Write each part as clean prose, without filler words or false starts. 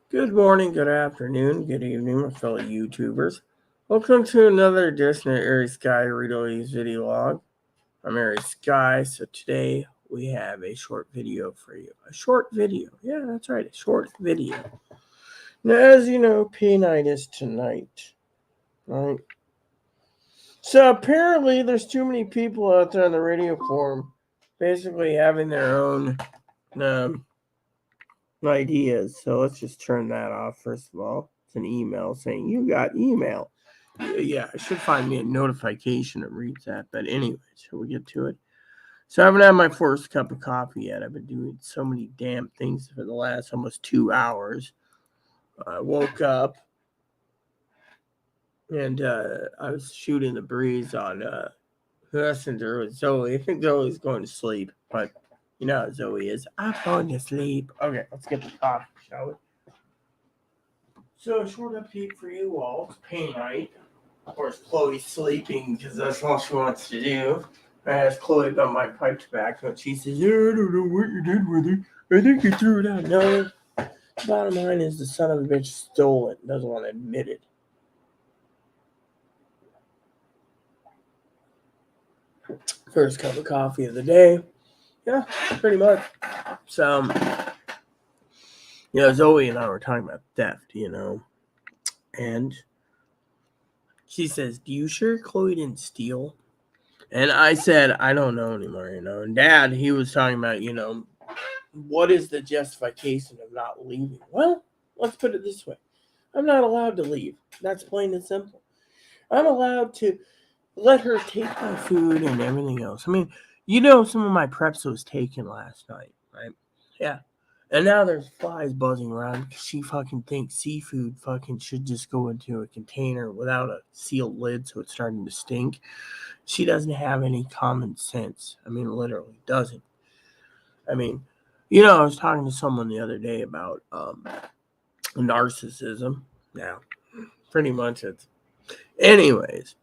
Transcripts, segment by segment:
Good morning, good afternoon, good evening, my fellow YouTubers. Welcome to another edition of Airy Sky Rita's video log. I'm Airy Sky, so today we have a short video for you. A short video. Yeah, that's right, a short video. Now, as you know, P-night is tonight, right? So apparently there's too many people out there on the radio forum basically having their own ideas. So let's just turn that off first of all. It's an email saying you got email. Yeah, I should find me a notification that reads that. But anyway, shall we get to it? So I haven't had my first cup of coffee yet. I've been doing so many damn things for the last almost 2 hours. I woke up and I was shooting the breeze on Messenger with Zoe. I think Zoe's going to sleep, but you know how Zoe is. I'm going to sleep. Okay, let's get the coffee, shall we? So, a short update for you all. It's pain night. Of course, Chloe's sleeping because that's all she wants to do. I asked Chloe about my pipe tobacco, and she says, I don't know what you did with it. I think you threw it out. No, the bottom line is the son of a bitch stole it and doesn't want to admit it. First cup of coffee of the day. Yeah, pretty much. So, Zoe and I were talking about theft, and she says, do you sure Chloe didn't steal? And I said, I don't know anymore, And Dad, he was talking about, what is the justification of not leaving? Well, let's put it this way. I'm not allowed to leave. That's plain and simple. I'm allowed to let her take my food and everything else. I mean, some of my preps was taken last night, right? Yeah. And now there's flies buzzing around because she fucking thinks seafood fucking should just go into a container without a sealed lid so it's starting to stink. She doesn't have any common sense. I mean, literally doesn't. I mean, I was talking to someone the other day about narcissism. Now, pretty much it's. Anyways,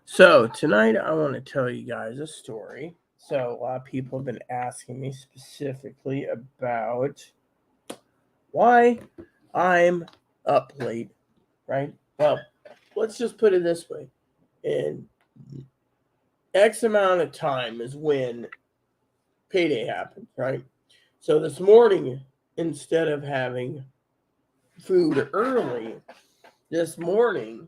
so tonight I want to tell you guys a story. So a lot of people have been asking me specifically about why I'm up late, right? Well, let's just put it this way. In X amount of time is when payday happens, right? So this morning, instead of having food early, this morning,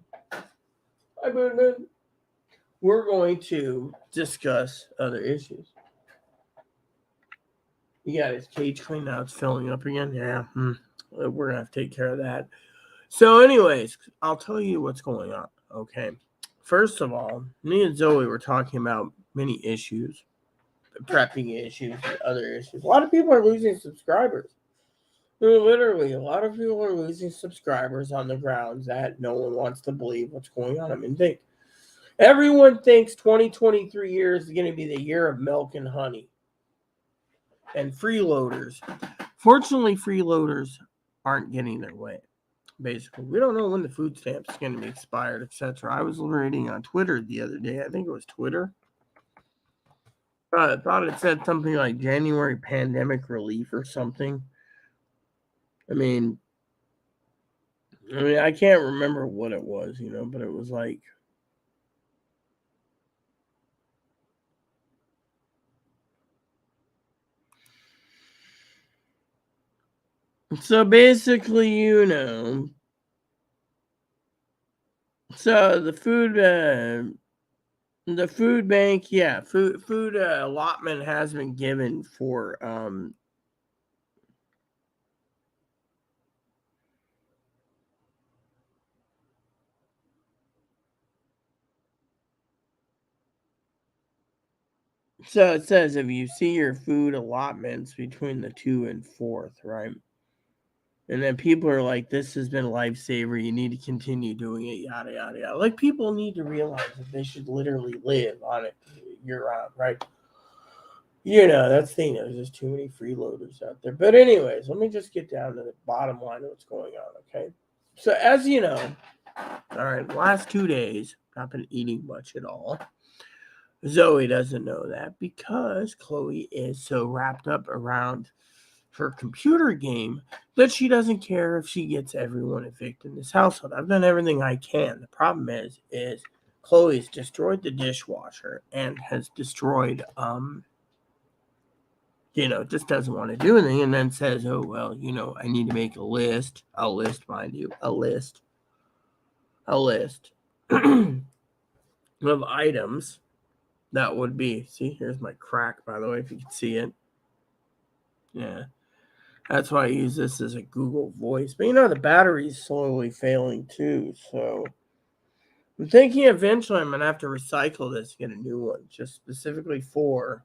we're going to discuss other issues. You got his cage cleaned out. It's filling up again. Yeah, we're going to have to take care of that. So anyways, I'll tell you what's going on, okay? First of all, me and Zoe were talking about many issues, prepping issues, and other issues. A lot of people are losing subscribers. Literally, a lot of people are losing subscribers on the grounds that no one wants to believe what's going on. I mean, everyone thinks 2023 year is going to be the year of milk and honey and freeloaders. Fortunately, freeloaders aren't getting their way. Basically, we don't know when the food stamps is going to be expired, etc. I was reading on Twitter the other day. I think it was Twitter. I thought it said something like January pandemic relief or something. I mean, I can't remember what it was, but it was like. So basically, so the food bank, yeah, food allotment has been given for so it says if you see your food allotments between the 2 and 4th, right? And then people are like, this has been a lifesaver. You need to continue doing it, yada, yada, yada. Like, people need to realize that they should literally live on it year round, right? That's the thing. There's just too many freeloaders out there. But anyways, let me just get down to the bottom line of what's going on, okay? So as you know, all right, last 2 days, I've been eating much at all. Zoe doesn't know that because Chloe is so wrapped up around her computer game that she doesn't care if she gets everyone evicted in this household. I've done everything I can. The problem is Chloe's destroyed the dishwasher and has destroyed just doesn't want to do anything, and then says, oh well, I need to make a list, mind you, a list of items that would be, see, here's my crack, by the way, if you can see it. Yeah, that's why I use this as a Google Voice. But the battery's slowly failing too, so I'm thinking eventually I'm going to have to recycle this, get a new one, just specifically for,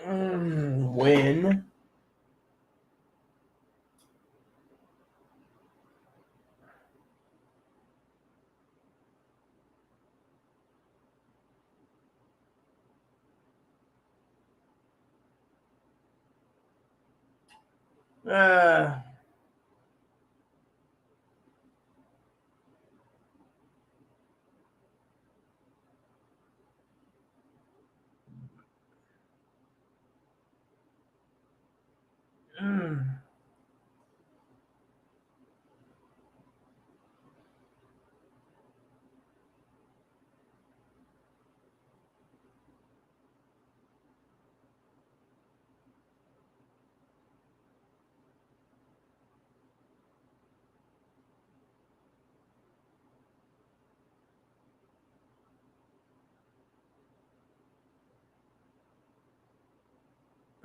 when. Uh, mm.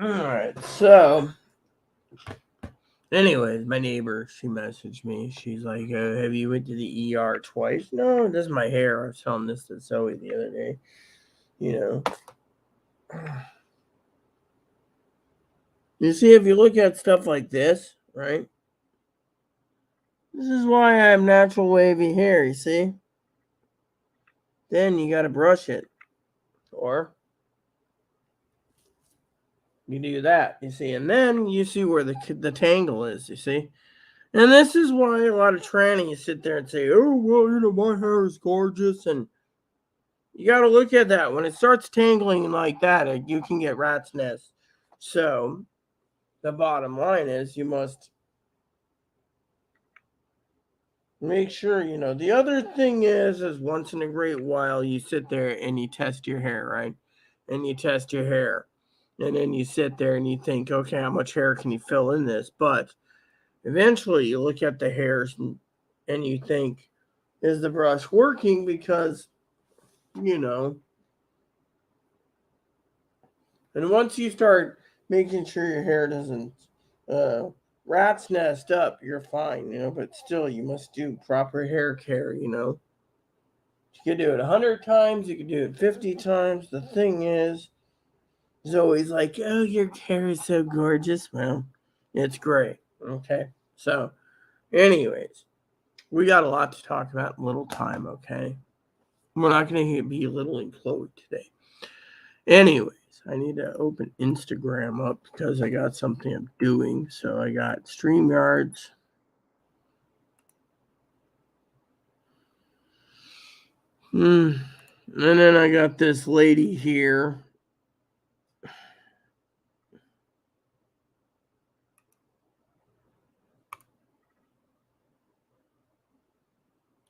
All right, so anyways, my neighbor, she messaged me. She's like, have you went to the ER twice? No, this is my hair. I was telling this to Zoe the other day. You see, if you look at stuff like this, right? This is why I have natural wavy hair, you see? Then you got to brush it. Or you do that, you see? And then you see where the tangle is, you see? And this is why a lot of trannies sit there and say, oh, well, my hair is gorgeous. And you got to look at that. When it starts tangling like that, you can get rat's nest. So the bottom line is you must make sure, the other thing is once in a great while you sit there and you test your hair, right? And you test your hair. And then you sit there and you think, okay, how much hair can you fill in this? But eventually you look at the hairs and you think, is the brush working? Because, and once you start making sure your hair doesn't rat's nest up, you're fine, but still you must do proper hair care. You can do it 100 times, you can do it 50 times. The thing is always like, oh, your hair is so gorgeous. Well, it's great. Okay, so anyways, we got a lot to talk about in little time. Okay, we're not going to be belittling Chloe today. Anyways, I need to open Instagram up because I got something I'm doing. So I got StreamYards. And then I got this lady here.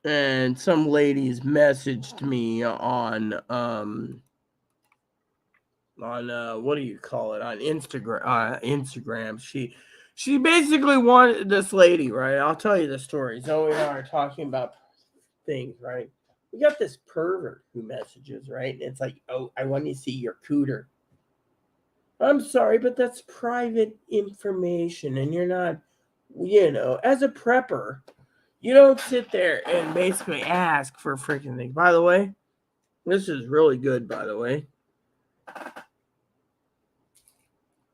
And some ladies messaged me on what do you call it, on Instagram. She basically wanted this lady, right? I'll tell you the story. Zoe and I are talking about things, right? We got this pervert who messages, right? And it's like, oh, I want to see your cooter. I'm sorry, but that's private information, and you're not, as a prepper, you don't sit there and basically ask for freaking things. By the way, this is really good, by the way.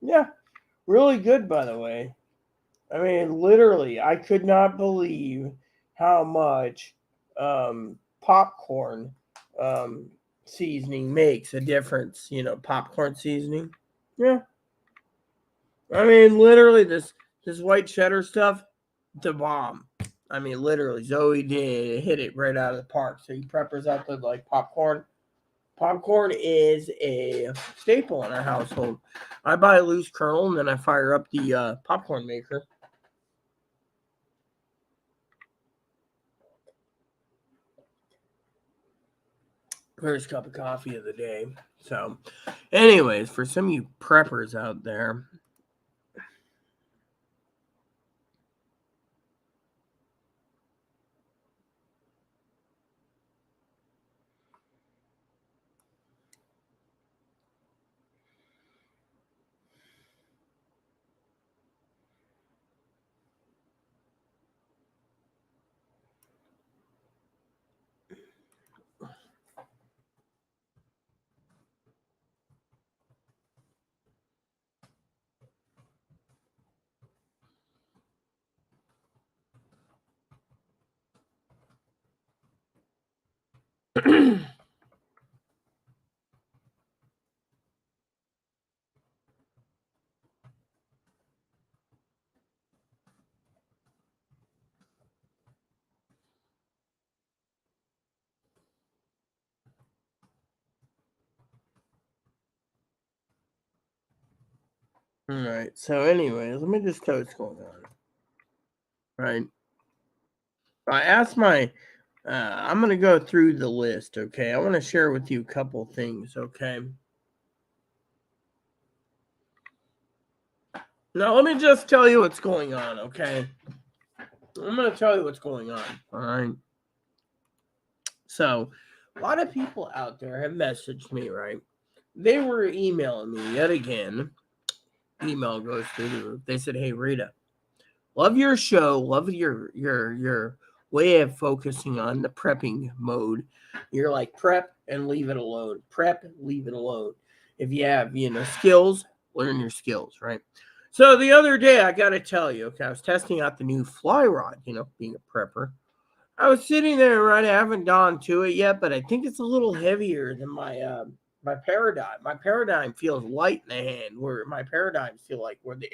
Yeah, really good, by the way. I mean, literally, I could not believe how much popcorn seasoning makes a difference. Popcorn seasoning. Yeah. I mean, literally, this white cheddar stuff, the bomb. I mean, literally, Zoe did hit it right out of the park. So you preppers out there like popcorn. Popcorn is a staple in our household. I buy a loose kernel and then I fire up the popcorn maker. First cup of coffee of the day. So, anyways, for some of you preppers out there, all right. So, anyways, let me just tell you what's going on. Right. I asked my. I'm gonna go through the list. Okay. I want to share with you a couple things. Okay. Now, let me just tell you what's going on. Okay. I'm gonna tell you what's going on. All right. So, a lot of people out there have messaged me. Right. They were emailing me yet again. Email goes through the roof. They said, "Hey, Rita, love your show. Love your way of focusing on the prepping mode. You're like prep and leave it alone. Prep, leave it alone. If you have skills, learn your skills, right?" So the other day, I got to tell you, okay, I was testing out the new fly rod. Being a prepper, I was sitting there, right? I haven't gone to it yet, but I think it's a little heavier than my paradigm. My paradigm feels light in the hand, where my paradigms feel like where the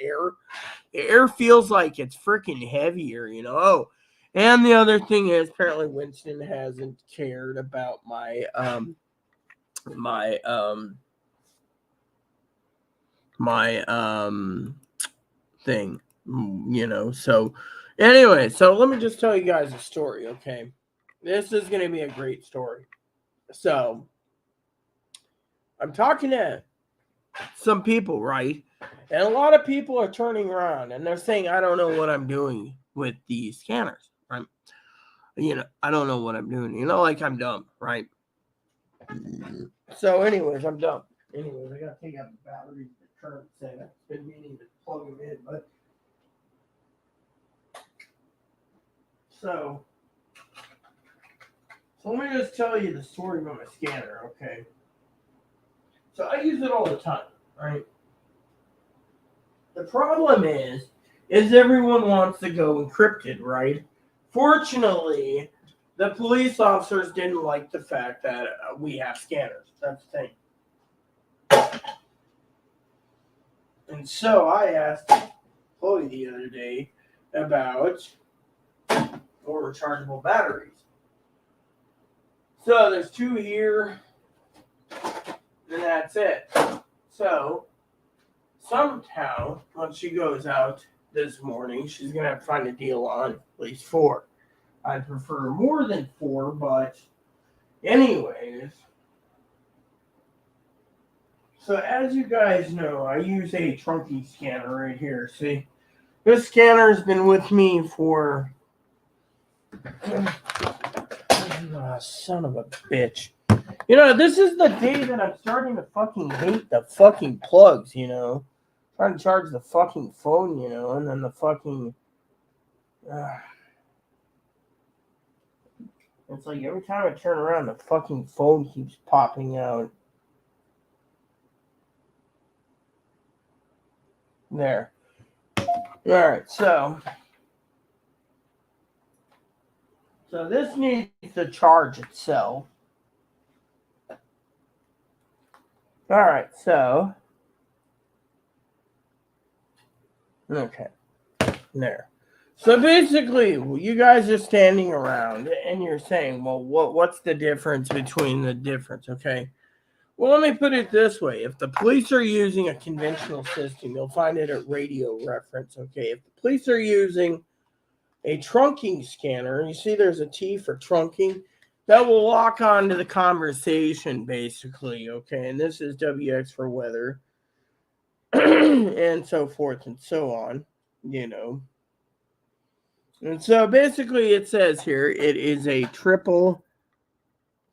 air feels like it's freaking heavier. Oh, and the other thing is, apparently Winston hasn't cared about my thing. So anyway, so let me just tell you guys a story, okay? This is going to be a great story. So I'm talking to some people, right? And a lot of people are turning around and they're saying, I don't know what I'm doing with these scanners, right? I don't know what I'm doing. Like I'm dumb, right? So, anyways, I'm dumb. Anyways, I got to take out the batteries, the current thing. I've been meaning to plug them in, but so let me just tell you the story about my scanner, okay? So I use it all the time, right? The problem is everyone wants to go encrypted, right? Fortunately, the police officers didn't like the fact that we have scanners. That's the thing. And so I asked Chloe the other day about more rechargeable batteries. So there's two here, and that's it. So somehow, when she goes out this morning, she's going to have to find a deal on at least 4. I'd prefer more than 4, but anyways. So as you guys know, I use a trunky scanner right here. See, this scanner has been with me for son of a bitch. This is the day that I'm starting to fucking hate the fucking plugs, Trying to charge the fucking phone, and then the fucking it's like every time I turn around, the fucking phone keeps popping out. There. Alright, so this needs to charge itself. Alright, so okay. There. So basically, you guys are standing around and you're saying, well, what's the difference between the difference? Okay. Well, let me put it this way. If the police are using a conventional system, you'll find it at radio reference. Okay. If the police are using a trunking scanner, you see there's a T for trunking, that will lock on to the conversation basically. Okay. And this is WX for weather and so forth and so on, you know. And so basically it says here it is a triple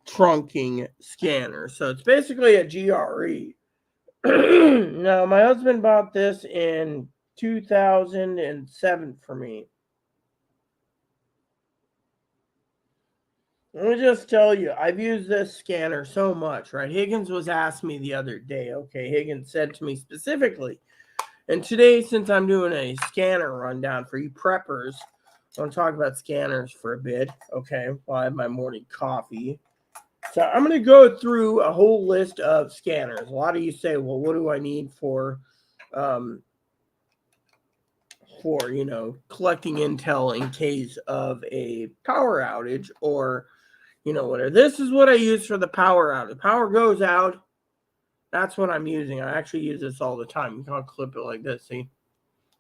trunking scanner. So it's basically a GRE. Now, my husband bought this in 2007 for me. Let me just tell you, I've used this scanner so much, right? Higgins was asked me the other day, okay? Higgins said to me specifically, and today, since I'm doing a scanner rundown for you preppers, I want to talk about scanners for a bit, okay? While I have my morning coffee. So I'm going to go through a whole list of scanners. A lot of you say, well, what do I need for collecting intel in case of a power outage or, whatever. This is what I use for the power outage. Power goes out. That's what I'm using. I actually use this all the time. You can clip it like this, see?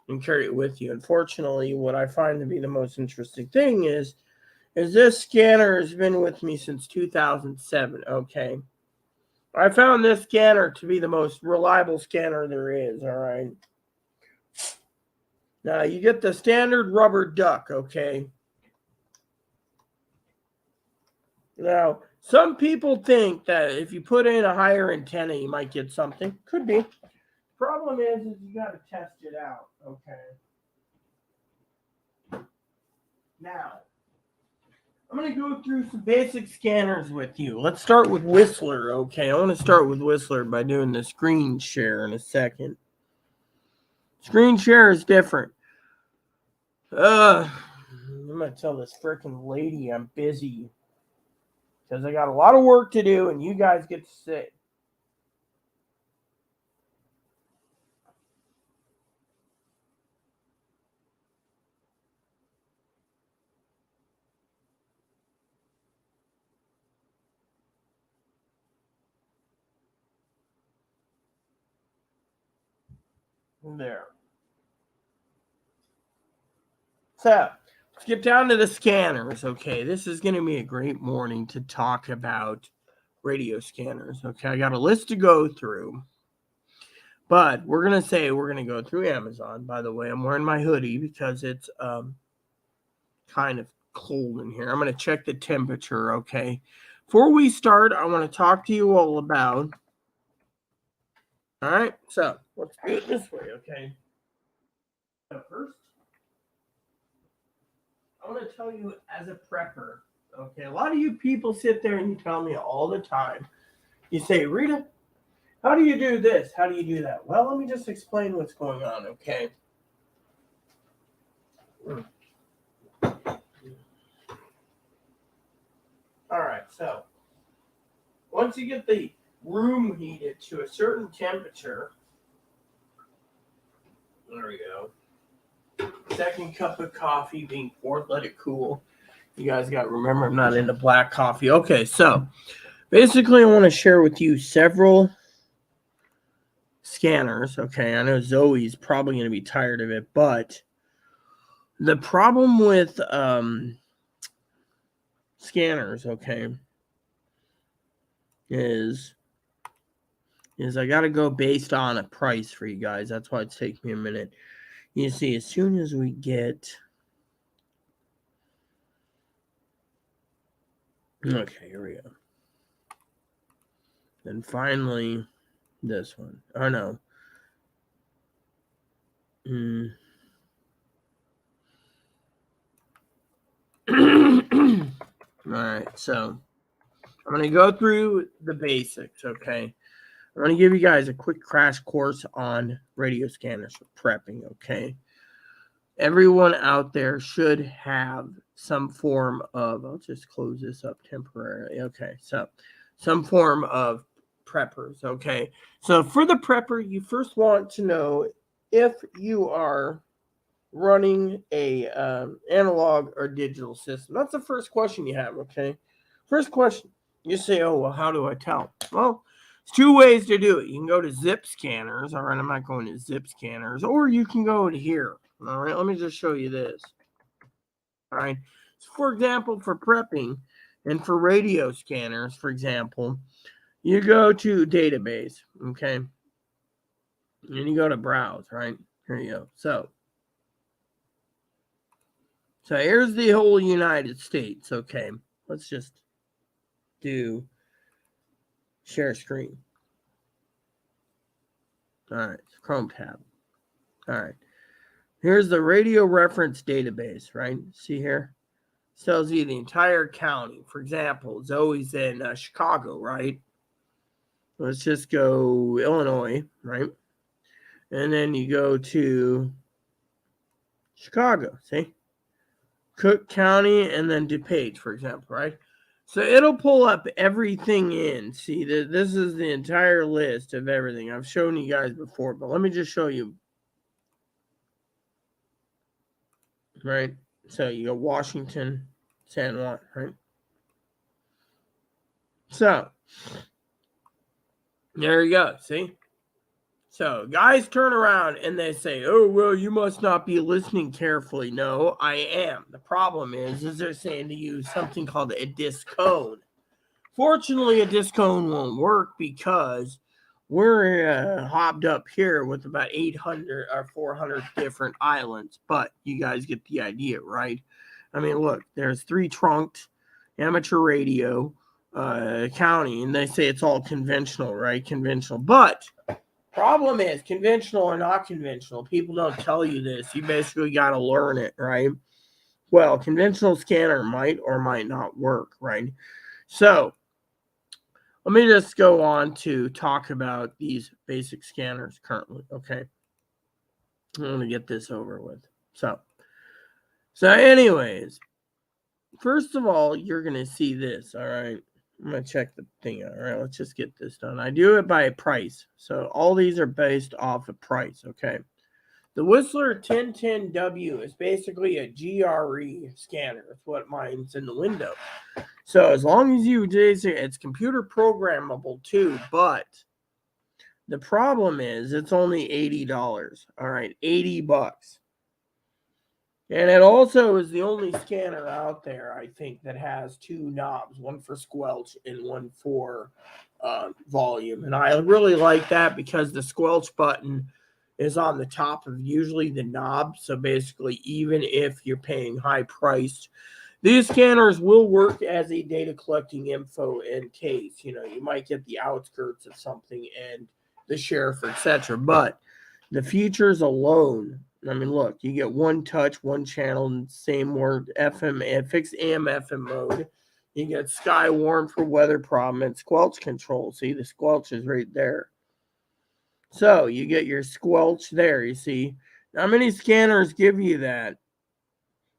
And carry it with you. Unfortunately, what I find to be the most interesting thing is this scanner has been with me since 2007, okay? I found this scanner to be the most reliable scanner there is, all right? Now, you get the standard rubber duck, okay? Now, some people think that if you put in a higher antenna, you might get something. Could be. Problem is you got to test it out, okay? Now, I'm going to go through some basic scanners with you. Let's start with Whistler, okay? I want to start with Whistler by doing the screen share in a second. Screen share is different. I'm going to tell this freaking lady I'm busy because I got a lot of work to do and you guys get to sit. There. So, let's get down to the scanners, okay? This is going to be a great morning to talk about radio scanners, okay? I got a list to go through, but we're going to go through Amazon. By the way, I'm wearing my hoodie because it's kind of cold in here. I'm going to check the temperature, okay? Before we start, I want to talk to you all about, all right? So, let's do it this way, okay? First, I want to tell you as a prepper, okay, a lot of you people sit there and you tell me all the time. You say, Rita, how do you do this? How do you do that? Well, let me just explain what's going on, okay? All right, so once you get the room heated to a certain temperature, there we go. Second cup of coffee being poured, let it cool. You guys got to remember, I'm not into black coffee. Okay, so basically, I want to share with you several scanners. Okay, I know Zoe's probably going to be tired of it, but the problem with scanners, okay, is I got to go based on a price for you guys. That's why it's taking me a minute. You see, as soon as we get... Okay, here we go. And finally, this one. Oh, no. All right, so I'm going to go through the basics, okay? I'm going to give you guys a quick crash course on radio scanners for prepping, okay? Everyone out there should have some form of, I'll just close this up temporarily, okay? So some form of preppers, okay? So for the prepper, you first want to know if you are running a analog or digital system? That's the first question you have, okay? First question, you say, oh, well, how do I tell? Well, there's two ways to do it. You can go to zip scanners, all right? I'm not going to zip scanners, or you can go to here, all right? Let me just show you this, all right? So for example, for prepping and for radio scanners, for example, you go to database, okay? And you go to browse, right? Here you go. So here's the whole United States, okay? Let's just do share screen. All right, Chrome tab. All right. Here's the radio reference database, right? See here? It tells you the entire county. For example, Zoe's in Chicago, right? Let's just go Illinois, right? And then you go to Chicago, see? Cook County and then DuPage, for example, right? So it'll pull up everything in. See, this is the entire list of everything. I've shown you guys before, but let me just show you. Right? So you go Washington, San Juan, right? So there you go. See? So guys turn around and they say, oh, well, you must not be listening carefully. No, I am. The problem is they're saying to use something called a disc cone. Fortunately, a disc cone won't work because we're hopped up here with about 800 or 400 different islands. But you guys get the idea, right? I mean, look, there's 3 trunked amateur radio county, and they say it's all conventional, right? Conventional. But problem is, conventional or not conventional, people don't tell you this. You basically got to learn it, right? Well, conventional scanner might or might not work, right? So let me just go on to talk about these basic scanners currently, okay? I'm going to get this over with. So anyways, first of all, you're going to see this, all right? I'm going to check the thing out. All right, let's just get this done. I do it by price. So all these are based off of price, okay? The Whistler 1010W is basically a GRE scanner. That's what mine's in the window. So as long as you do, it's computer programmable too, but the problem is it's only $80. All right, $80. And it also is the only scanner out there, I think, that has 2 knobs, one for squelch and one for volume. And I really like that because the squelch button is on the top of usually the knob. So basically, even if you're paying high price, these scanners will work as a data collecting info in case, you might get the outskirts of something and the sheriff, etc. But the features alone, I mean, look, you get one touch, one channel, same word, FM and fixed AM FM mode. You get sky warm for weather problem and squelch control. See, the squelch is right there. So you get your squelch there, you see. How many scanners give you that?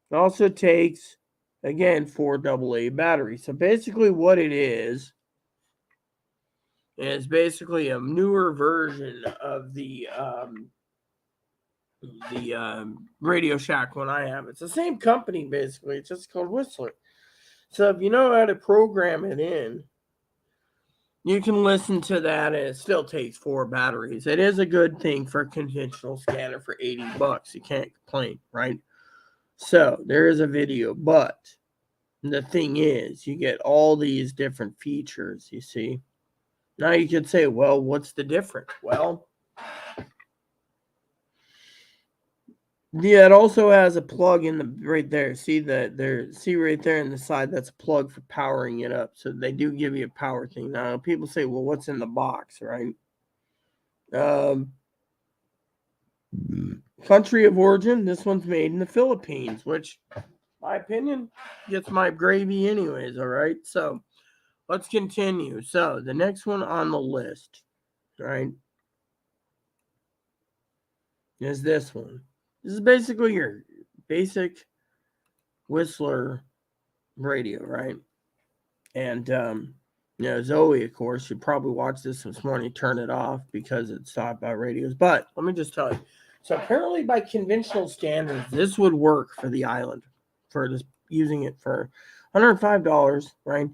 It also takes, again, 4 AA batteries. So basically what it is basically a newer version of the Radio Shack one I have. It's the same company, basically. It's just called Whistler. So if you know how to program it in, you can listen to that, and it still takes 4 batteries. It is a good thing for a conventional scanner for $80. You can't complain, right? So there is a video, but the thing is, you get all these different features, you see. Now you could say, well, what's the difference? Well, yeah, it also has a plug in the right there. See that there? See right there in the side? That's a plug for powering it up. So they do give you a power thing. Now people say, "Well, what's in the box?" Right? Country of origin. This one's made in the Philippines, which, my opinion, gets my gravy anyways. All right. So let's continue. So the next one on the list, right, is this one. This is basically your basic Whistler radio, right? And Zoe, of course, you probably watched this morning, turn it off because it's not about radios. But let me just tell you, So apparently, by conventional standards, this would work for the island. For just using it for $105, right?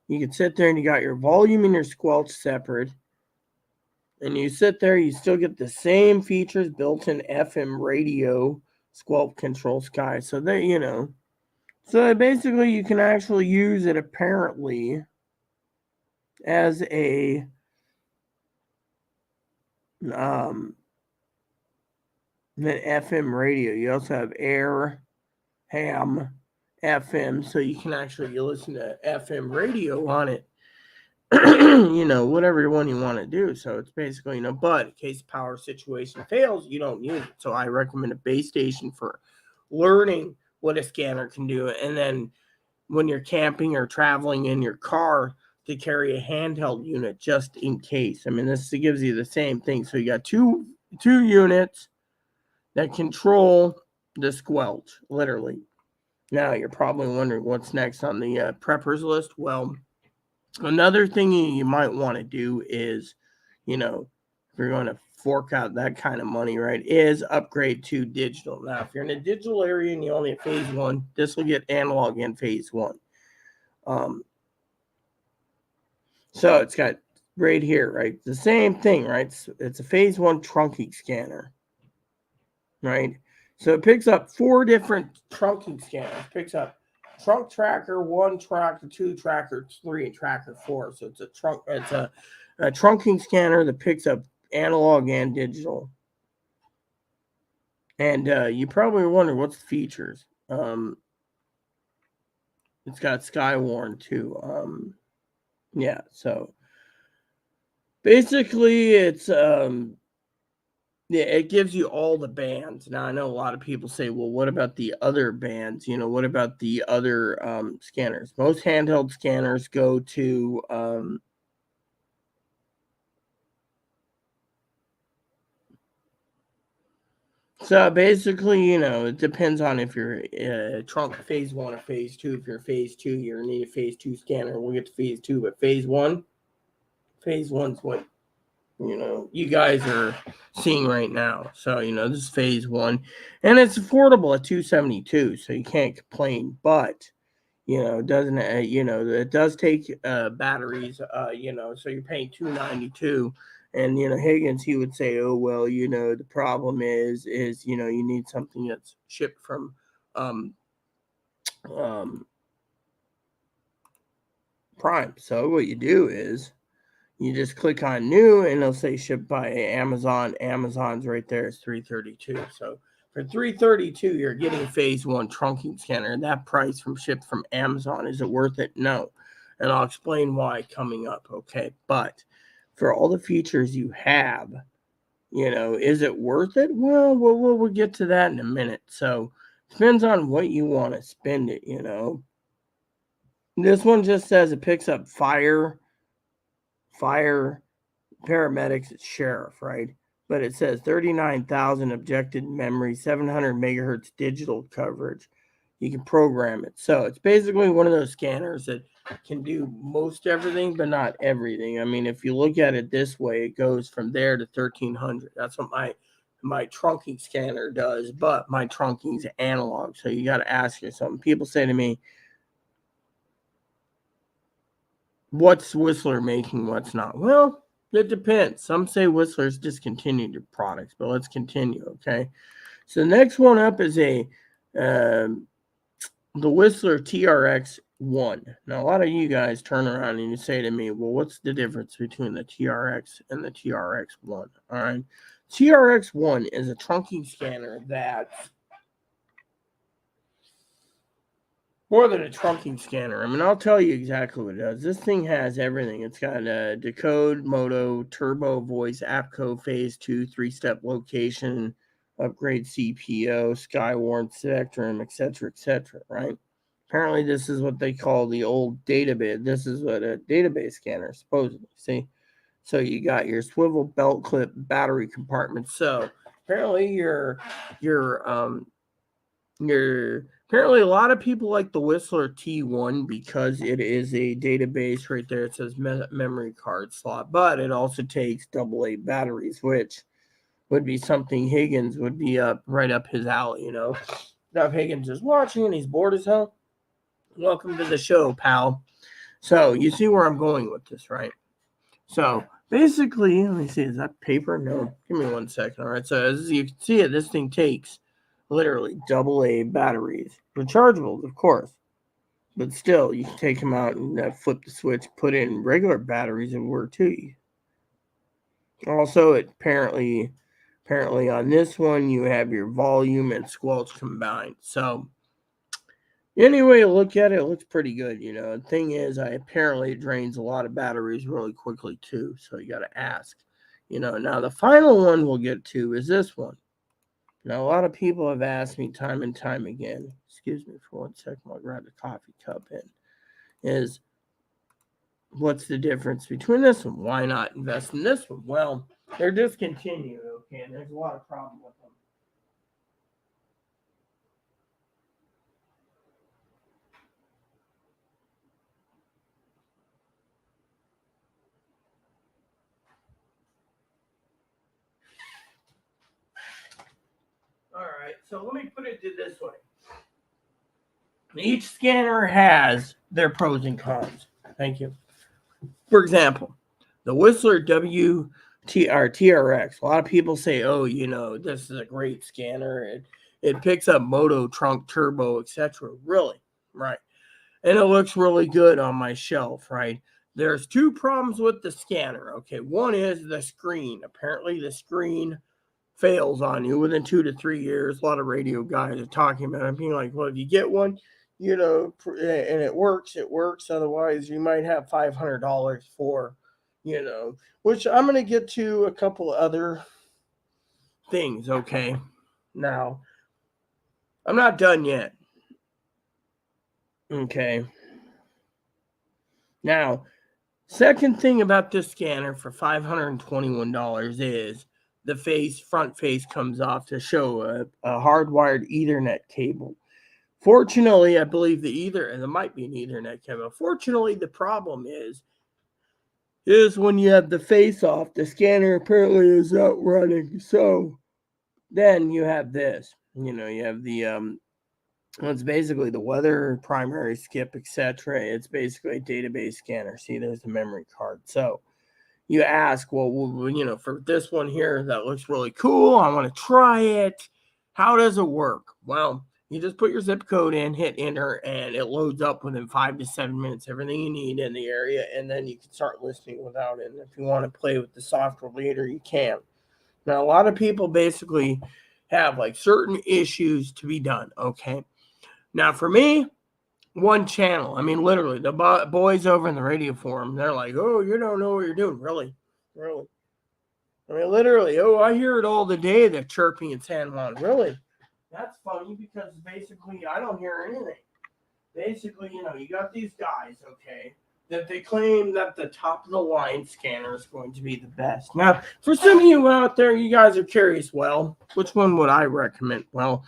You can sit there and you got your volume and your squelch separate, and you sit there, you still get the same features, built-in FM radio, squelch control sky. So there, so basically you can actually use it apparently as a an FM radio. You also have air, ham, FM, so you can actually listen to FM radio on it. Whatever one you want to do. So it's basically, but in case power situation fails, you don't use it. So I recommend a base station for learning what a scanner can do. And then when you're camping or traveling in your car, to carry a handheld unit just in case. I mean, this gives you the same thing. So you got two units that control the squelch, literally. Now you're probably wondering what's next on the preppers list. Well, another thing you might want to do is, if you're going to fork out that kind of money, right, is upgrade to digital. Now, if you're in a digital area and you only have phase one, this will get analog in phase one. So it's got right here, right, the same thing, right? It's a phase one trunking scanner, right? So it picks up 4 different trunking scanners. It picks up trunk tracker 1, tracker 2, tracker 3, and tracker 4. So it's a trunking scanner that picks up analog and digital. And you probably wonder what's the features. It's got Skywarn too. Yeah, so basically it's it gives you all the bands. Now I know a lot of people say, well, what about the other bands? What about the other scanners? Most handheld scanners go to so basically, it depends on if you're trunk phase 1 or phase 2. If you're phase 2, you're going to need a phase 2 scanner. We'll get to phase 2, but phase 1's what you guys are seeing right now. So this is phase 1, and it's affordable at $272, so you can't complain. But it doesn't it does take batteries, so you're paying $292. And Higgins, he would say, oh well, the problem is you need something that's shipped from Prime. So what you do is you just click on new and it'll say shipped by Amazon. Amazon's right there. It's $332. So for $332, you're getting phase 1 trunking scanner. And that price shipped from Amazon, is it worth it? No. And I'll explain why coming up. Okay. But for all the features you have, is it worth it? Well, we'll get to that in a minute. So depends on what you want to spend it, This one just says it picks up fire, paramedics, it's sheriff, right? But it says 39,000 objective memory, 700 megahertz digital coverage. You can program it. So it's basically one of those scanners that can do most everything, but not everything. I mean, if you look at it this way, it goes from there to 1,300. That's what my trunking scanner does, but my trunking's analog. So you got to ask yourself. People say to me, what's Whistler making, what's not? Well, it depends. Some say Whistler's discontinued their products, but let's continue, okay? So the next one up is the Whistler TRX-1. Now, a lot of you guys turn around and you say to me, well, what's the difference between the TRX and the TRX-1? All right. TRX-1 is a trunking scanner that more than a trunking scanner. I mean, I'll tell you exactly what it does. This thing has everything. It's got a decode, moto, turbo, voice, APCO, phase 2, 3-step location, upgrade CPO, Skywarn, Spectrum, etc., right? Apparently, this is what they call the old database. This is what a database scanner supposedly. See? So you got your swivel belt clip battery compartment. So apparently apparently a lot of people like the Whistler T1 because it is a database right there. It says memory card slot, but it also takes AA batteries, which would be something Higgins would be right up his alley, Now, if Higgins is watching and he's bored as hell, welcome to the show, pal. So, you see where I'm going with this, right? So, basically, let me see, is that paper? No, give me 1 second. All right, so as you can see it, this thing takes literally AA batteries. Rechargeables, of course. But still, you can take them out and flip the switch, put in regular batteries, and work too. Also, apparently on this one, you have your volume and squelch combined. So, any way you look at it, it looks pretty good. The thing is, apparently it drains a lot of batteries really quickly too. So you got to ask. Now the final one we'll get to is this one. Now a lot of people have asked me time and time again. Excuse me for 1 second. I'll grab the coffee cup in. Is what's the difference between this one? Why not invest in this one? Well, they're discontinued, okay, and there's a lot of problem with them. All right, so let me put it this way. Each scanner has their pros and cons. Thank you. For example, the Whistler TRX. A lot of people say, "Oh, this is a great scanner. It picks up moto, trunk, turbo, etc." Really, right? And it looks really good on my shelf, right? There's two problems with the scanner. Okay, one is the screen. Apparently, the screen fails on you within 2 to 3 years. A lot of radio guys are talking about it, being like, "Well, if you get one, and it works, it works. Otherwise, you might have $500 for, which I'm going to get to a couple other things, okay? Now, I'm not done yet. Okay. Now, second thing about this scanner for $521 is the front face comes off to show a hardwired Ethernet cable. Fortunately, I believe there might be an Ethernet cable. Fortunately, the problem is when you have the face off, the scanner apparently is not running. So then you have this. You have the it's basically the weather, primary skip, etc. It's basically a database scanner. See, there's the memory card. So you ask, well, for this one here, that looks really cool. I want to try it. How does it work? Well, you just put your zip code in, hit enter, and it loads up within 5 to 7 minutes, everything you need in the area, and then you can start listening without it. And if you want to play with the software later, you can. Now, a lot of people basically have like certain issues to be done, okay? Now, for me, one channel. I mean, literally, the boys over in the radio forum, they're like, "Oh, you don't know what you're doing." Really? I mean, literally, I hear it all the day, the chirping in San Juan. Really? That's funny because basically I don't hear anything. Basically, you got these guys, okay, that they claim that the top of the line scanner is going to be the best. Now, for some of you out there, you guys are curious, well, which one would I recommend? Well,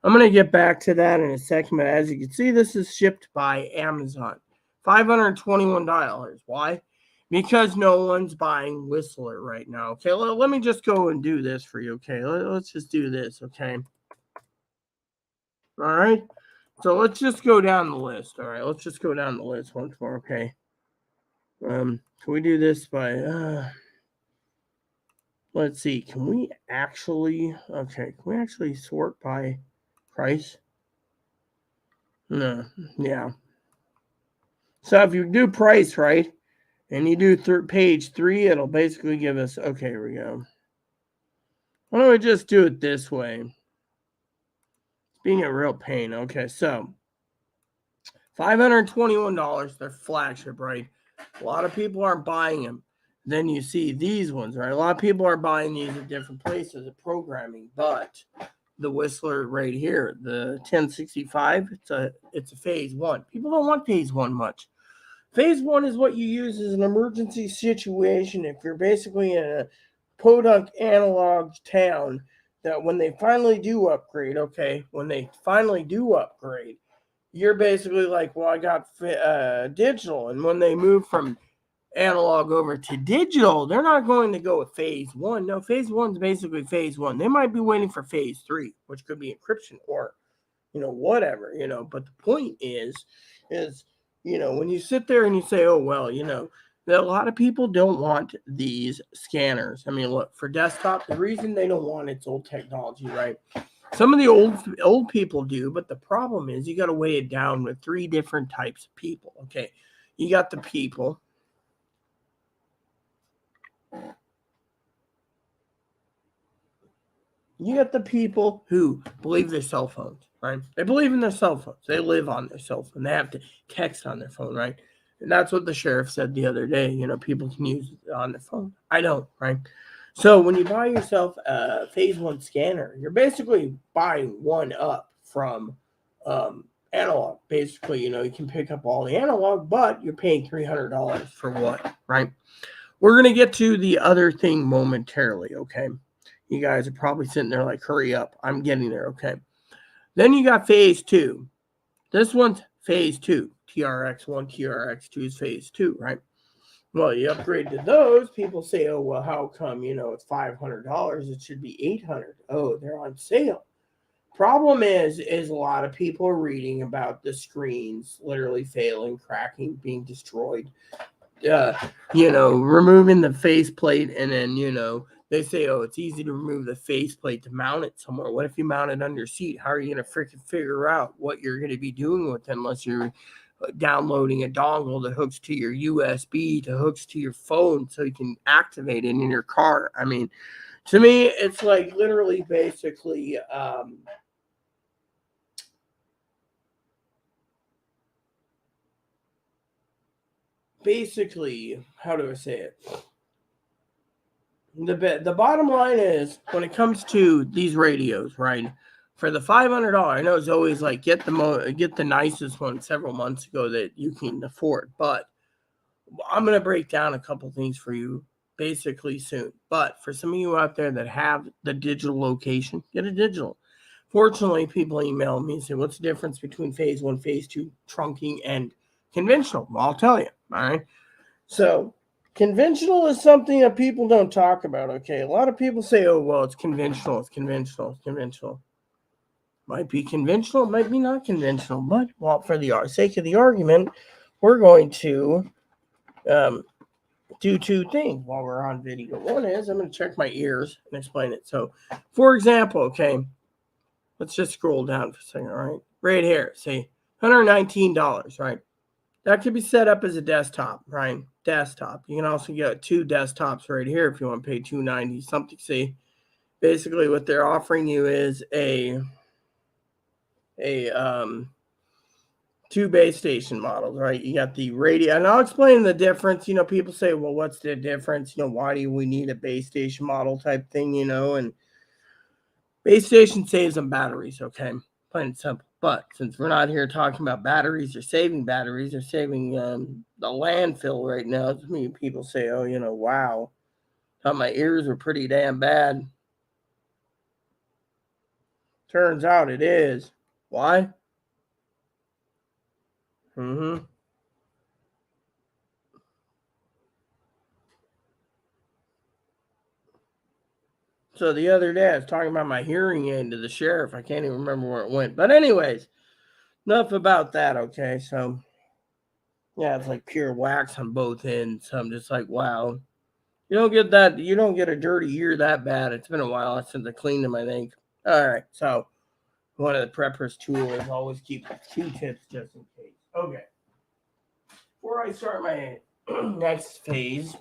I'm going to get back to that in a second, but as you can see, this is shipped by Amazon. $521. Why? Because no one's buying Whistler right now. Okay, let me just go and do this for you, okay? Let's just do this, okay? All right? So let's just go down the list, all right? Let's just go down the list once more, okay? Can we do this by... let's see, can we actually sort by price? No, yeah. So if you do price, right, and you do page 3, it'll basically give us, okay, here we go. Why don't we just do it this way? It's being a real pain. Okay, so $521, they're flagship, right? A lot of people aren't buying them. Then you see these ones, right? A lot of people are buying these at different places of programming, but the Whistler right here, the 1065, it's a phase 1. People don't want phase 1 much. Phase 1 is what you use as an emergency situation if you're basically in a podunk analog town, that when they finally do upgrade, you're basically like, well, I got digital. And when they move from analog over to digital, they're not going to go with phase one. No, phase one's basically phase one. They might be waiting for phase three, which could be encryption or, whatever, But the point is, when you sit there and you say, oh, well, that a lot of people don't want these scanners. I mean, look, for desktop, the reason they don't want it's old technology, right? Some of the old people do, but the problem is you got to weigh it down with three different types of people. Okay, you got the people. You got the people who believe their cell phones, right? They believe in their cell phones. They live on their cell phone. They have to text on their phone, right? And that's what the sheriff said the other day. People can use it on their phone. I don't, right? So when you buy yourself a phase one scanner, you're basically buying one up from analog. Basically, you can pick up all the analog, but you're paying $300 for what, right? We're going to get to the other thing momentarily, okay? You guys are probably sitting there like, hurry up. I'm getting there, okay? Then you got phase two. This one's phase two. TRX1, TRX2 is phase two, right? Well, you upgrade to those. People say, oh, well, how come, it's $500? It should be $800. Oh, they're on sale. Problem is a lot of people are reading about the screens literally failing, cracking, being destroyed. Removing the faceplate, and then, they say, oh, it's easy to remove the faceplate to mount it somewhere. What if you mount it under your seat? How are you going to freaking figure out what you're going to be doing with it unless you're downloading a dongle that hooks to your USB, to hooks to your phone so you can activate it in your car? I mean, to me, it's like literally basically how do I say it? The bottom line is, when it comes to these radios, right? For the $500, I know it's always like get the nicest one several months ago that you can afford, but I'm gonna break down a couple things for you basically soon. But for some of you out there that have the digital location, get a digital. Fortunately, people email me and say, what's the difference between phase one, phase two, trunking, and conventional? Well, I'll tell you. All right. So conventional is something that people don't talk about, okay? A lot of people say, oh, well, it's conventional, it's conventional, it's conventional. Might be conventional, might be not conventional, but, well, for the sake of the argument, we're going to do two things while we're on video. One is I'm going to check my ears and explain it. So, for example, okay, let's just scroll down for a second, all right? Right here, say $119, right? That could be set up as a desktop, right? Desktop. You can also get two desktops right here if you want to pay $290 something. See, basically what they're offering you is a two base station models, right? You got the radio, and I'll explain the difference. People say, well, what's the difference? Why do we need a base station model type thing? And base station saves on batteries, okay? Plain and simple. But since we're not here talking about batteries or saving batteries or saving the landfill right now, to me, people say, oh, wow, thought my ears were pretty damn bad. Turns out it is. Why? So the other day I was talking about my hearing aid to the sheriff. I can't even remember where it went. But anyways, enough about that, okay? So, yeah, it's like pure wax on both ends. So I'm just like, wow. You don't get a dirty ear that bad. It's been a while since I cleaned them, I think. All right, so one of the prepper's tools, always keep Q-tips just in case. Okay. Before I start my next phase,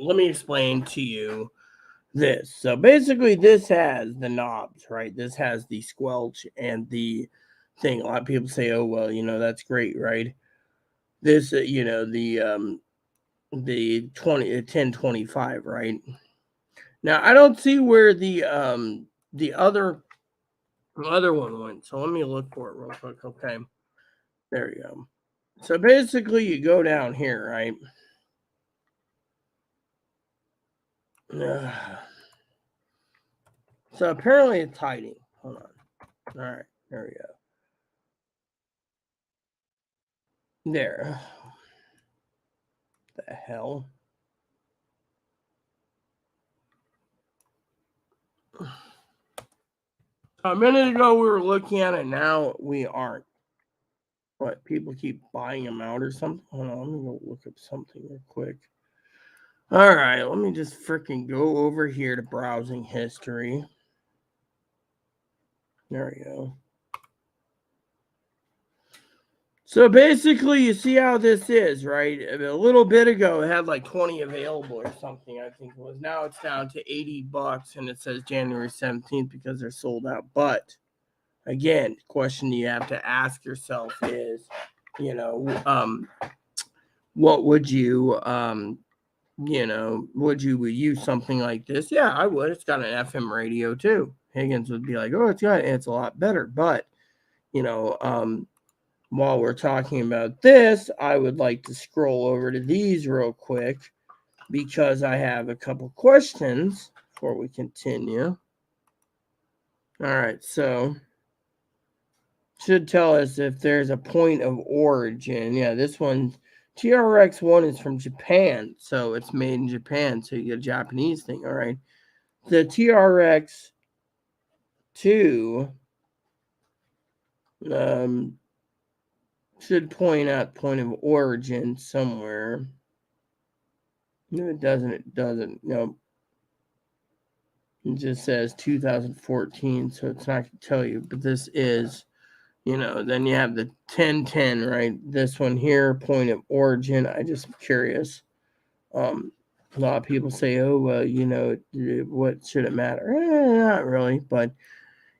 let me explain to you this. So basically, this has the knobs, right? This has the squelch and the thing. A lot of people say, oh, well, that's great, right? This, the 1025, right? Now I don't see where the other one went. So let me look for it real quick. Okay, there you go. So basically, you go down here, right? So apparently it's hiding. Hold on. All right, there we go. There. The hell? A minute ago we were looking at it, now we aren't. What, people keep buying them out or something? Hold on, let me go look up something real quick. Alright, let me just freaking go over here to browsing history. There we go. So basically, you see how this is, right? A little bit ago, it had like 20 available or something, I think it was. Now it's down to $80, and it says January 17th because they're sold out. But again, the question you have to ask yourself is, what would you, would you use something like this? Yeah, I would. It's got an FM radio too. Higgins would be like, oh, it's a lot better. But, while we're talking about this, I would like to scroll over to these real quick because I have a couple questions before we continue. All right, so should tell us if there's a point of origin. Yeah, this one, TRX1 is from Japan, so it's made in Japan, so you get a Japanese thing, all right? The TRX2 should point out point of origin somewhere. No, it doesn't. No. It just says 2014, so it's not going to tell you. But this is, then you have the 1010, right? This one here, point of origin. I just am curious. A lot of people say, oh, well, what should it matter? Not really. But,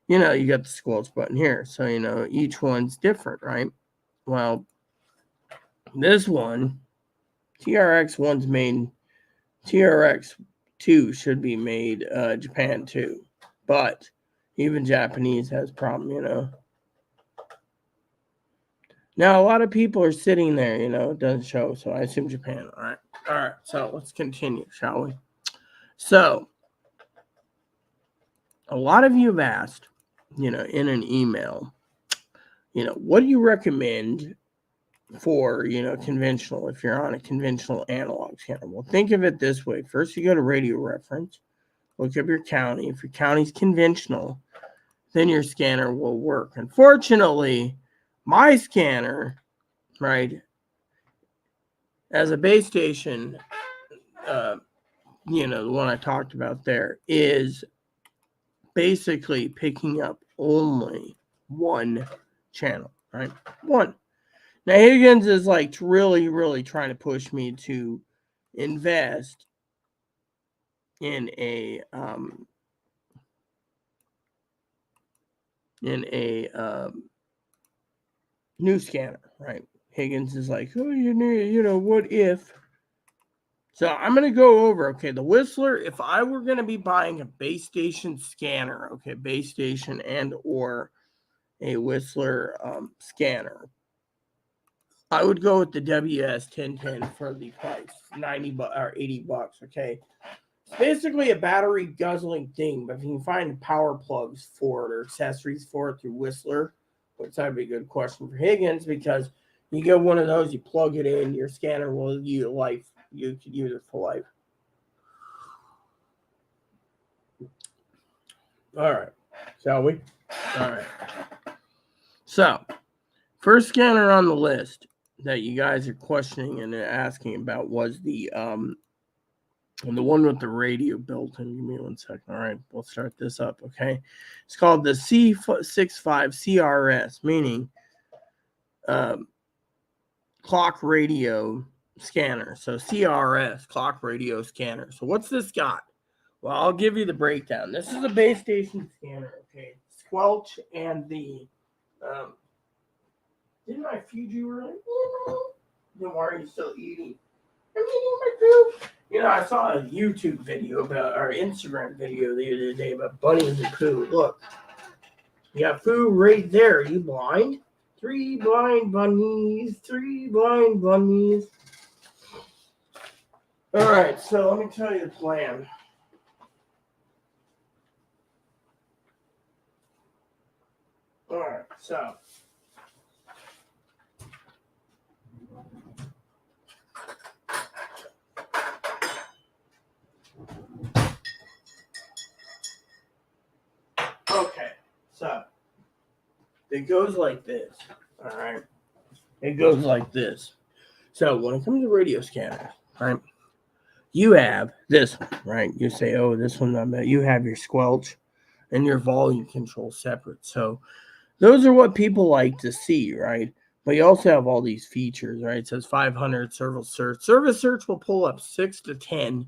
you got the squelch button here. So, each one's different, right? Well, this one, TRX1's made, TRX2 should be made Japan too. But even Japanese has problem, Now, a lot of people are sitting there, it doesn't show. So I assume Japan. All right. So let's continue, shall we? So a lot of you have asked, in an email, what do you recommend for, conventional, if you're on a conventional analog channel? Well, think of it this way. First, you go to radio reference, look up your county. If your county's conventional, then your scanner will work. Unfortunately, my scanner, right, as a base station, the one I talked about there, is basically picking up only one channel, right? One. Now, Higgins is like really, really trying to push me to invest in a new scanner, right? Higgins is like, oh, what if? So I'm going to go over, okay, the Whistler, if I were going to be buying a base station scanner, okay, base station and or a Whistler scanner, I would go with the WS1010 for the price, $90 or $80, okay? It's basically a battery guzzling thing, but if you can find power plugs for it or accessories for it through Whistler, which that'd be a good question for Higgins, because you get one of those, you plug it in, your scanner will use life. You could use it for life. All right, shall we? All right. So, first scanner on the list that you guys are questioning and asking about was the one with the radio built in. Give me 1 second. All right, we'll start this up, okay? It's called the C65 CRS, meaning clock radio scanner. So CRS, clock radio scanner. So what's this got? Well, I'll give you the breakdown. This is a base station scanner, okay? Squelch and the didn't I feed you earlier? Then why are you still eating? I'm eating my food. I saw a YouTube video or Instagram video the other day about bunnies and poo. Look, you got food right there. Are you blind? 3 blind bunnies, 3 blind bunnies. All right, so let me tell you the plan. All right, so it goes like this. All right. It goes like this. So when it comes to radio scanners, right, you have this one, right? You say, oh, this one, you have your squelch and your volume control separate. So those are what people like to see, right? But you also have all these features, right? It says 500 service search. Service search will pull up 6 to 10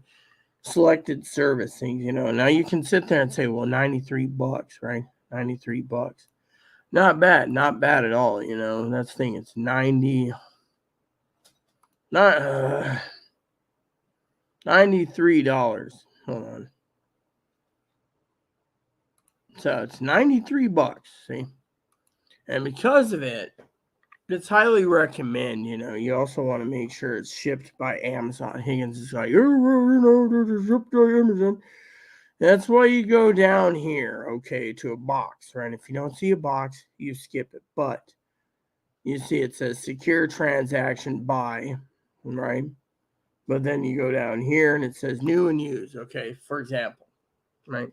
selected service things, Now you can sit there and say, well, $93, right? $93. Not bad at all, That's the thing. It's 90, not $93. Hold on. So it's $93, see? And because of it, it's highly recommend, you also want to make sure it's shipped by Amazon. Higgins is like, shipped by Amazon. That's why you go down here, okay, to a box, right? If you don't see a box, you skip it. But you see it says secure transaction by, right? But then you go down here and it says new and used, okay, for example, right?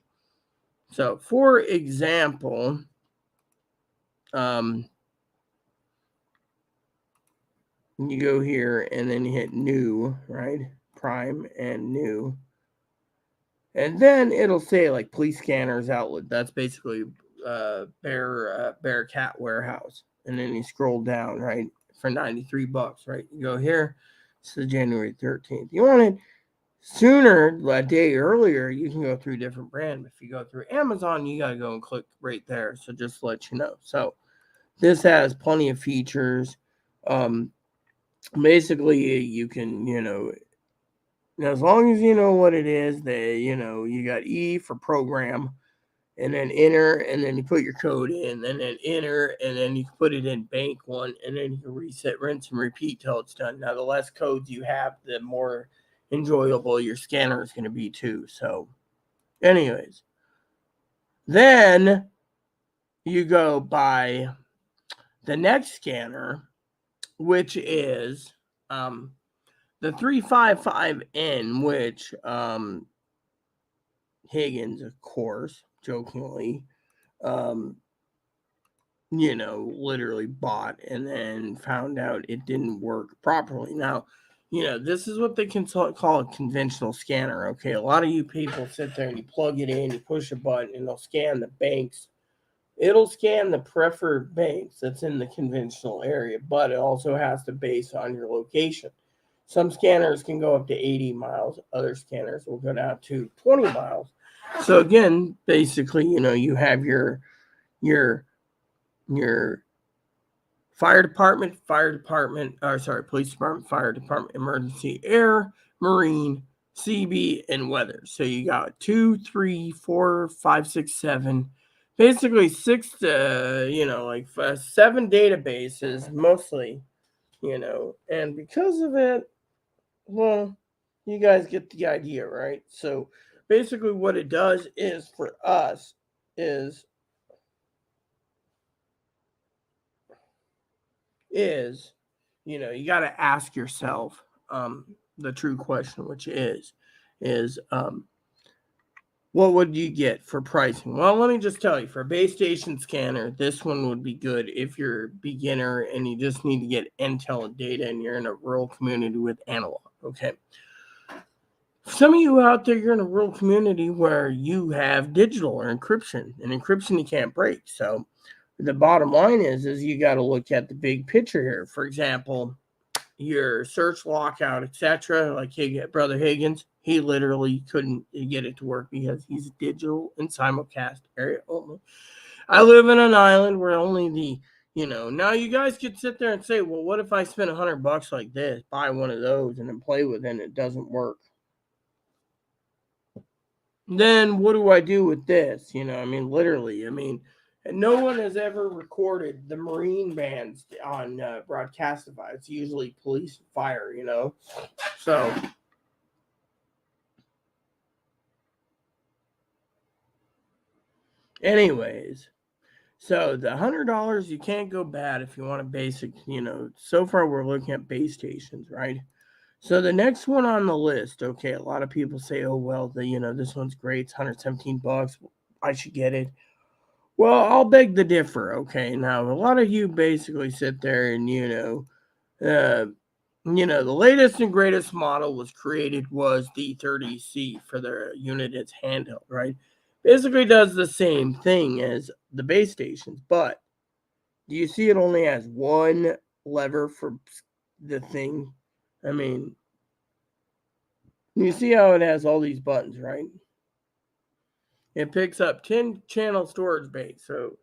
So, for example, you go here and then you hit new, right? Prime and new. And then it'll say like police scanners outlet. That's basically Bearcat Warehouse. And then you scroll down, right? For $93, right? You go here. It's the January 13th. You want it sooner, a day earlier, you can go through a different brand. If you go through Amazon, you got to go and click right there. So just to let you know. So this has plenty of features. Basically, you can, as long as you know what it is, you got E for program, and then enter, and then you put your code in, and then enter, and then you can put it in bank one, and then you can reset, rinse, and repeat till it's done. Now, the less codes you have, the more enjoyable your scanner is going to be too. So, anyways, then you go by the next scanner, which is the 355N, which Higgins, of course, jokingly, literally bought and then found out it didn't work properly. Now, this is what they can call a conventional scanner. Okay, a lot of you people sit there and you plug it in, you push a button, and they'll scan the banks. It'll scan the preferred banks that's in the conventional area, but it also has to base on your location. Some scanners can go up to 80 miles. Other scanners will go down to 20 miles. So again, basically, you have your police department, fire department, emergency, air, marine, CB, and weather. So you got 2, 3, 4, 5, 6, 7. Basically 6 to, 7 databases mostly, and because of it, well, you guys get the idea, right? So basically what it does is for us is you got to ask yourself the true question, which is what would you get for pricing? Well, let me just tell you, for a base station scanner, this one would be good if you're a beginner and you just need to get intel data and you're in a rural community with analog. Okay. Some of you out there, you're in a rural community where you have digital or encryption, and encryption you can't break. So the bottom line is you got to look at the big picture here. For example, your search lockout, etc. Like Brother Higgins, he literally couldn't get it to work because he's digital and simulcast area only. I live in an island where only now you guys could sit there and say, well, what if I spend $100 like this, buy one of those, and then play with it and it doesn't work? Then what do I do with this? Literally, and no one has ever recorded the Marine bands on Broadcastify. It's usually police and fire, So, anyways, so the $100, you can't go bad if you want a basic, so far we're looking at base stations, right? So the next one on the list, okay, a lot of people say, oh, well, this one's great. It's $117. I should get it. Well, I'll beg to differ. Okay, now a lot of you basically sit there and the latest and greatest model was created was the 30C for their unit. It's handheld, right? Basically does the same thing as the base stations, but do you see it only has one lever for the thing? I mean, you see how it has all these buttons, right? It picks up 10 channel storage bank, so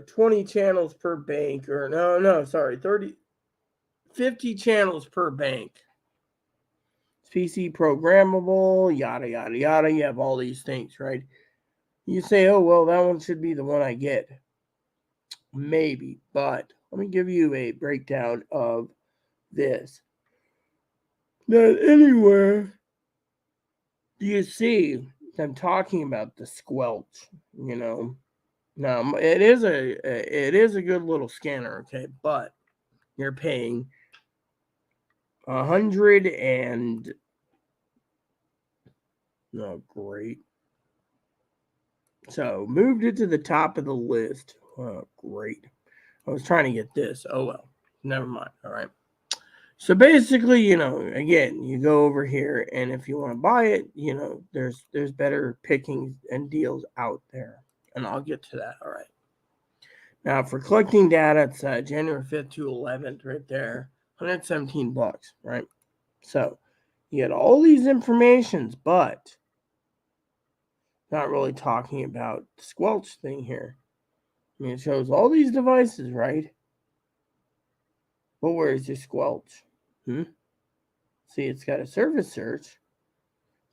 20 channels per bank, or no, sorry, 50 channels per bank. It's PC programmable, yada, yada, yada. You have all these things, right? You say, oh, well, that one should be the one I get. Maybe, but let me give you a breakdown of this. Not anywhere do you see them talking about the squelch, Now, it is a good little scanner, okay, but you're paying 100 and oh, great. So moved it to the top of the list. Oh, great. I was trying to get this. Oh well, never mind. All right. So basically, again, you go over here, and if you want to buy it, there's better pickings and deals out there, and I'll get to that. All right. Now for collecting data, it's January 5th to 11th, right there, $117, right? So you get all these informations, but not really talking about the squelch thing here. I mean, it shows all these devices, right? But where is your squelch? See, it's got a service search,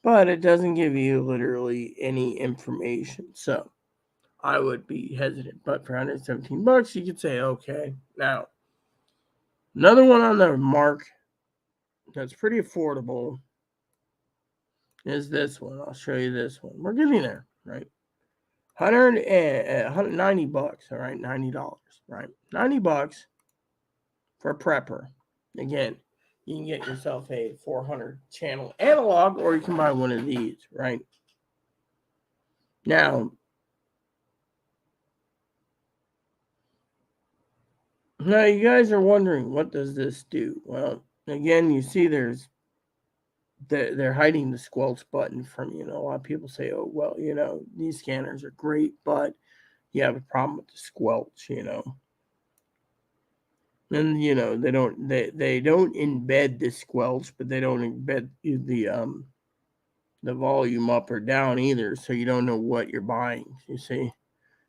but it doesn't give you literally any information. So I would be hesitant. But for $117, you could say, okay. Now, another one on the mark that's pretty affordable is this one. I'll show you this one. We're getting there, right? $190, all right, $90, right? $90 for a prepper. Again, you can get yourself a 400 channel analog, or you can buy one of these, right? Now you guys are wondering, what does this do? Well, again, you see they're hiding the squelch button from you. A lot of people say, oh, well, these scanners are great, but you have a problem with the squelch, And they don't embed the squelch, but they don't embed the volume up or down either, so you don't know what you're buying, you see.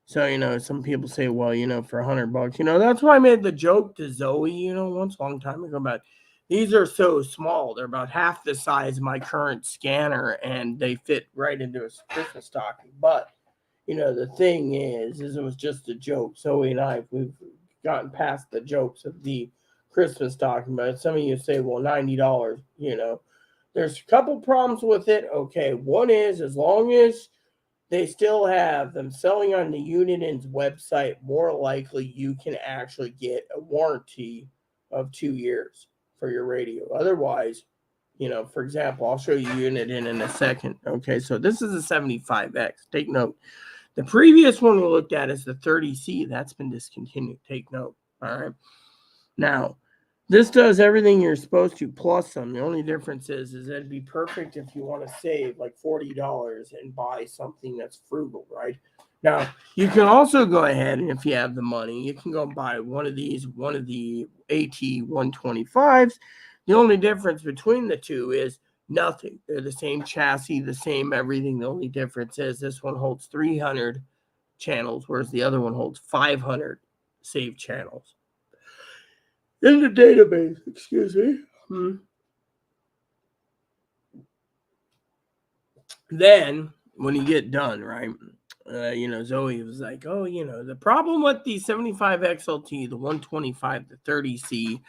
So, some people say, well, for $100, that's why I made the joke to Zoe, once a long time ago about these are so small. They're about half the size of my current scanner, and they fit right into a Christmas stocking. But, the thing is it was just a joke. Zoe and we've gotten past the jokes of the Christmas stocking. But some of you say, well, $90, there's a couple problems with it. Okay, one is, as long as they still have them selling on the United's website, more likely you can actually get a warranty of 2 years for your radio. Otherwise, for example, I'll show you Unit in a second. Okay, so this is a 75X. Take note. The previous one we looked at is the 30C. That's been discontinued. Take note. All right. Now, this does everything you're supposed to, plus some. The only difference is it'd be perfect if you want to save like $40 and buy something that's frugal, right? Now, you can also go ahead, and if you have the money, you can go buy one of the AT125s. The only difference between the two is nothing. They're the same chassis, the same everything. The only difference is this one holds 300 channels, whereas the other one holds 500 saved channels in the database. Excuse me. Then when you get done, right? Zoe was like, oh, the problem with the 75 XLT, the 125, the 30C,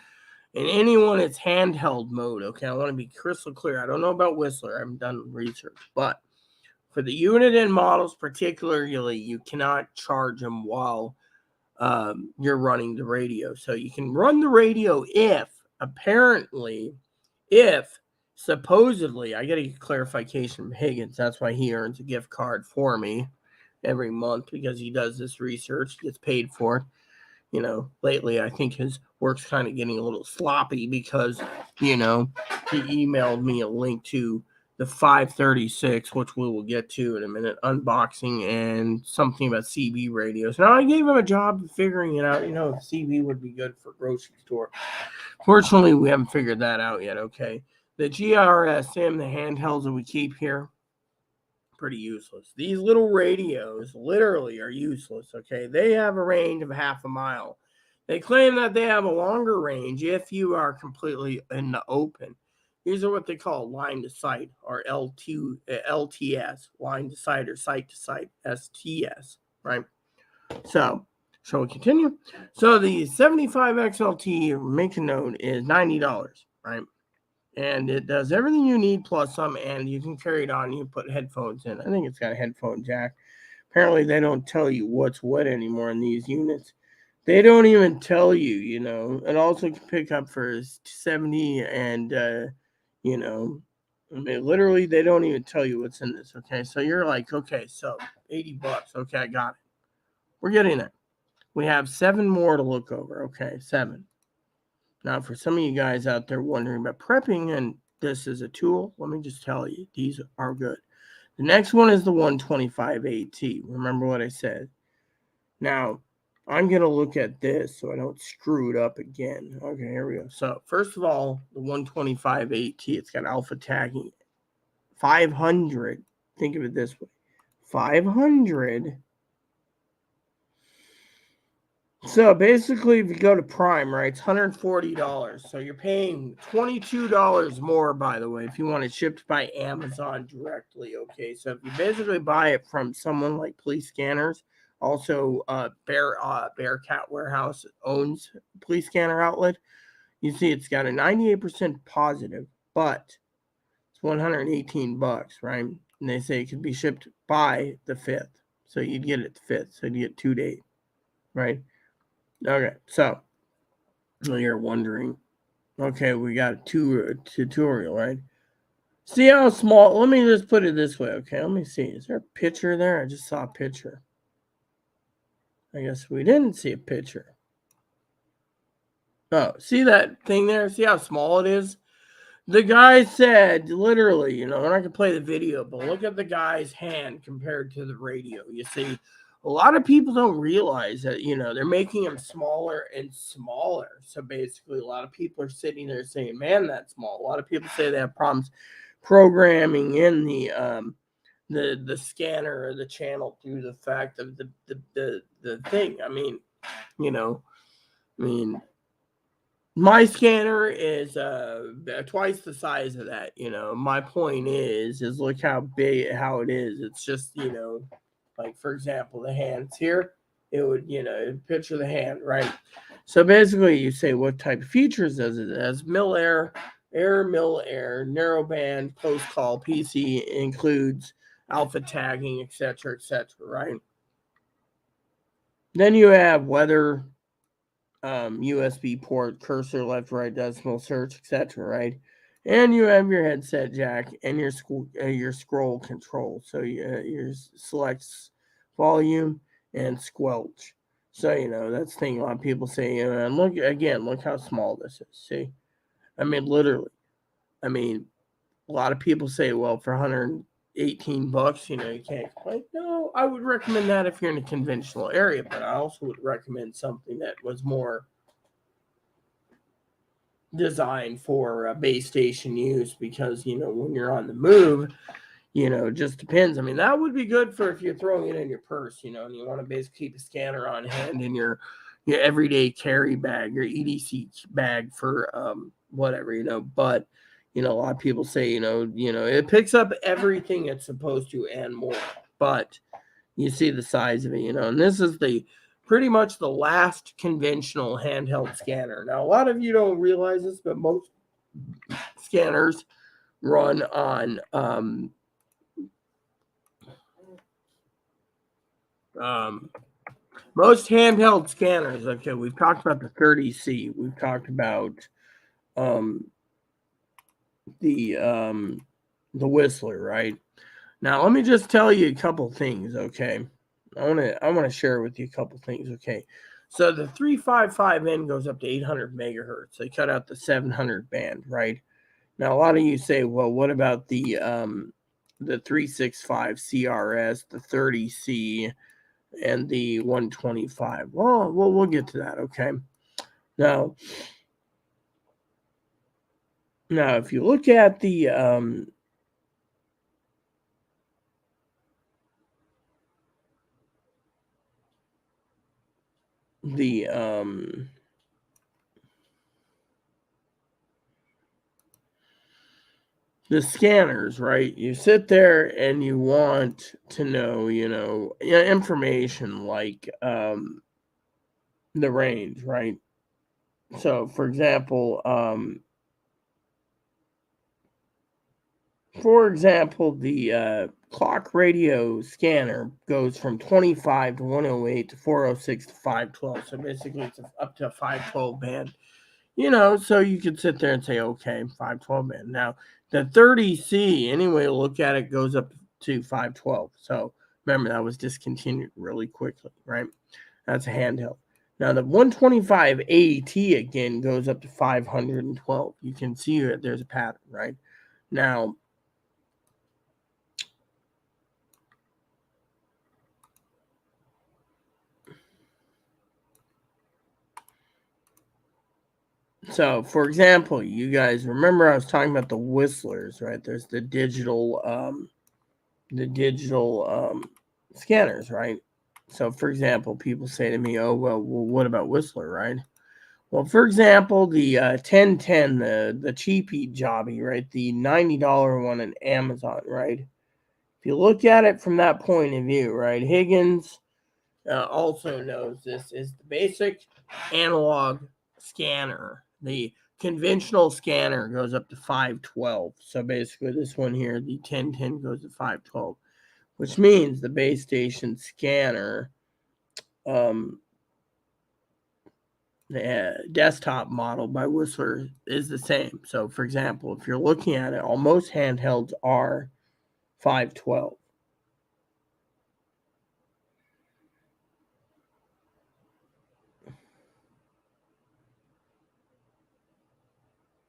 and anyone that's handheld mode, okay, I want to be crystal clear. I don't know about Whistler. I haven't done research, but for the Uniden models particularly, you cannot charge them while you're running the radio. So you can run the radio if supposedly, I got to get clarification from Higgins. That's why he earns a gift card for me. every month because he does this research, gets paid for it. Lately I think his work's kind of getting a little sloppy because, he emailed me a link to the 536, which we will get to in a minute, unboxing and something about CB radios. Now, I gave him a job of figuring it out, if CB would be good for grocery store. Fortunately, we haven't figured that out yet, okay? The GRSM, the handhelds that we keep here, pretty useless. These little radios literally are useless, okay? They have a range of half a mile. They claim that they have a longer range if you are completely in the open. These are what they call line to sight, or LTS, line to sight, or sight to sight, STS, right? So, shall we continue? So the 75 XLT, make a note, is $90, right? And it does everything you need plus some, and you can carry it on. You put headphones in. I think it's got a headphone jack. Apparently, they don't tell you what's what anymore in these units. They don't even tell you, It also can pick up for 70 and, literally, they don't even tell you what's in this, okay? So you're like, okay, so $80. Okay, I got it. We're getting there. We have 7 more to look over, okay? 7. Now, for some of you guys out there wondering about prepping and this is a tool, let me just tell you, these are good. The next one is the 125 AT. Remember what I said. Now, I'm going to look at this so I don't screw it up again. Okay, here we go. So, first of all, the 125 AT, it's got alpha tagging. 500, think of it this way. 500. So basically, if you go to Prime, right, it's $140. So you're paying $22 more, by the way, if you want it shipped by Amazon directly. Okay, so if you basically buy it from someone like Police Scanners, also Bearcat Warehouse owns Police Scanner outlet. You see, it's got a 98% positive, but it's $118, right? And they say it could be shipped by the 5th, so you'd get it the 5th, so you get 2 days, right? Okay, so you're wondering, okay, we got a tutorial, right? See how small, let me just put it this way, okay? Let me see. Is there a picture there? I just saw a picture. I guess we didn't see a picture. Oh, see that thing there? See how small it is? The guy said, literally, and I can play the video, but look at the guy's hand compared to the radio. You see, a lot of people don't realize that, they're making them smaller and smaller. So basically, a lot of people are sitting there saying, man, that's small. A lot of people say they have problems programming in the scanner or the channel through the fact of the thing. My scanner is twice the size of that. My point is look how big, how it is. It's just, like, for example, the hands here, it would, picture the hand, right? So basically, you say, what type of features does it? It has mill air, mill air, narrowband, close call, PC, includes alpha tagging, etc., right? Then you have weather, USB port, cursor, left, right, decimal, search, etc., right? And you have your headset jack and your scroll control. So your selects volume and squelch. So, that's the thing a lot of people say, and look how small this is. See? Literally. A lot of people say, well, for $118, you can't complain. No, I would recommend that if you're in a conventional area, but I also would recommend something that was more designed for base station use because, when you're on the move, it just depends. That would be good for if you're throwing it in your purse, and you want to basically keep a scanner on hand in your everyday carry bag, your EDC bag for whatever, but a lot of people say, it picks up everything it's supposed to and more, but you see the size of it, and this is pretty much the last conventional handheld scanner. Now, a lot of you don't realize this, but most scanners run on most handheld scanners. Okay, we've talked about the 30C. We've talked about the Whistler, right? Now, let me just tell you a couple things, okay? I want to share with you a couple things. Okay, so the 355N goes up to 800 megahertz. They cut out the 700 band, right? Now a lot of you say, well, what about the 365 CRS, the 30C, and the 125? Well, we'll get to that. Okay, now if you look at the scanners, right? You sit there and you want to know, information like the range, right? So, for example, the clock radio scanner goes from 25 to 108 to 406 to 512. So basically, it's up to a 512 band. So you could sit there and say, okay, 512 band. Now, the 30C, anyway, look at it, goes up to 512. So remember, that was discontinued really quickly, right? That's a handheld. Now, the 125 AET, again, goes up to 512. You can see that there's a pattern, right? Now, so, for example, you guys remember I was talking about the whistlers, right? There's the digital scanners, right? So, for example, people say to me, "Oh, well, what about Whistler, right?" Well, for example, the 1010, the cheapy jobby, right? The $90 one on Amazon, right? If you look at it from that point of view, right? Higgins also knows this is the basic analog scanner. The conventional scanner goes up to 512. So basically, this one here, the 1010, goes to 512, which means the base station scanner, the desktop model by Whistler, is the same. So, for example, if you're looking at it, most handhelds are 512.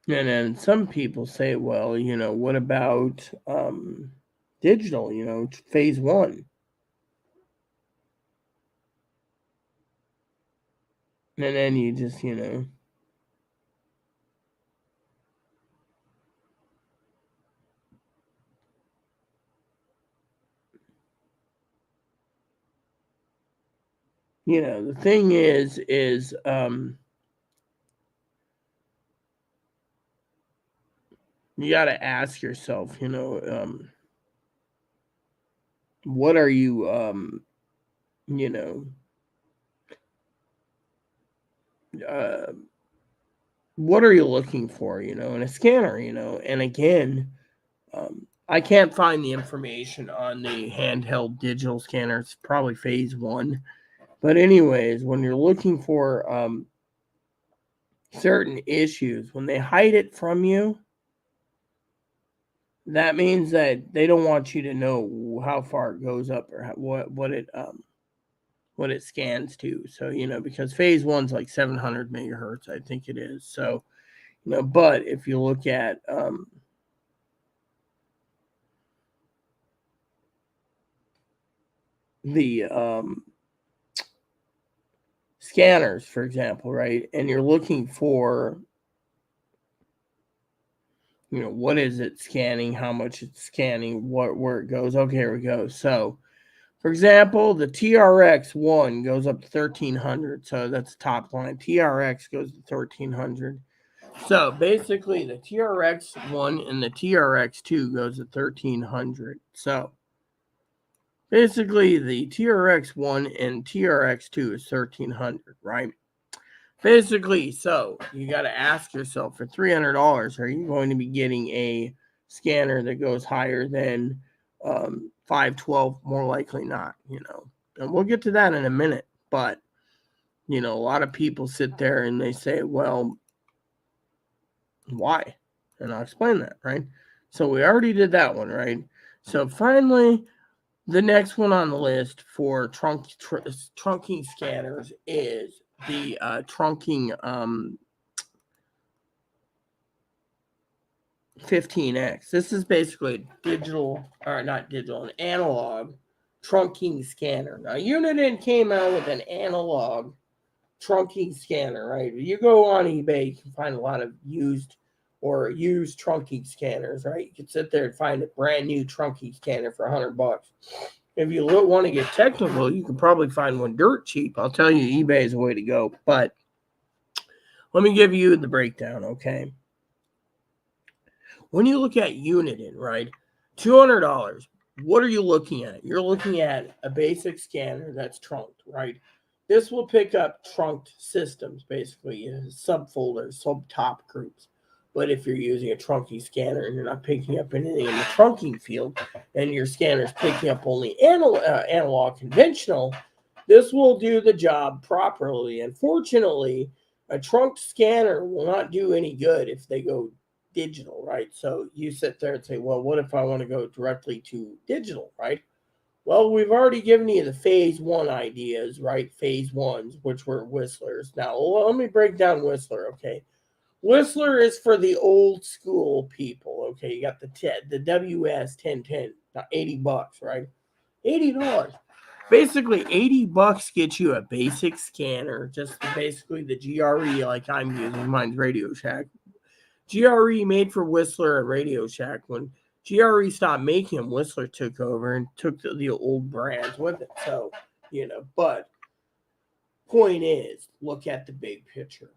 And then some people say, well, what about digital, phase one? And then you just, the thing is you got to ask yourself, what are you, what are you looking for, in a scanner, and again, I can't find the information on the handheld digital scanner. It's probably phase one. But anyways, when you're looking for certain issues, when they hide it from you, that means that they don't want you to know how far it goes up or what it scans to. So, because phase one's like 700 megahertz, I think it is. So, but if you look at the scanners, for example, right, and you're looking for, what is it scanning, how much it's scanning, where it goes. Okay, here we go. So, for example, the TRX1 goes up to 1300. So that's the top line. TRX goes to 1300. So basically, the TRX1 and the TRX2 goes to 1300. So basically, the TRX1 and TRX2 is 1300, right? Basically, so you got to ask yourself, for $300, are you going to be getting a scanner that goes higher than 512? More likely not, and we'll get to that in a minute. But a lot of people sit there and they say, well, why? And I'll explain that, right? So we already did that one, right? So finally, The next one on the list for trunking scanners is the trunking 15X. This is basically digital, or not digital, an analog trunking scanner. Now, Uniden came out with an analog trunking scanner, right? You go on eBay, you can find a lot of used trunking scanners, right? You can sit there and find a brand new trunking scanner for $100. If you want to get technical, you can probably find one dirt cheap. I'll tell you, eBay is the way to go. But let me give you the breakdown, okay? When you look at Uniden, right, $200, what are you looking at? You're looking at a basic scanner that's trunked, right? This will pick up trunked systems, basically, subfolders, sub-top groups. But if you're using a trunking scanner and you're not picking up anything in the trunking field, and your scanner's picking up only analog conventional, this will do the job properly. Unfortunately, a trunked scanner will not do any good if they go digital, right? So you sit there and say, well, what if I want to go directly to digital, right? Well, we've already given you the phase one ideas, right? Phase ones, which were whistlers. Now, let me break down Whistler, okay? Whistler is for the old school people, okay? You got the WS 1010, $80, right? $80. Basically, $80 gets you a basic scanner, just basically the GRE like I'm using. Mine's Radio Shack. GRE made for Whistler and Radio Shack. When GRE stopped making them, Whistler took over and took the old brands with it. So, but point is, look at the big picture.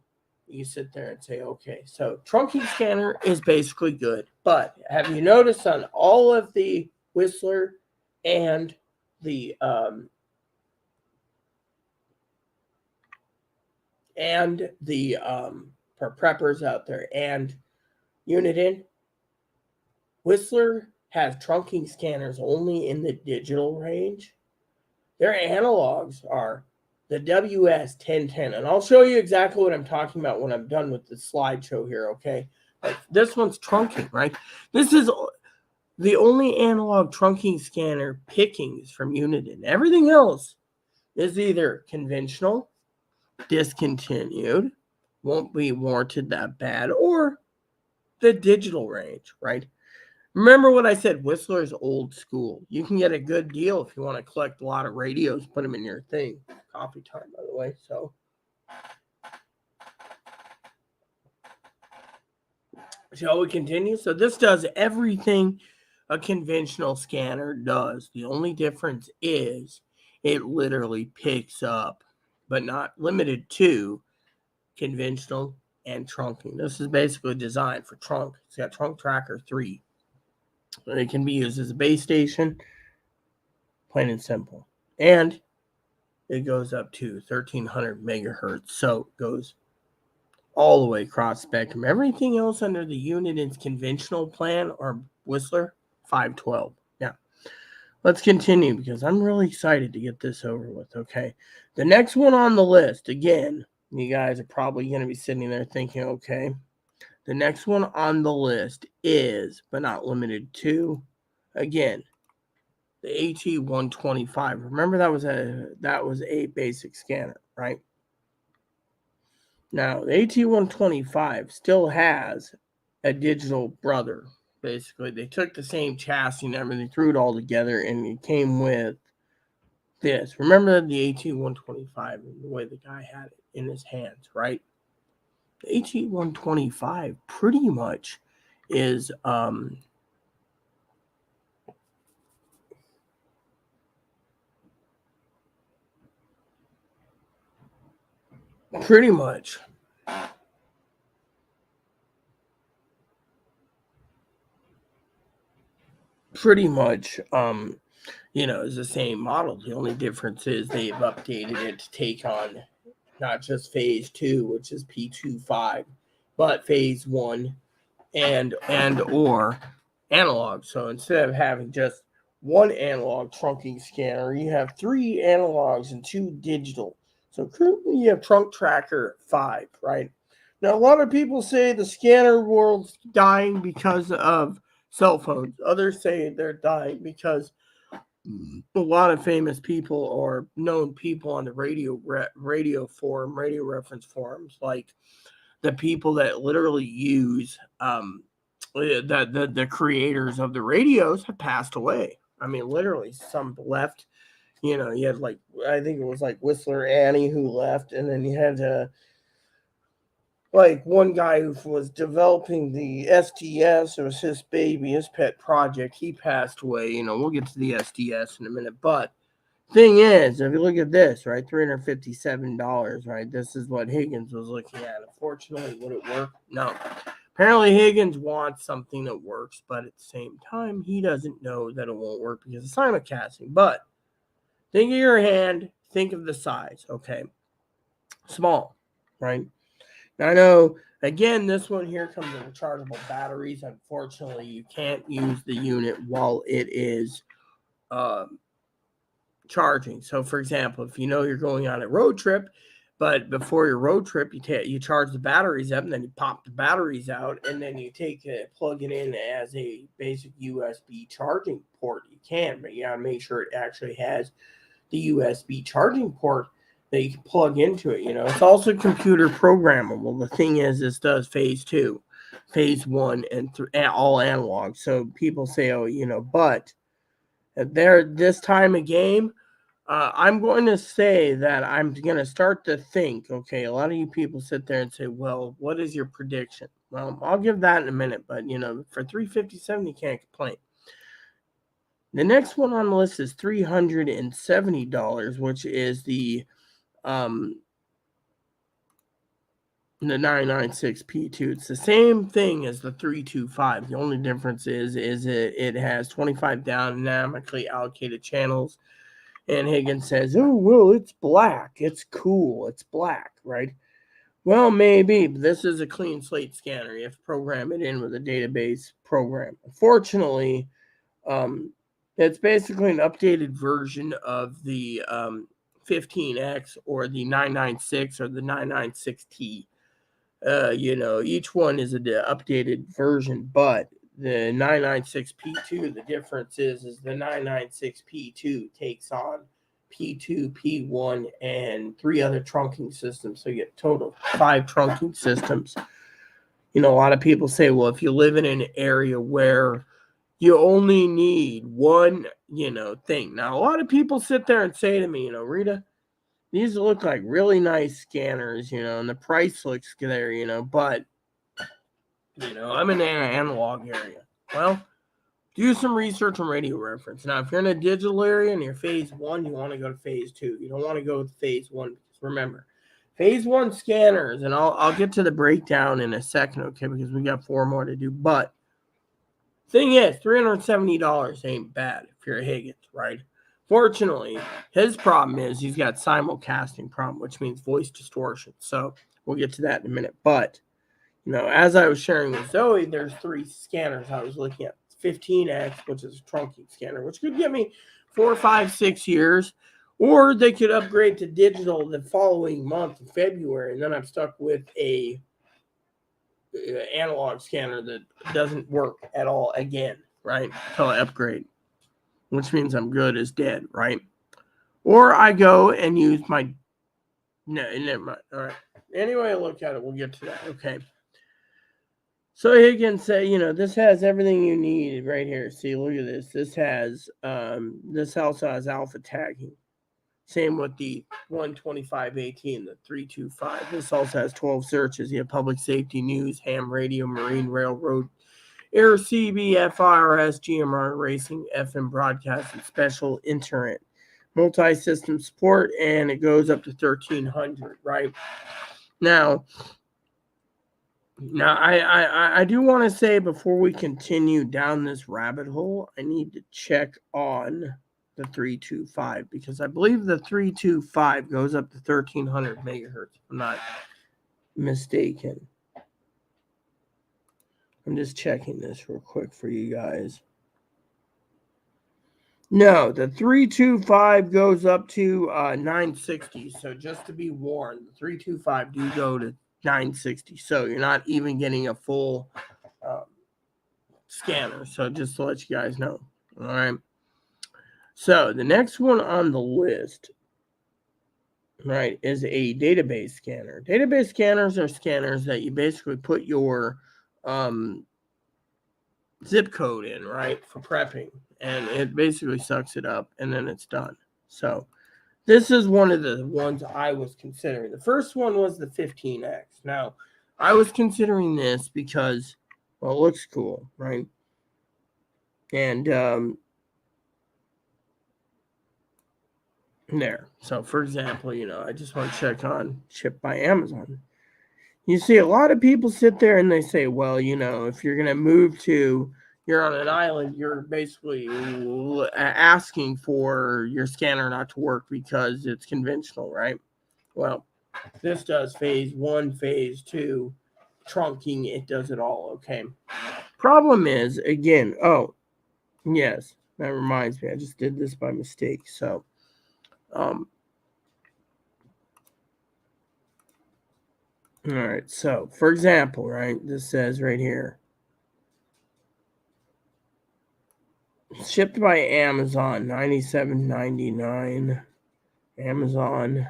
You sit there and say, okay, so trunking scanner is basically good. But have you noticed on all of the Whistler and the for preppers out there and Uniden, Whistler has trunking scanners only in the digital range. Their analogs are the WS 1010. And I'll show you exactly what I'm talking about when I'm done with the slideshow here, okay? But this one's trunking, right? This is the only analog trunking scanner pickings from Uniden. Everything else is either conventional, discontinued, won't be warranted that bad, or the digital range, right? Remember what I said, Whistler is old school. You can get a good deal if you want to collect a lot of radios, put them in your thing. Coffee time, by the way. So, shall we continue? So this does everything a conventional scanner does. The only difference is it literally picks up, but not limited to, conventional and trunking. This is basically designed for trunk. It's got Trunk Tracker 3. It can be used as a base station, plain and simple. And it goes up to 1300 megahertz. So it goes all the way across spectrum. Everything else under the Uniden's conventional plan or Whistler, 512. Yeah. Let's continue because I'm really excited to get this over with, okay? The next one on the list, again, you guys are probably going to be sitting there thinking, okay, the next one on the list is, but not limited to, again, the AT125. Remember that was a basic scanner, right? Now, the AT125 still has a digital brother. Basically, they took the same chassis and everything, threw it all together, and it came with this. Remember the AT125 and the way the guy had it in his hands, right? The AT125 pretty much is pretty much is the same model. The only difference is they've updated it to take on not just phase 2, which is P25, but phase 1 and or analog. So instead of having just one analog trunking scanner, you have 3 analogs and 2 digital. So currently you have Trunk Tracker 5, right? Now, a lot of people say the scanner world's dying because of cell phones. Others say they're dying because a lot of famous people or known people on the radio reference forums, like the people that literally use the creators of the radios have passed away. I mean, literally, some left. You had like, I think it was like Whistler Annie who left, and then you had like one guy who was developing the SDS. It was his baby, his pet project. He passed away. We'll get to the SDS in a minute, but thing is, if you look at this, right, $357, right, this is what Higgins was looking at. Unfortunately, would it work? No. Apparently, Higgins wants something that works, but at the same time, he doesn't know that it won't work because of simulcasting. But think of your hand, think of the size, okay? Small, right? Now, I know, again, this one here comes in rechargeable batteries. Unfortunately, you can't use the unit while it is charging. So, for example, if you're going on a road trip, but before your road trip, you charge the batteries up, and then you pop the batteries out, and then you plug it in as a basic USB charging port. You can, but you gotta make sure it actually has the USB charging port that you can plug into it. It's also computer programmable. The thing is, this does phase 2, phase 1, and all analog. So people say, but this time of game, I'm going to say that I'm going to start to think, okay, a lot of you people sit there and say, well, what is your prediction? Well, I'll give that in a minute, but, for $357, you can't complain. The next one on the list is $370, which is the 996P2. It's the same thing as the 325. The only difference is it has 25 dynamically allocated channels. And Higgins says, oh, well, it's black. It's cool. It's black, right? Well, maybe, but this is a clean slate scanner. You have to program it in with a database program. Unfortunately, it's basically an updated version of the 15X or the 996 or the 996T. Each one is an updated version, but the 996P2, the difference is the 996P2 takes on P2, P1, and 3 other trunking systems. So you get total 5 trunking systems. A lot of people say, well, if you live in an area where you only need one, thing. Now, a lot of people sit there and say to me, Rita, these look like really nice scanners, and the price looks there, but, I'm in an analog area. Well, do some research on radio reference. Now, if you're in a digital area and you're phase 1, you want to go to phase 2. You don't want to go with phase 1 because remember, phase 1 scanners, and I'll get to the breakdown in a second, okay, because we got 4 more to do. But thing is, $370 ain't bad if you're a Higgins, right? Fortunately, his problem is he's got simulcasting problem, which means voice distortion. So we'll get to that in a minute. But, as I was sharing with Zoe, there's 3 scanners I was looking at. 15X, which is a trunking scanner, which could get me 4, 5, 6 years. Or they could upgrade to digital the following month in February, and then I'm stuck with a analog scanner that doesn't work at all again, right? Until I upgrade, which means I'm good as dead, right? Or I go and use my... No, never mind. All right. Anyway, I look at it. We'll get to that. Okay. So Higgins say, this has everything you need right here. See, look at this. This also has alpha tagging. Same with the 12518, the 325. This also has 12 searches. You have public safety, news, ham radio, marine, railroad, air, CB, FIRS, GMR, racing, FM broadcast, and special internet. Multi-system support, and it goes up to 1300, right? Now, I do want to say before we continue down this rabbit hole, I need to check on the 325 because I believe the 325 goes up to 1300 megahertz. If I'm not mistaken. I'm just checking this real quick for you guys. No, the 325 goes up to 960. So just to be warned, the 325 do go to 960. So you're not even getting a full scanner. So just to let you guys know. All right. So the next one on the list, right, is a database scanner. Database scanners are scanners that you basically put your zip code in, right, for prepping, and it basically sucks it up, and then it's done. So this is one of the ones I was considering. The first one was the 15X. Now, I was considering this because, well, it looks cool, right? And there. So, for example, I just want to check on shipped by Amazon. You see a lot of people sit there and they say, well, if you're going to move to, you're on an island, you're basically asking for your scanner not to work because it's conventional, right? Well, this does phase 1, phase 2, trunking, it does it all, okay? Problem is, again, yes, that reminds me, I just did this by mistake. So, all right, so for example, right, this says right here, shipped by Amazon, $97.99. Amazon.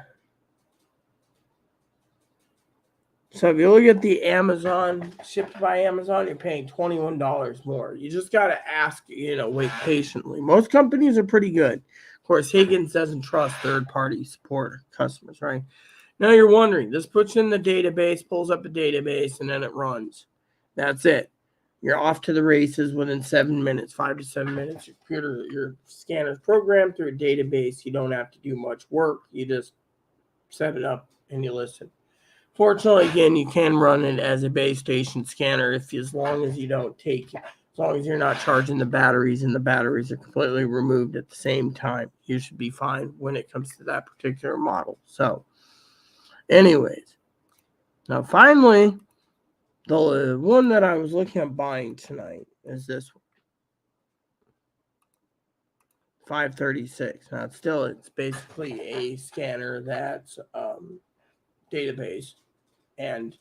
So if you look at the Amazon, shipped by Amazon, you're paying $21 more. You just got to ask, wait patiently. Most companies are pretty good. Of course, Higgins doesn't trust third-party support customers, right? Now you're wondering, this puts in the database, pulls up the database, and then it runs. That's it. You're off to the races within 7 minutes, 5 to 7 minutes. Your scanner's programmed through a database. You don't have to do much work. You just set it up and you listen. Fortunately, again, you can run it as a base station scanner as long as you're not charging the batteries and the batteries are completely removed at the same time. You should be fine when it comes to that particular model. So, anyways, now finally, the one that I was looking at buying tonight is this one. 536. Now, it's basically a scanner that's database, and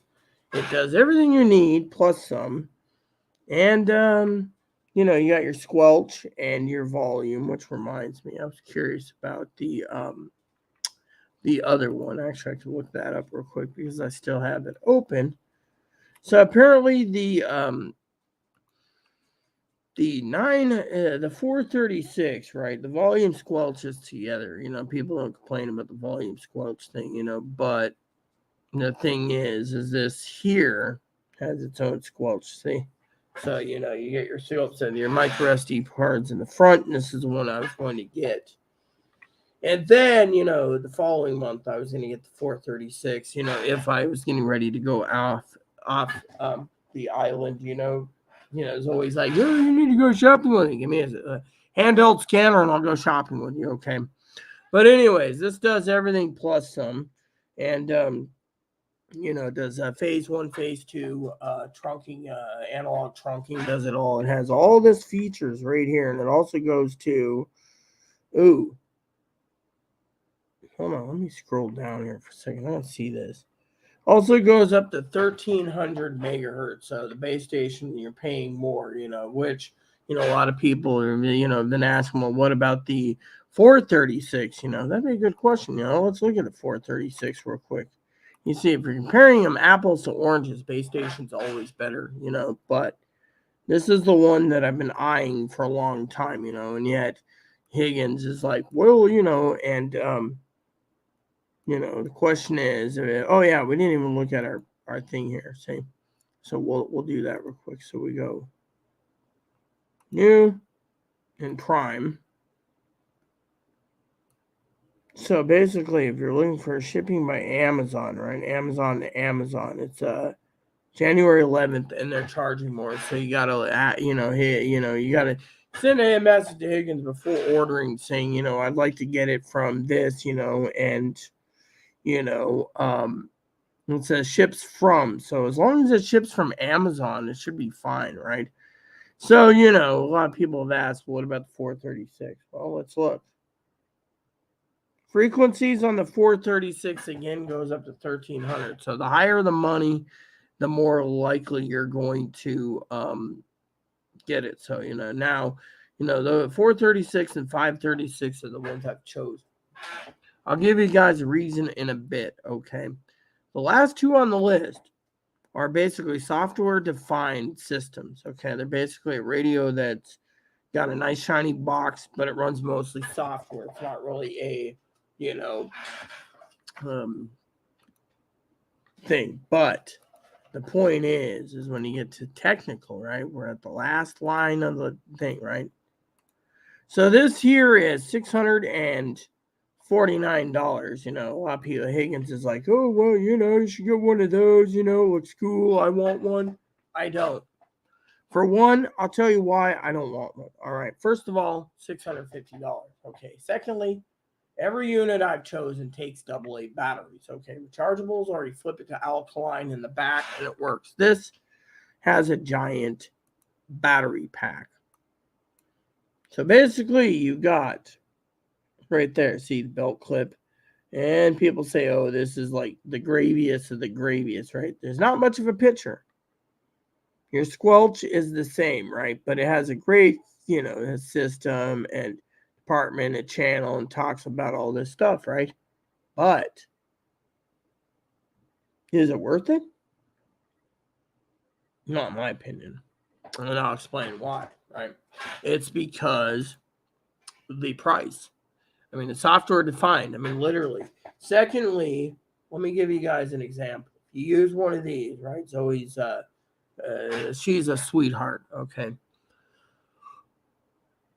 it does everything you need plus some. And you got your squelch and your volume, which reminds me, I was curious about the other one. Actually, I can look that up real quick because I still have it open. So apparently the 436, right? The volume squelches together. People don't complain about the volume squelch thing, but the thing is this here has its own squelch. See? So, you get your squelch and your micro SD cards in the front, and this is the one I was going to get. And then, the following month I was going to get the 436, if I was getting ready to go off the island, it's always like, you need to go shopping with me. Give me a handheld scanner and I'll go shopping with you, okay? But anyways, this does everything plus some. And, it does phase 1, phase 2, trunking, analog trunking, does it all. It has all this features right here. And it also goes to, hold on, let me scroll down here for a second. I don't see this. Also goes up to 1300 megahertz. So the base station, you're paying more, which, a lot of people are, been asking, well, what about the 436? That'd be a good question. Let's look at the 436 real quick. You see, if you're comparing them apples to oranges, base station's always better, but this is the one that I've been eyeing for a long time, and yet Higgins is like, well, and, the question is, oh yeah, we didn't even look at our thing here. See, so we'll do that real quick. So we go new and prime. So basically, if you're looking for shipping by Amazon, right? Amazon to Amazon, it's January 11th, and they're charging more. So you gotta, you gotta send a message to Higgins before ordering, saying, I'd like to get it from this, and it says ships from. So as long as it ships from Amazon, it should be fine, right? So, a lot of people have asked, what about the 436? Well, let's look. Frequencies on the 436 again goes up to 1300. So the higher the money, the more likely you're going to get it. So, now The 436 and 536 are the ones I've chosen. I'll give you guys a reason in a bit, okay? The last two on the list are basically software-defined systems, okay? They're basically a radio that's got a nice shiny box, but it runs mostly software. It's not really a, thing. But the point is when you get to technical, right? We're at the last line of the thing, right? So this here is $649. A lot of people, Higgins is like, oh, well, you should get one of those, looks cool. I want one. I don't. For one, I'll tell you why I don't want one. All right. First of all, $650. Okay. Secondly, every unit I've chosen takes AA batteries. Okay. Rechargeables, or you flip it to alkaline in the back and it works. This has a giant battery pack. So basically, you got right there, see the belt clip. And people say, oh, this is like the graviest of the graviest, right? There's not much of a picture. Your squelch is the same, right? But it has a great, system and department and channel and talks about all this stuff, right? But is it worth it? Not in my opinion. And I'll explain why, right? It's because the price. I mean, the software defined. I mean, literally. Secondly, let me give you guys an example. You use one of these, right? Zoe's she's a sweetheart, okay?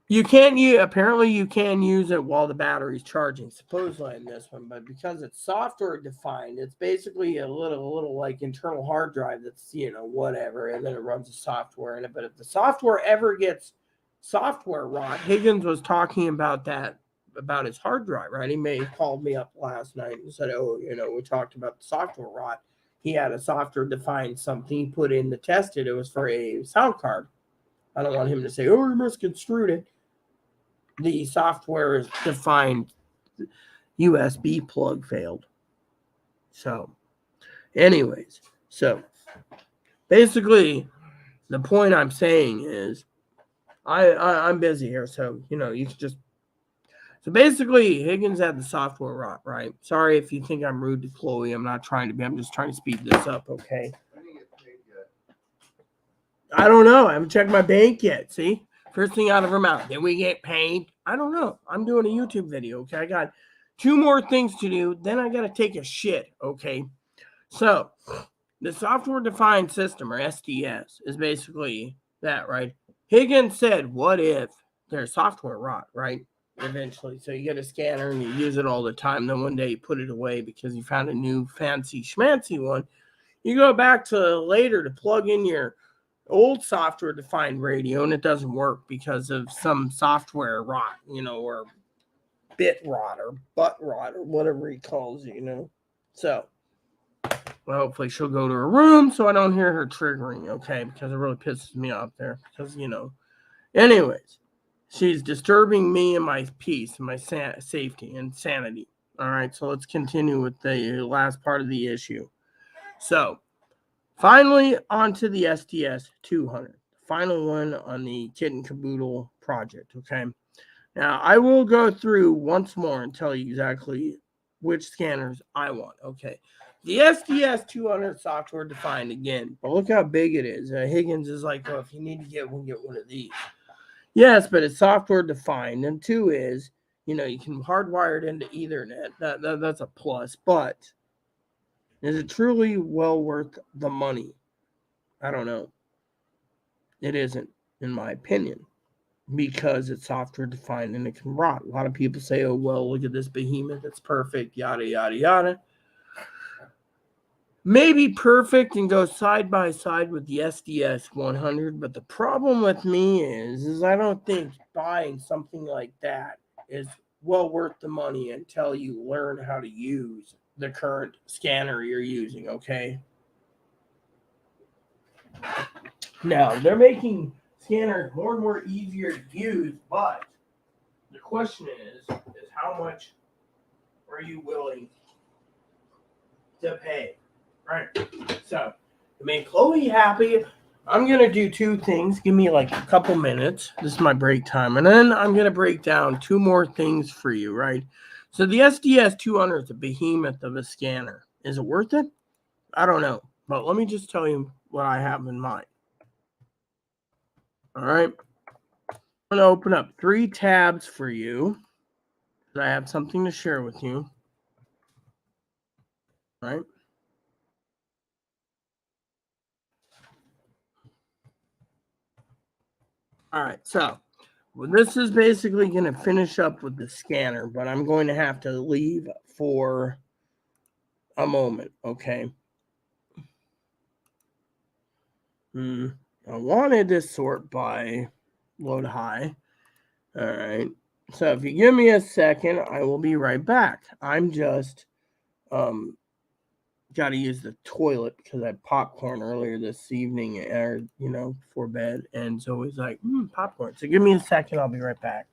Apparently you can use it while the battery's charging, supposedly in this one, but because it's software defined, it's basically a little like internal hard drive that's, whatever, and then it runs the software in it. But if the software ever gets software rot, Higgins was talking about that, about his hard drive, right? He called me up last night and said, oh, we talked about the software rot. He had a software-defined something he put in to test it. It was for a sound card. I don't want him to say, oh, you misconstrued it. The software-defined USB plug failed. So, anyways. So, basically, the point I'm saying is, I'm busy here, so, you can just... So basically, Higgins had the software rot, right? Sorry if you think I'm rude to Chloe. I'm not trying to be. I'm just trying to speed this up, okay? I don't know. I haven't checked my bank yet. See? First thing out of her mouth. Did we get paid? I don't know. I'm doing a YouTube video, okay? I got 2 more things to do. Then I got to take a shit, okay? So, the software-defined system, or SDS, is basically that, right? Higgins said, what if there's software rot, right? Eventually. So you get a scanner and you use it all the time. Then one day you put it away because you found a new fancy schmancy one. You go back to later to plug in your old software-defined radio and it doesn't work because of some software rot, or bit rot or butt rot or whatever he calls it, So, well, hopefully she'll go to her room so I don't hear her triggering, okay? Because it really pisses me off there. Because, Anyways. She's disturbing me and my peace and my safety and sanity. All right, so let's continue with the last part of the issue. So, finally, on to the SDS 200. Final one on the kit and caboodle project, okay? Now, I will go through once more and tell you exactly which scanners I want, okay? The SDS 200 software defined again, but look how big it is. Higgins is like, oh, if you need to get one of these. Yes, but it's software defined. And 2 is, you can hardwire it into Ethernet. That's a plus. But is it truly well worth the money? I don't know. It isn't, in my opinion, because it's software defined and it can rot. A lot of people say, oh, well, look at this behemoth. It's perfect, yada, yada, yada. Maybe perfect and go side by side with the SDS 100, but the problem with me is I don't think buying something like that is well worth the money until you learn how to use the current scanner you're using, okay? Now, they're making scanners more and more easier to use, but the question is how much are you willing to pay? Right. So, it made Chloe happy. I'm going to do two things. Give me like a couple minutes. This is my break time. And then I'm going to break down two more things for you, right? So the SDS 200 is a behemoth of a scanner. Is it worth it? I don't know. But let me just tell you what I have in mind. All right. I'm going to open up 3 tabs for you. I have something to share with you. All right. All right. So well, this is basically going to finish up with the scanner, but I'm going to have to leave for a moment. Okay. I wanted to sort by load high. All right. So if you give me a second, I will be right back. I'm just got to use the toilet because I had popcorn earlier this evening, or before bed, and Zoe's like, popcorn. So give me a second. I'll be right back.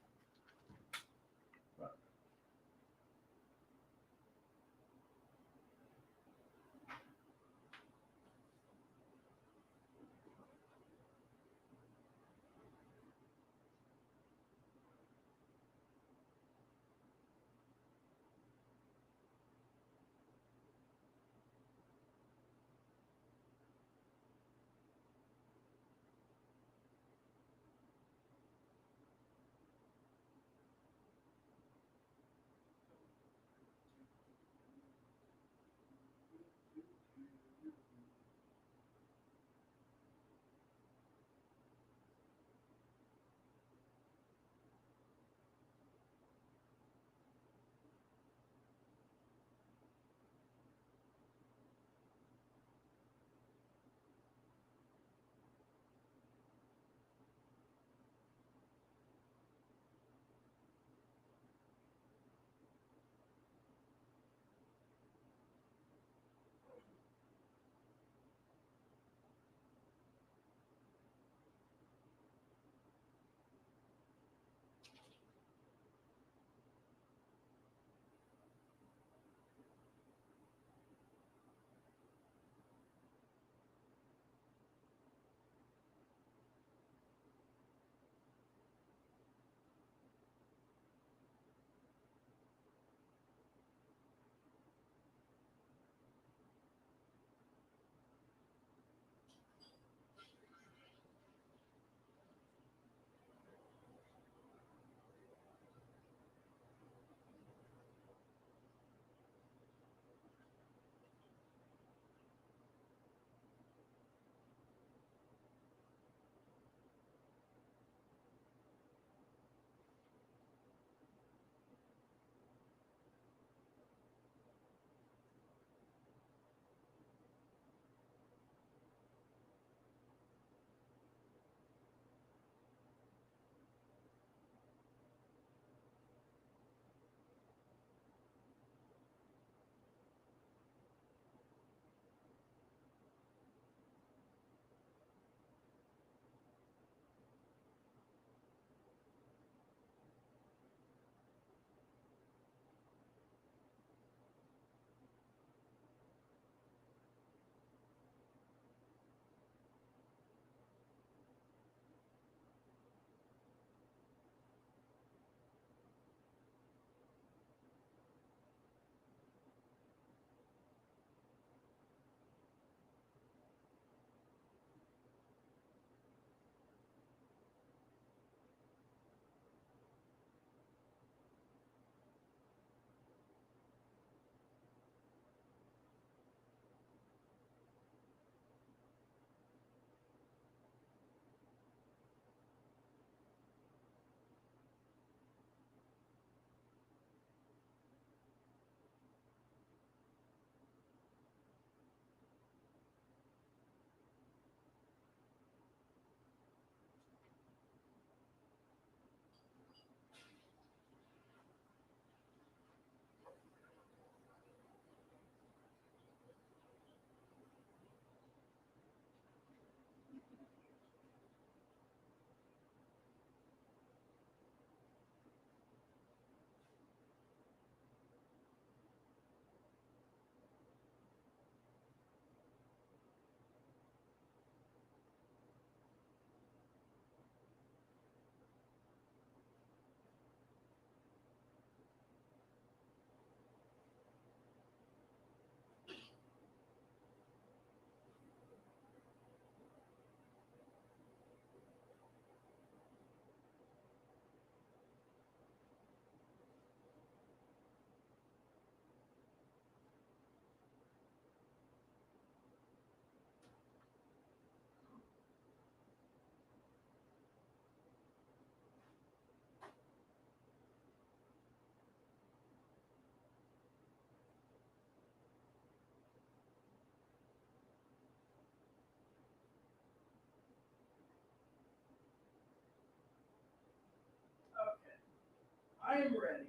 I am ready.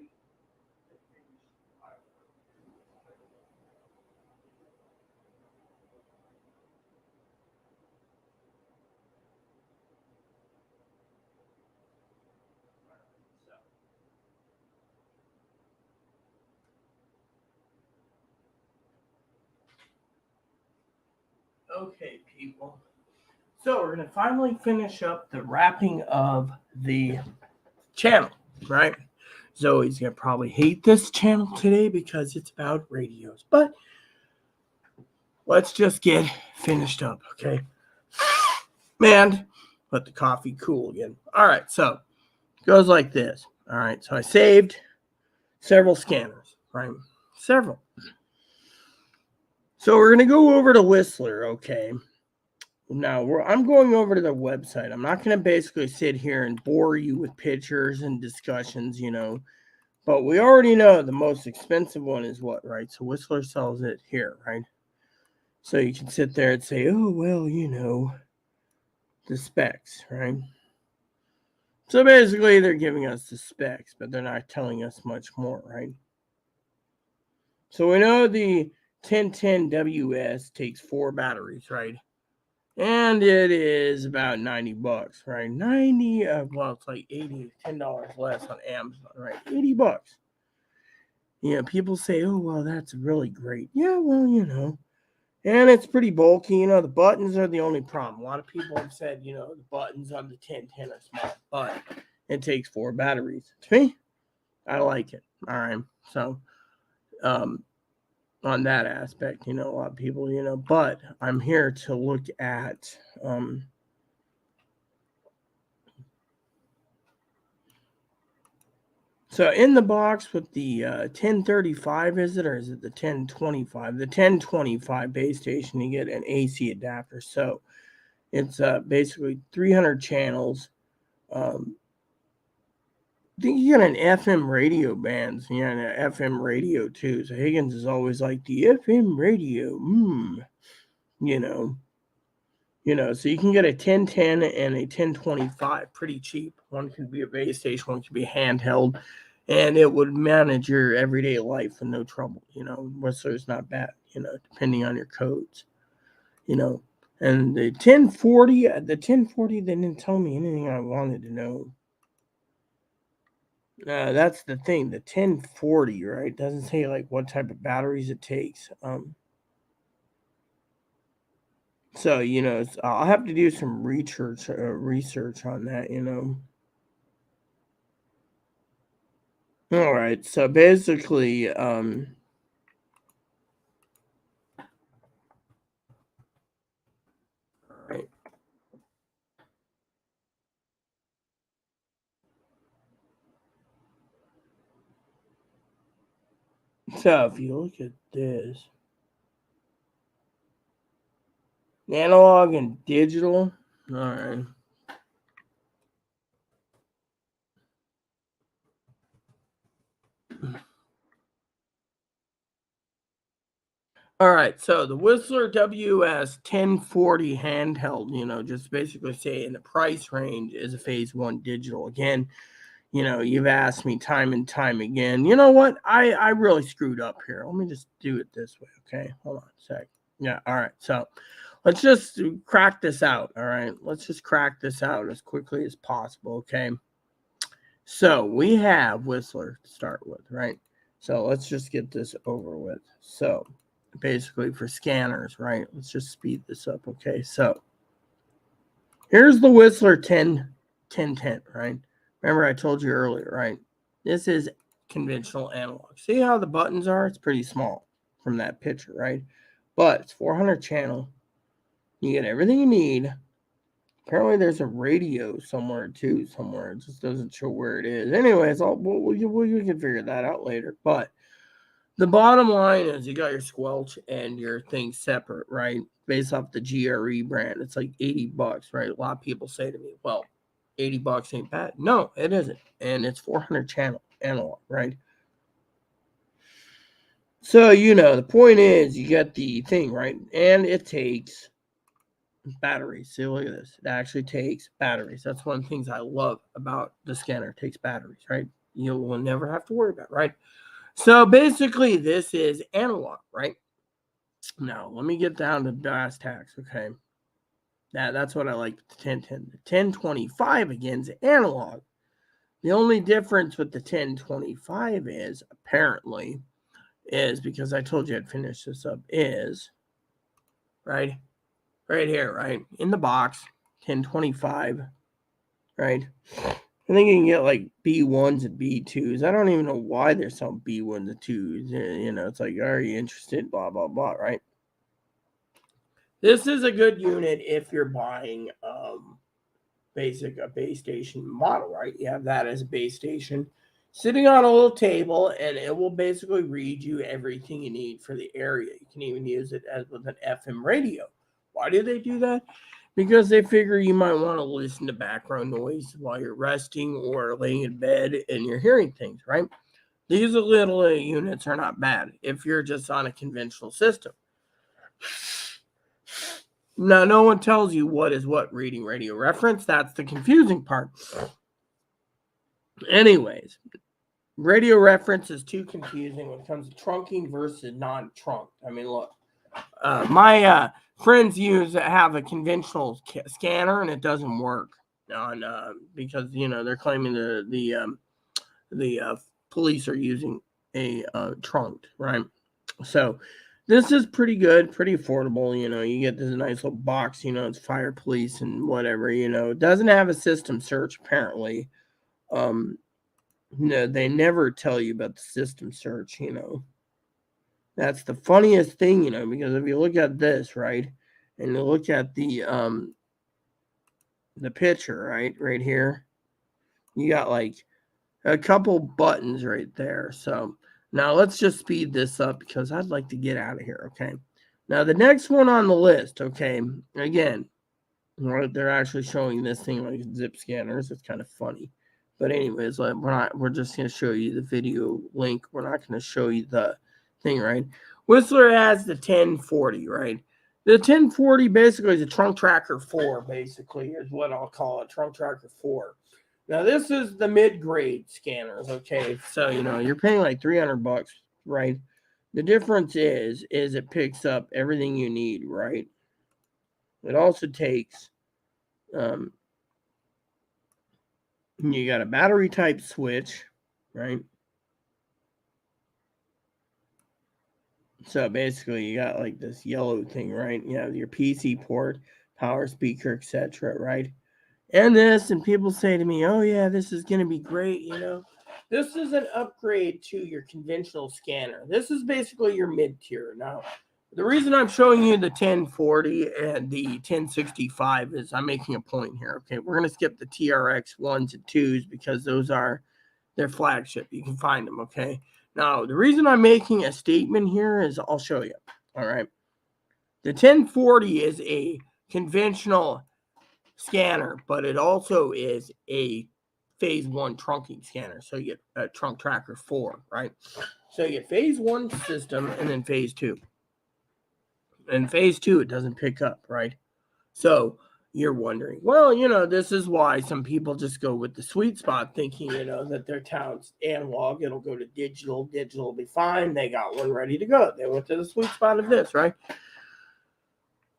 Okay, people. So we're going to finally finish up the wrapping of the channel, right? Zoe's going to probably hate this channel today because it's about radios. But let's just get finished up, okay? And let the coffee cool again. All right, so it goes like this. All right, so I saved several scanners, right? Several. So we're going to go over to Whistler, okay? Now, I'm going over to their website. I'm not going to basically sit here and bore you with pictures and discussions, but we already know the most expensive one is what, right? So Whistler sells it here, right? So you can sit there and say, oh, well, the specs, right? So basically, they're giving us the specs, but they're not telling us much more, right? So we know the 1010WS takes 4 batteries, right? And it is about $90, right? 90, well, it's like $10 less on Amazon, right? $80. People say, oh, well, that's really great. Yeah, well, and it's pretty bulky. The buttons are the only problem. A lot of people have said, the buttons on the 1010 are small, but it takes 4 batteries. To me, I like it. All right. So, on that aspect, a lot of people, but I'm here to look at, so in the box with the 1035, is it, or is it the 1025? The 1025 base station, you get an AC adapter. So it's basically 300 channels. I think you get an FM radio band, and an FM radio too. So Higgins is always like the FM radio. So you can get a 1010 and a 1025 pretty cheap. One can be a base station, one can be handheld, and it would manage your everyday life with no trouble. Whistler's not bad, depending on your codes, And the 1040, they didn't tell me anything I wanted to know. That's the thing, the 1040, right? Doesn't say like what type of batteries it takes. So I'll have to do some research on that. All right, so basically, right. So if you look at this, analog and digital, all right. All right, so the Whistler WS 1040 handheld, just basically say in the price range is a phase 1 digital. Again, you've asked me time and time again. You know what? I really screwed up here. Let me just do it this way, okay? Hold on a sec. Yeah, all right. So let's just crack this out, all right? Let's just crack this out as quickly as possible, okay? So we have Whistler to start with, right? So let's just get this over with. So basically for scanners, right? Let's just speed this up, okay? So here's the Whistler 1010, right? Remember I told you earlier, right? This is conventional analog. See how the buttons are? It's pretty small from that picture, right? But it's 400 channel. You get everything you need. Apparently there's a radio somewhere too, somewhere. It just doesn't show where it is. Anyways, we can figure that out later. But the bottom line is you got your squelch and your thing separate, right? Based off the GRE brand. It's like $80, right? A lot of people say to me, well, $80 ain't bad. No, it isn't. And it's 400 channel analog, right? So, the point is you get the thing, right? And it takes batteries. See, look at this. It actually takes batteries. That's one of the things I love about the scanner. It takes batteries, right? you will never have to worry about, right? So basically, this is analog, right? Now, let me get down to brass tacks, okay? That's what I like with the 1010. The 1025, again, is analog. The only difference with the 1025 is, apparently, is because I told you I'd finish this up, is, right here, right? In the box, 1025, right? I think you can get like B1s and B2s. I don't even know why they're selling B1s and 2s. It's like, are you interested? Blah, blah, blah, right? This is a good unit if you're buying a base station model, right? You have that as a base station sitting on a little table, and it will basically read you everything you need for the area. You can even use it as with an FM radio. Why do they do that? Because they figure you might want to listen to background noise while you're resting or laying in bed and you're hearing things, right? These little units are not bad if you're just on a conventional system. Now, no one tells you what is what reading radio reference. That's the confusing part. Anyways, radio reference is too confusing when it comes to trunking versus non-trunked. I mean, look, my friends have a conventional scanner and it doesn't work on because they're claiming the police are using a trunked, right? So this is pretty good, pretty affordable. You get this nice little box. It's fire, police, and whatever. It doesn't have a system search apparently. No, they never tell you about the system search. That's the funniest thing, because if you look at this, right, and you look at the picture, right here, you got like a couple buttons right there. So now let's just speed this up because I'd like to get out of here, okay? Now the next one on the list, okay, again, they're actually showing this thing like zip scanners. It's kind of funny. But anyways, we're just going to show you the video link. We're not going to show you the thing, right? Whistler has the 1040, right? The 1040 basically is a trunk tracker 4, basically, is what I'll call it, trunk tracker 4. Now, this is the mid-grade scanners, okay? So, you're paying like $300, right? The difference is it picks up everything you need, right? It also takes, you got a battery type switch, right? So basically, you got like this yellow thing, right? You have your PC port, power speaker, etc., right? And people say to me, oh, yeah, this is going to be great, This is an upgrade to your conventional scanner. This is basically your mid-tier. Now, the reason I'm showing you the 1040 and the 1065 is I'm making a point here, okay? We're going to skip the TRX 1s and 2s because those are their flagship. You can find them, okay? Now, the reason I'm making a statement here is I'll show you, all right? The 1040 is a conventional scanner, but it also is a phase 1 trunking scanner. So you get a trunk tracker 4, right? So you get phase 1 system and then phase 2. And phase 2, it doesn't pick up, right? So you're wondering, well, this is why some people just go with the sweet spot thinking, that their town's analog, it'll go to digital will be fine. They got one ready to go. They went to the sweet spot of this, right?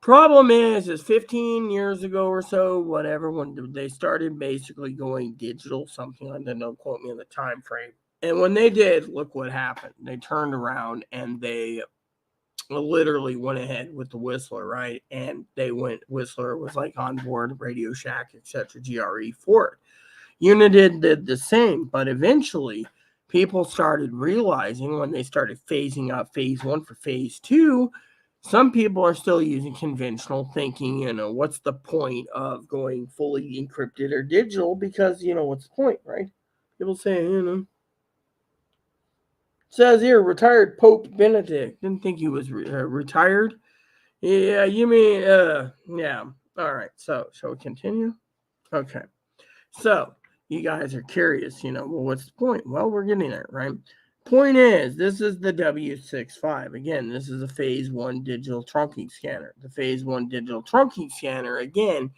Problem is 15 years ago or so, whatever, when they started basically going digital, something like that, don't quote me on the time frame. And when they did, look what happened. They turned around and they literally went ahead with the Whistler, right? And Whistler was like on board, Radio Shack, etc., GRE for it. Unity did the same, but eventually people started realizing when they started phasing out phase 1 for phase 2, some people are still using conventional thinking, what's the point of going fully encrypted or digital? Because, what's the point, right? People say, says here, retired Pope Benedict. Didn't think he was retired. Yeah, you mean, yeah. All right, so shall we continue? Okay. So, you guys are curious, well, what's the point? Well, we're getting there, right? Point is, this is the W65. Again, this is a phase 1 digital trunking scanner. The phase 1 digital trunking scanner, again,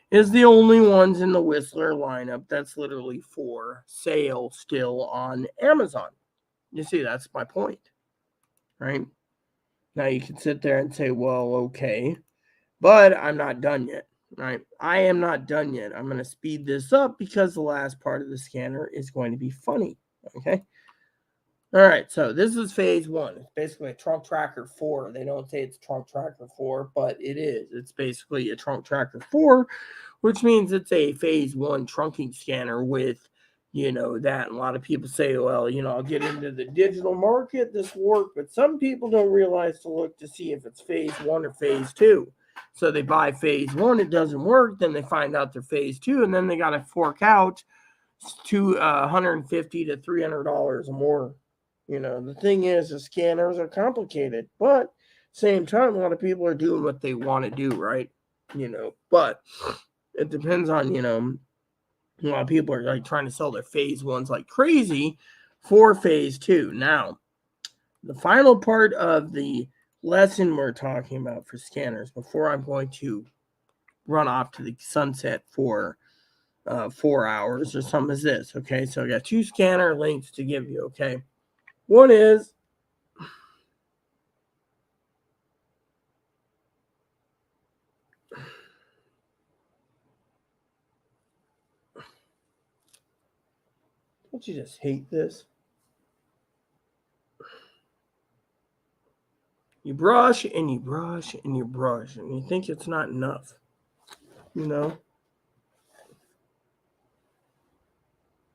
is the only ones in the Whistler lineup that's literally for sale still on Amazon. You see, that's my point, right? Now you can sit there and say, well, okay, but I'm not done yet, right? I am not done yet. I'm going to speed this up because the last part of the scanner is going to be funny, okay? All right, so this is phase one. It's basically a trunk tracker 4. They don't say it's trunk tracker 4, but it is. It's basically a trunk tracker 4, which means it's a phase one trunking scanner with, that. And a lot of people say, well, I'll get into the digital market, this will work. But some people don't realize to look to see if it's phase one or phase two. So they buy phase one, it doesn't work. Then they find out they're phase two, and then they got to fork out to $150 to $300 or more. The thing is, the scanners are complicated, but same time, a lot of people are doing what they want to do, right? But it depends on, a lot of people are like trying to sell their phase ones like crazy for phase two. Now, the final part of the lesson we're talking about for scanners, before I'm going to run off to the sunset for 4 hours or something, is this. Okay, so I got 2 scanner links to give you. Okay, one is don't you just hate this? You brush and you brush and you brush and you think it's not enough,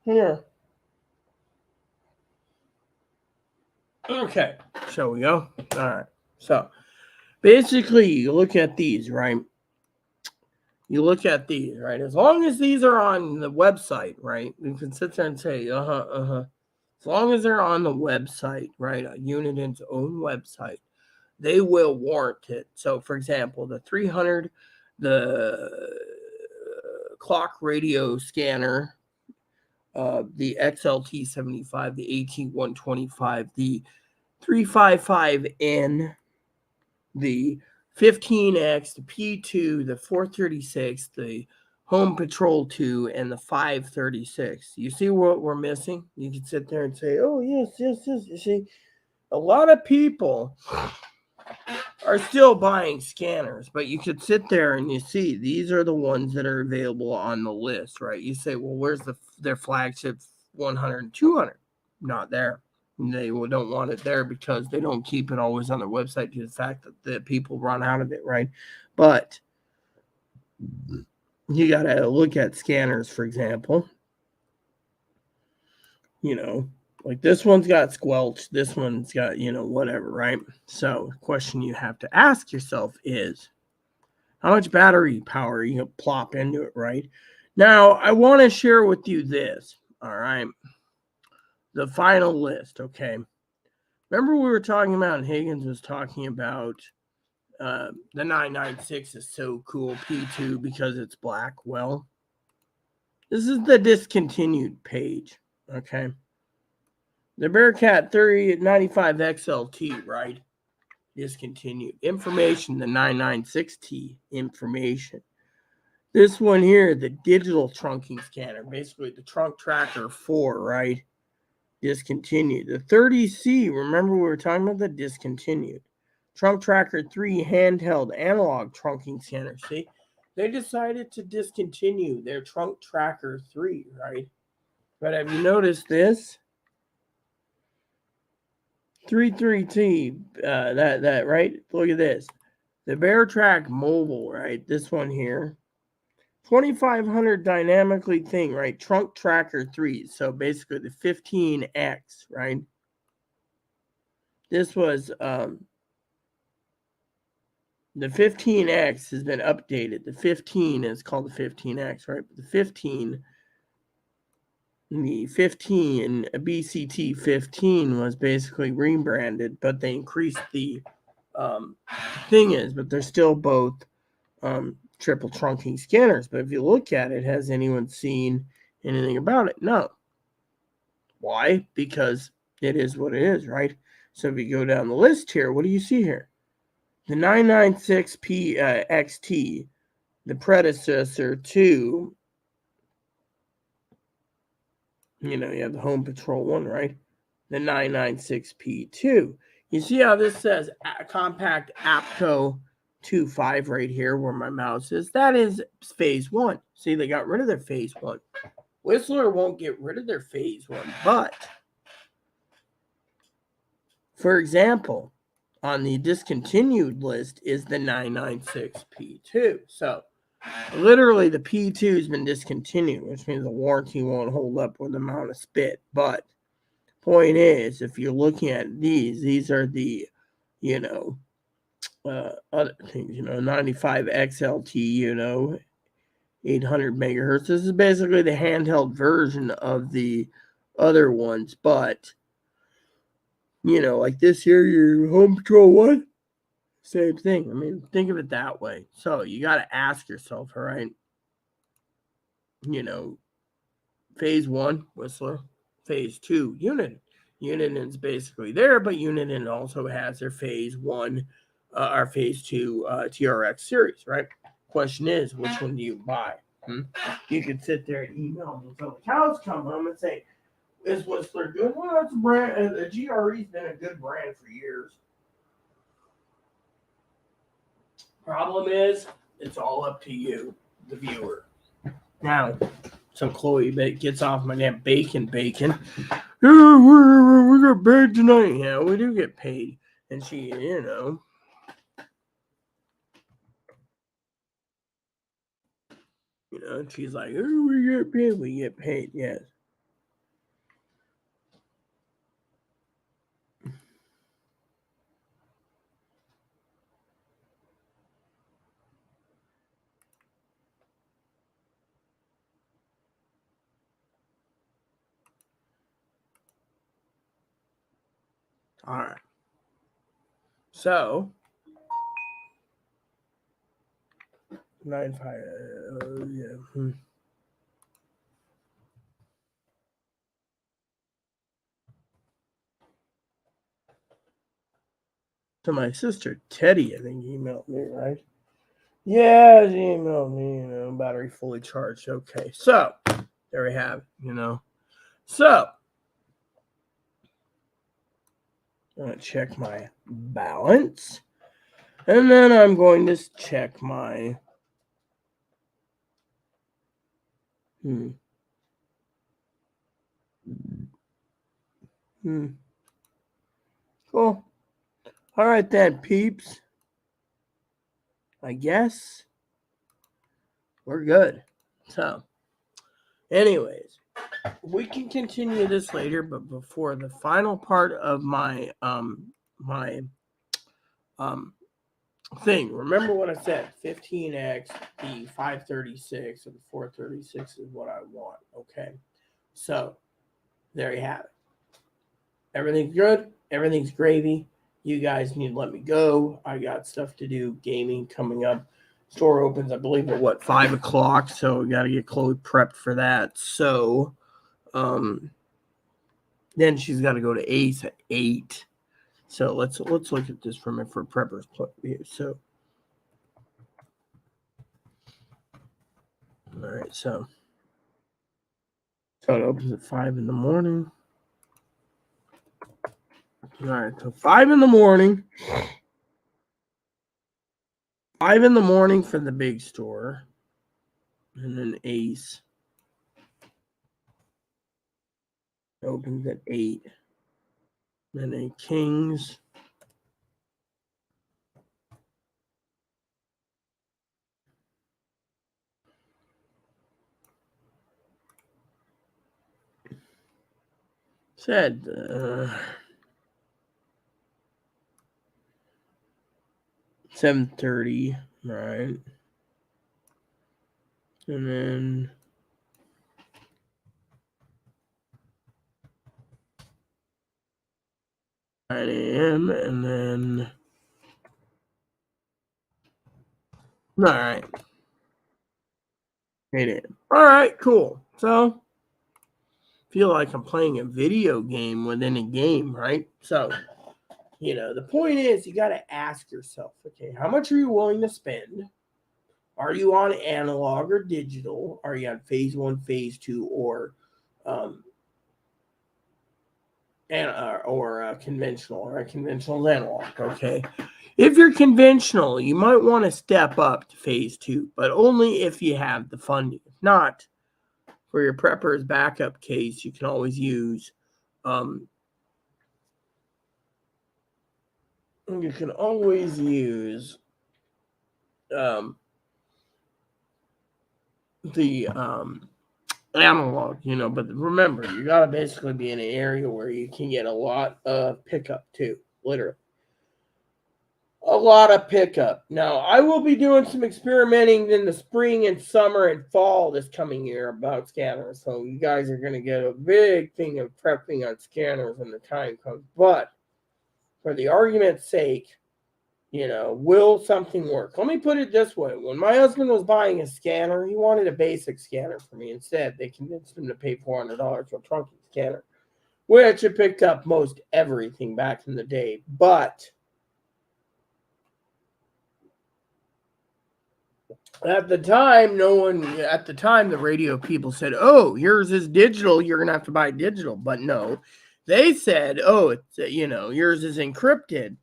Here. Okay, shall we go? All right. So basically, you look at these, right? As long as these are on the website, right? You can sit there and say, As long as they're on the website, right? United's own website, they will warrant it. So, for example, the 300, the clock radio scanner, the XLT 75, the AT 125, the 355N, the 15X, the P2, the 436, the Home Patrol 2, and the 536. You see what we're missing? You can sit there and say, oh, yes. You see, a lot of people are still buying scanners, but you could sit there and you see these are the ones that are available on the list, right? You say, well, where's their flagship 100 and 200? Not there. They don't want it there because they don't keep it always on their website due to the fact that the people run out of it, right? But you got to look at scanners, for example. Like this one's got squelch, this one's got, whatever, right? So the question you have to ask yourself is, how much battery power you can plop into it, right? Now, I want to share with you this, all right? The final list, okay? Remember we were talking about, and Higgins was talking about, the 996 is so cool, P2, because it's black. Well, this is the discontinued page, okay? The Bearcat 3095 XLT, right? Discontinued. Information, the 996T information. This one here, the digital trunking scanner, basically the trunk tracker 4, right? Discontinued. The 30C, remember we were talking about the discontinued. Trunk tracker 3 handheld analog trunking scanner. See, they decided to discontinue their trunk tracker 3, right? But have you noticed this? 33T, that right? Look at this. The BearTrack Mobile, right? This one here. 2500 dynamically thing, right? Trunk tracker 3. So basically the 15X, right? This was the 15X has been updated. The 15 is called the 15X, right? But the 15 BCT 15 was basically rebranded, but they increased the but they're still both triple trunking scanners. But if you look at it, has anyone seen anything about it? No. Why? Because it is what it is, right? So if you go down the list here, what do you see here? The 996P XT the predecessor to, you have the Home Patrol one, right? The 996P2. You see how this says compact APCO 2.5 right here where my mouse is? That is phase 1. See, they got rid of their phase 1. Whistler won't get rid of their phase 1, but for example, on the discontinued list is the 996P2. So literally the P2 has been discontinued, which means the warranty won't hold up with the amount of spit. But point is, if you're looking at these are the, other things, 95 XLT, 800 megahertz. This is basically the handheld version of the other ones, but like this here, your Home Patrol one, same thing. I mean, think of it that way. So you got to ask yourself, all right, phase 1, Whistler, phase 2, Uniden. Uniden's basically there, but Uniden also has their phase 1, or phase 2 TRX series, right? Question is, which one do you buy? You could sit there and email me until the cows come home and say, is Whistler good? Well, that's a brand. The GRE's been a good brand for years. Problem is, it's all up to you, the viewer. Now, so Chloe gets off my damn bacon. Oh, we got paid tonight. Yeah, we do get paid. And she, she's like, oh, we get paid, yes. All right. So, 9.5, yeah. To my sister, Teddy, I think, emailed me, right? Yeah, she emailed me, battery fully charged. Okay, so, there we have it, So, I'm going to check my balance. And then I'm going to check my... Cool. All right then, peeps. I guess we're good. So, anyways, we can continue this later, but before the final part of my thing, remember what I said, 15X, the 536, and the 436 is what I want, okay? So, there you have it. Everything's good. Everything's gravy. You guys need to let me go. I got stuff to do, gaming coming up. Store opens, I believe, at 5 o'clock, so we got to get Chloe prepped for that. So, then she's got to go to Ace at 8. So let's look at this from a for preppers point of view. So, all right, so it opens at 5 in the morning. All right, so 5 in the morning. 5 in the morning for the big store. And then Ace opens at 8. Then a King's. Said 7:30, right? And then 9 a.m. and then all right, 8 a.m. All right, cool. So feel like I'm playing a video game within a game, right? So the point is you got to ask yourself, okay, how much are you willing to spend Are you on analog or digital? Are you on phase one, phase two, um, conventional? Or a conventional analog? Okay. If you're conventional, you might want to step up to phase two, but only if you have the funding. If not, for your prepper's backup case, you can always use um, you can always use um, the analog, but remember, you got to basically be in an area where you can get a lot of pickup too, literally. A lot of pickup. Now, I will be doing some experimenting in the spring and summer and fall this coming year about scanners. So you guys are going to get a big thing of prepping on scanners when the time comes. But for the argument's sake, will something work? Let me put it this way. When my husband was buying a scanner, he wanted a basic scanner for me. Instead, they convinced him to pay $400 for a trunking scanner, which it picked up most everything back in the day. But at the time, the radio people said, oh, yours is digital. You're going to have to buy digital. But no, they said, oh, it's, yours is encrypted.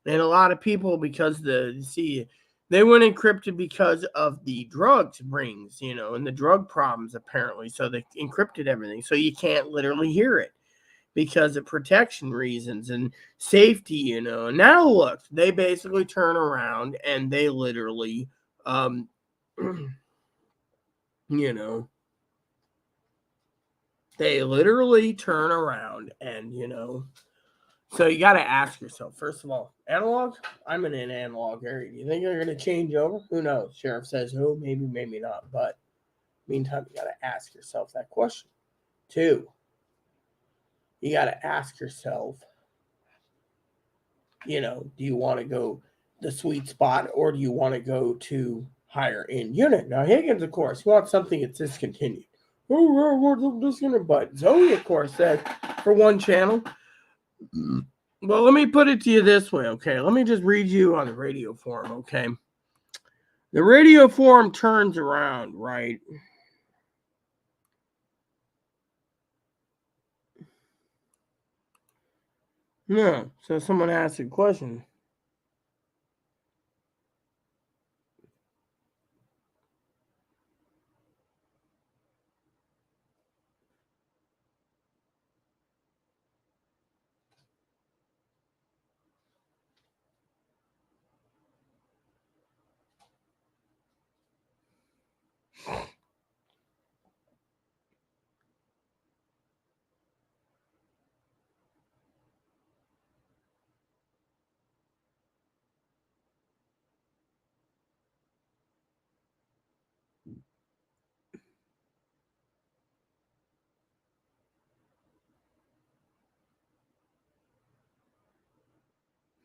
And a lot of people, because they went encrypted because of the drugs rings, and the drug problems apparently. So they encrypted everything. So you can't literally hear it because of protection reasons and safety, And now look, they basically turn around and they literally, they literally turn around and, so you got to ask yourself, first of all, analog? I'm in an analog area. Do you think they're going to change over? Who knows? Sheriff says, oh, maybe, maybe not. But meantime, you got to ask yourself that question. 2, you got to ask yourself, do you want to go the sweet spot or do you want to go to higher end unit? Now, Higgins, of course, wants something that's discontinued. Oh, we're discontinued. But Zoe, of course, said for one channel, well, let me put it to you this way, okay? Let me just read you on the radio forum, okay? The radio forum turns around, right? No. So someone asked a question.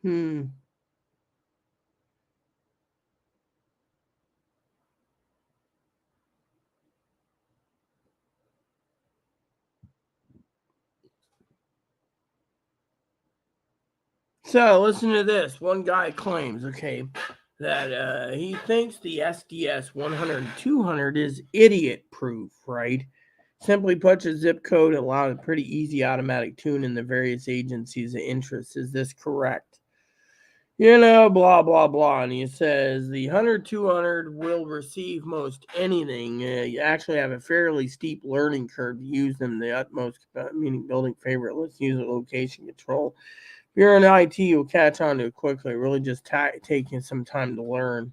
So listen to this. One guy claims, okay, that he thinks the SDS 100 and 200 is idiot proof, right? Simply puts a zip code allows a pretty easy automatic tune in the various agencies of interest. Is this correct? Blah, blah, blah. And he says the 100, 200 will receive most anything. You actually have a fairly steep learning curve to use them. The utmost, meaning building favorite, let's use a location control. If you're in IT, you'll catch on to it quickly. Really just taking some time to learn.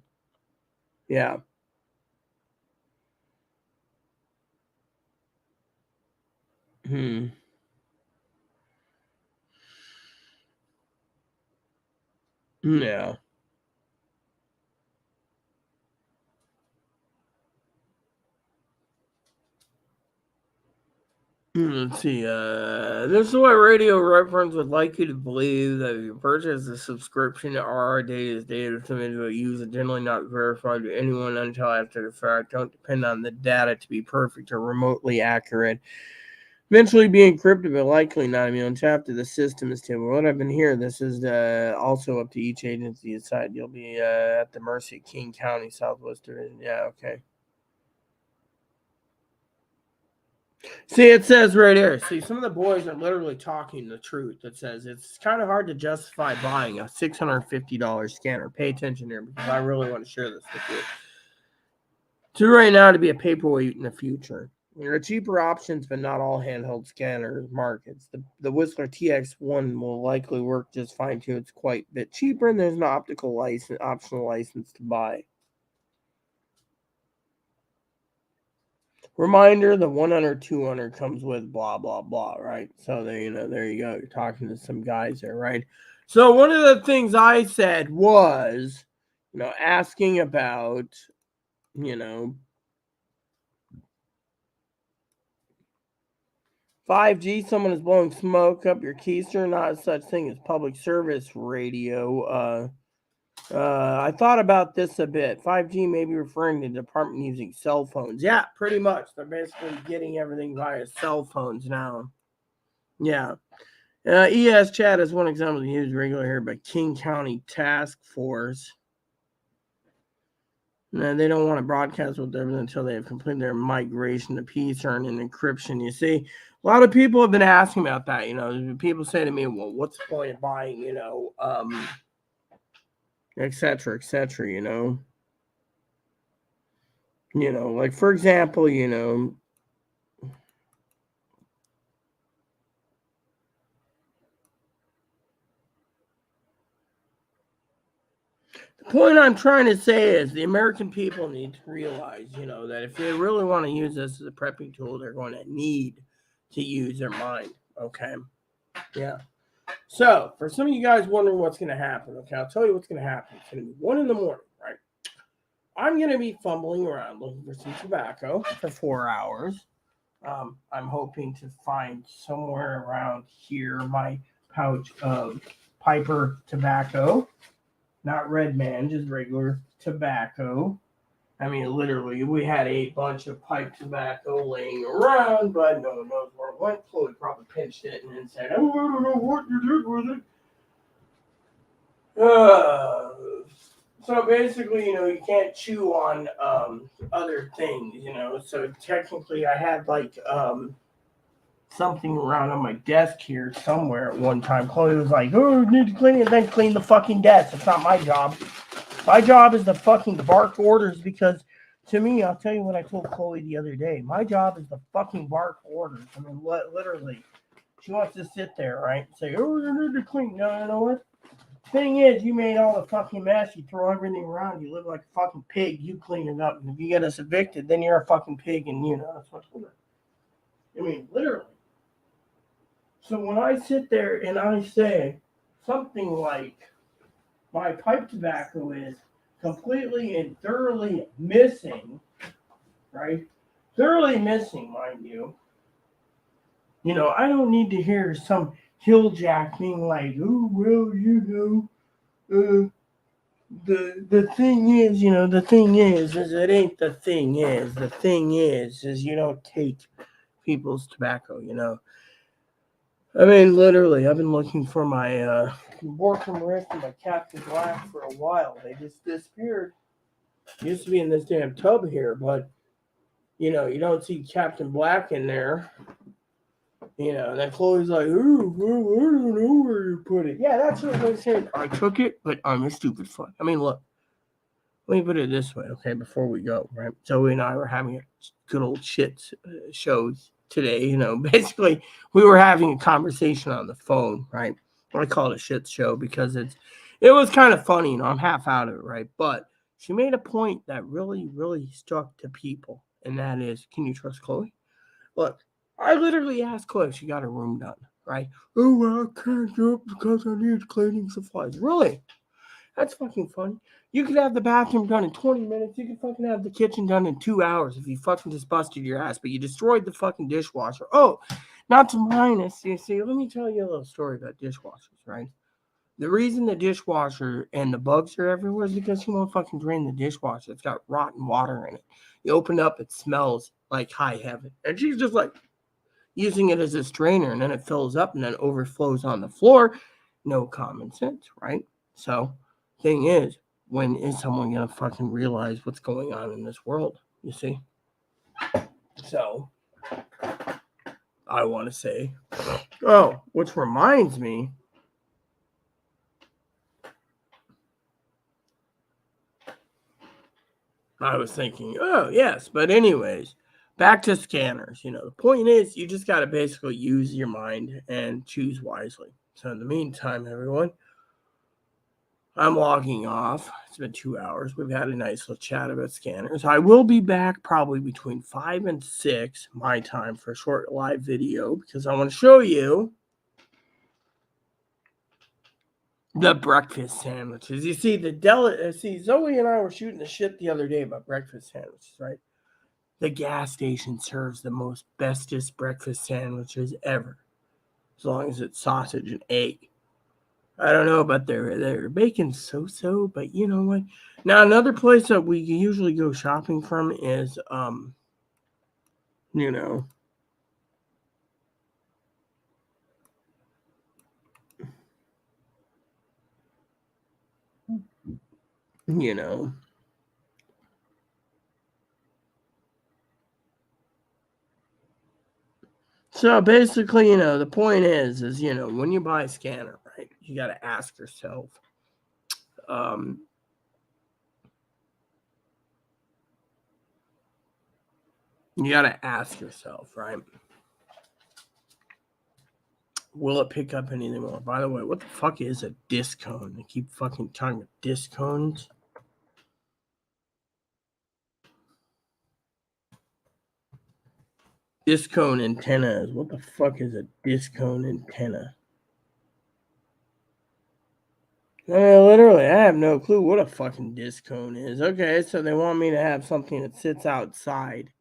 Yeah. Yeah. Let's see. This is what Radio Reference would like you to believe that if you purchase a subscription to RR Data's data submitted to a user, generally not verified to anyone until after the fact, don't depend on the data to be perfect or remotely accurate. Eventually be encrypted, but likely not immune to after the system is stable. What I've been hearing, this is also up to each agency to decide. You'll be at the mercy of King County, Southwest Division. Yeah, okay. See, it says right here. See, some of the boys are literally talking the truth. It says it's kind of hard to justify buying a $650 scanner. Pay attention here because I really want to share this with you. To right now to be a paperweight in the future. There are cheaper options, but not all handheld scanner markets. The Whistler TX1 will likely work just fine too. It's quite a bit cheaper, and there's an optional license to buy. Reminder: the 100, 200 comes with blah blah blah, right? So there you go. You're talking to some guys there, right? So one of the things I said was, asking about, 5G, someone is blowing smoke up your keister. Not such thing as public service radio. I thought about this a bit. 5G may be referring to the department using cell phones. Yeah, pretty much. They're basically getting everything via cell phones now. Yeah. ES chat is one example used regularly here by King County Task Force. No, they don't want to broadcast with them until they have completed their migration to PCERN and encryption. You see, a lot of people have been asking about that. People say to me, well, what's the point of buying, et cetera, et cetera, like, for example, the point I'm trying to say is the American people need to realize, that if they really want to use this as a prepping tool, they're going to need to use their mind. Okay. Yeah. So, for some of you guys wondering what's going to happen, okay, I'll tell you what's going to happen. It's going to be 1 a.m, right? I'm going to be fumbling around looking for some tobacco for 4 hours. I'm hoping to find somewhere around here my pouch of Piper tobacco. Not Red Man, just regular tobacco. I mean, literally, we had a bunch of pipe tobacco laying around, but no one knows where it went. Chloe probably pinched it and then said, oh, I don't know what you did with it. So basically, you can't chew on other things, So technically, I had like something around on my desk here somewhere at one time. Chloe was like, oh, you need to clean it, then clean the fucking desk. It's not my job. My job is to fucking bark orders because, to me, I'll tell you what I told Chloe the other day. My job is to fucking bark orders. I mean, literally. She wants to sit there, right? And say, oh, you need to clean. No, you know what? Thing is, you made all the fucking mess. You throw everything around. You live like a fucking pig. You clean it up. And if you get us evicted, then you're a fucking pig. And, that's what's going on. I mean, literally. So when I sit there and I say something like, my pipe tobacco is completely and thoroughly missing, right? Thoroughly missing, mind you. I don't need to hear some hilljack being like, oh, well, the thing is, the thing is it ain't the thing is. The thing is you don't take people's tobacco, I mean, literally, I've been looking for my Borkham Rift and my Captain Black for a while. They just disappeared. Used to be in this damn tub here, but, you don't see Captain Black in there. And then Chloe's like, ooh, well, I don't know where you put it. Yeah, that's what I said. I took it, but I'm a stupid fuck. I mean, look, let me put it this way, okay, before we go, right? Zoe and I were having a good old shit shows today, basically we were having a conversation on the phone, right? I call it a shit show because it was kind of funny, I'm half out of it, right? But she made a point that really, really struck to people, and that is, can you trust Chloe? Look, I literally asked Chloe if she got her room done, right? Oh, well, I can't do it because I need cleaning supplies. Really? That's fucking funny. You could have the bathroom done in 20 minutes. You could fucking have the kitchen done in 2 hours if you fucking just busted your ass, but you destroyed the fucking dishwasher. Oh, not to minus. You see, let me tell you a little story about dishwashers, right? The reason the dishwasher and the bugs are everywhere is because you won't fucking drain the dishwasher. It's got rotten water in it. You open it up, it smells like high heaven. And she's just like, using it as a strainer, and then it fills up and then overflows on the floor. No common sense, right? So, thing is, when is someone gonna fucking realize what's going on in this world? You see? So, I want to say, oh, which reminds me, I was thinking, oh, yes, but anyways, back to scanners. The point is, you just got to basically use your mind and choose wisely. So, in the meantime, everyone, I'm logging off. It's been 2 hours. We've had a nice little chat about scanners. I will be back probably between 5 and 6 my time for a short live video because I want to show you the breakfast sandwiches. You see, Zoe and I were shooting the shit the other day about breakfast sandwiches, right? The gas station serves the most bestest breakfast sandwiches ever, as long as it's sausage and egg. I don't know about their bacon so, but you know what? Now another place that we usually go shopping from is you know, you know. So basically, the point is when you buy a scanner, right, you got to ask yourself, um, right, will it pick up anything more? By the way, what the fuck is a disc cone? They keep fucking talking about disc cones. Disc cone antennas. What the fuck is a disc cone antenna? Literally, I have no clue what a fucking disc cone is. Okay, so they want me to have something that sits outside.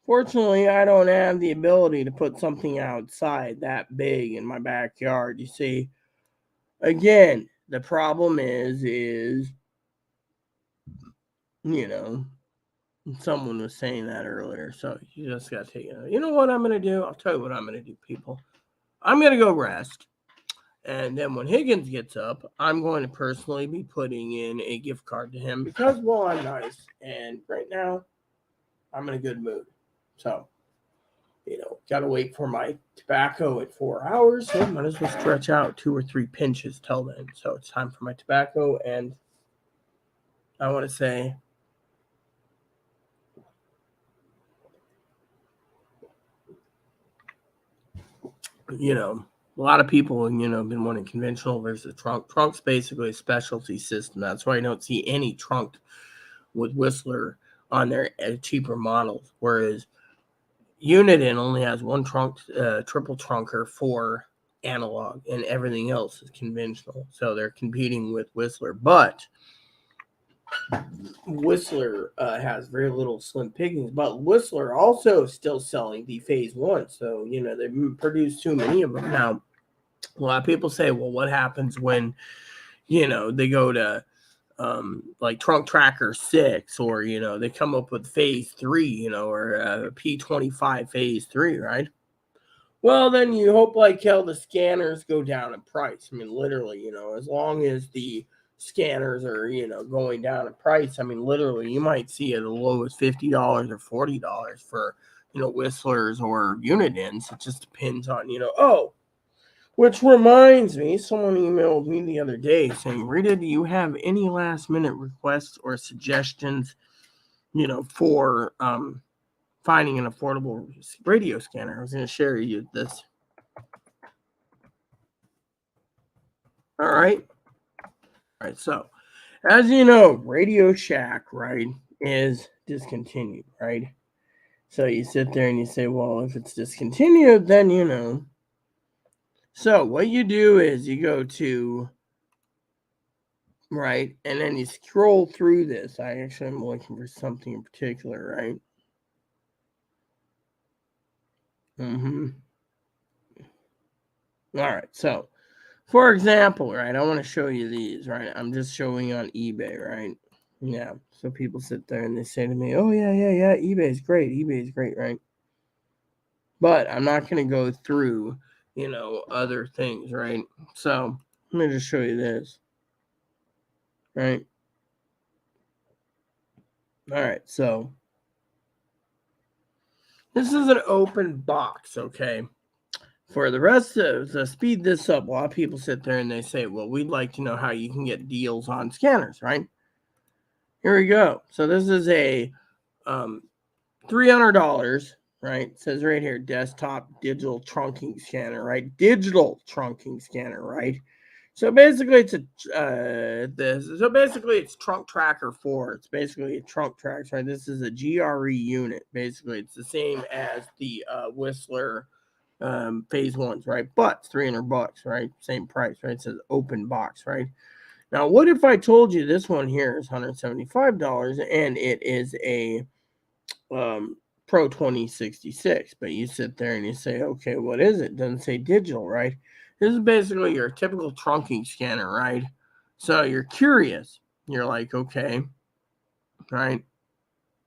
Fortunately, I don't have the ability to put something outside that big in my backyard. You see, again, the problem is someone was saying that earlier, so you just got to take it. You know what I'm going to do? I'll tell you what I'm going to do, people. I'm going to go rest. And then when Higgins gets up, I'm going to personally be putting in a gift card to him because, well, I'm nice. And right now, I'm in a good mood. So, got to wait for my tobacco at 4 hours. So, might as well stretch out 2 or 3 pinches till then. So, it's time for my tobacco. And I want to say, a lot of people, been wanting conventional versus trunk. Trunk's basically a specialty system. That's why I don't see any trunk with Whistler on their cheaper models. Whereas Uniden only has one trunk, triple trunker for analog, and everything else is conventional. So they're competing with Whistler. But Whistler has very little slim pickings, but Whistler also still selling the Phase 1. So, they produce too many of them. Now, a lot of people say, well, what happens when, they go to like Trunk Tracker 6 or, they come up with Phase 3, or P25 Phase 3, right? Well, then you hope like hell the scanners go down in price. I mean, literally, as long as the scanners are, going down in price, I mean, literally, you might see as low as $50 or $40 for, Whistlers or Unidens. It just depends on, which reminds me, someone emailed me the other day saying, Rita, do you have any last minute requests or suggestions, for finding an affordable radio scanner? I was going to share you this. All right. All right. So, as you know, Radio Shack, right, is discontinued, right? So you sit there and you say, well, if it's discontinued, then. So what you do is you go to, right, and then you scroll through this. I actually am looking for something in particular, right? All right. So, for example, right, I want to show you these, right? I'm just showing on eBay, right? Yeah. So people sit there and they say to me, oh, yeah, eBay's great, right? But I'm not going to go through, other things, right? So let me just show you this, right? All right, so this is an open box, okay? For the rest of to speed this up, a lot of people sit there and they say, well, we'd like to know how you can get deals on scanners, right? Here we go. So this is a $300, right? It says right here, desktop digital trunking scanner, right? Digital trunking scanner, right? So basically, it's it's Trunk Tracker 4. It's basically a trunk tracks, right? This is a GRE unit. Basically, it's the same as the Whistler phase ones, right? But it's $300, right? Same price, right? It says open box, right? Now, what if I told you this one here is $175 and it is a Pro 2066, but you sit there and you say, okay, what is it? Doesn't say digital, right? This is basically your typical trunking scanner, right? So you're curious. You're like, okay, right?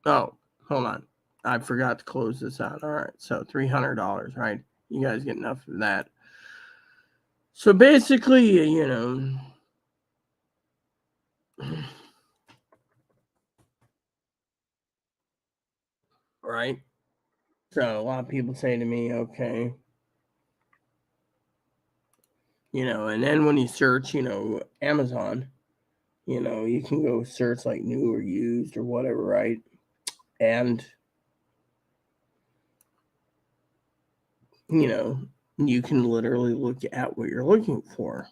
Oh, hold on. I forgot to close this out. All right, so $300, right? You guys get enough of that. So basically, right? So a lot of people say to me, okay, and then when you search, Amazon, you can go search like new or used or whatever, right? And, you can literally look at what you're looking for.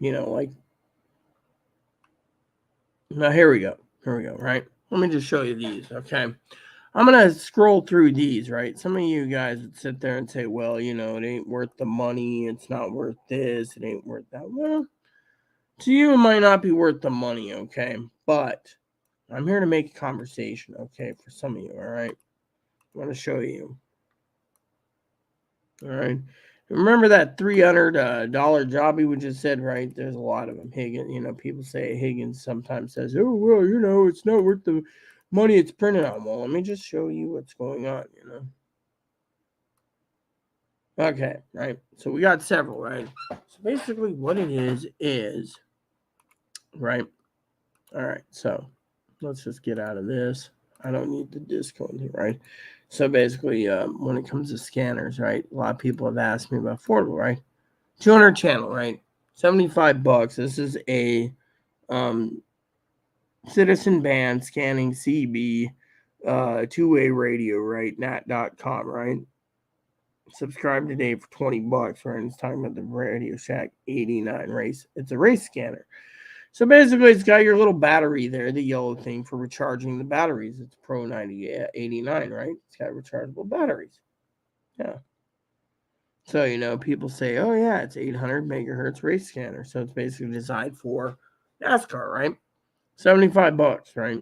Like, now here we go, right? Let me just show you these, okay? I'm going to scroll through these, right? Some of you guys would sit there and say, well, it ain't worth the money. It's not worth this. It ain't worth that. Well, to you, it might not be worth the money, okay? But I'm here to make a conversation, okay, for some of you, all right? I want to show you. All right. Remember that $300 job we just said, right? There's a lot of them. Higgins, people say Higgins sometimes says, oh, well, it's not worth the money it's printed on. Well, let me just show you what's going on, Okay, right. So we got several, right? So basically what it is, right? All right. So let's just get out of this. I don't need the disc on here, right? So basically, when it comes to scanners, right? A lot of people have asked me about affordable, right? 200 channel, right? $75. This is a Citizen band scanning CB two-way radio, right? Nat.com, right? Subscribe today for $20, right? It's talking about the Radio Shack 89 race. It's a race scanner. So basically, it's got your little battery there, the yellow thing for recharging the batteries. It's Pro 89, right? It's got rechargeable batteries. Yeah. So, people say, oh, yeah, it's 800 megahertz race scanner. So it's basically designed for NASCAR, right? $75, right?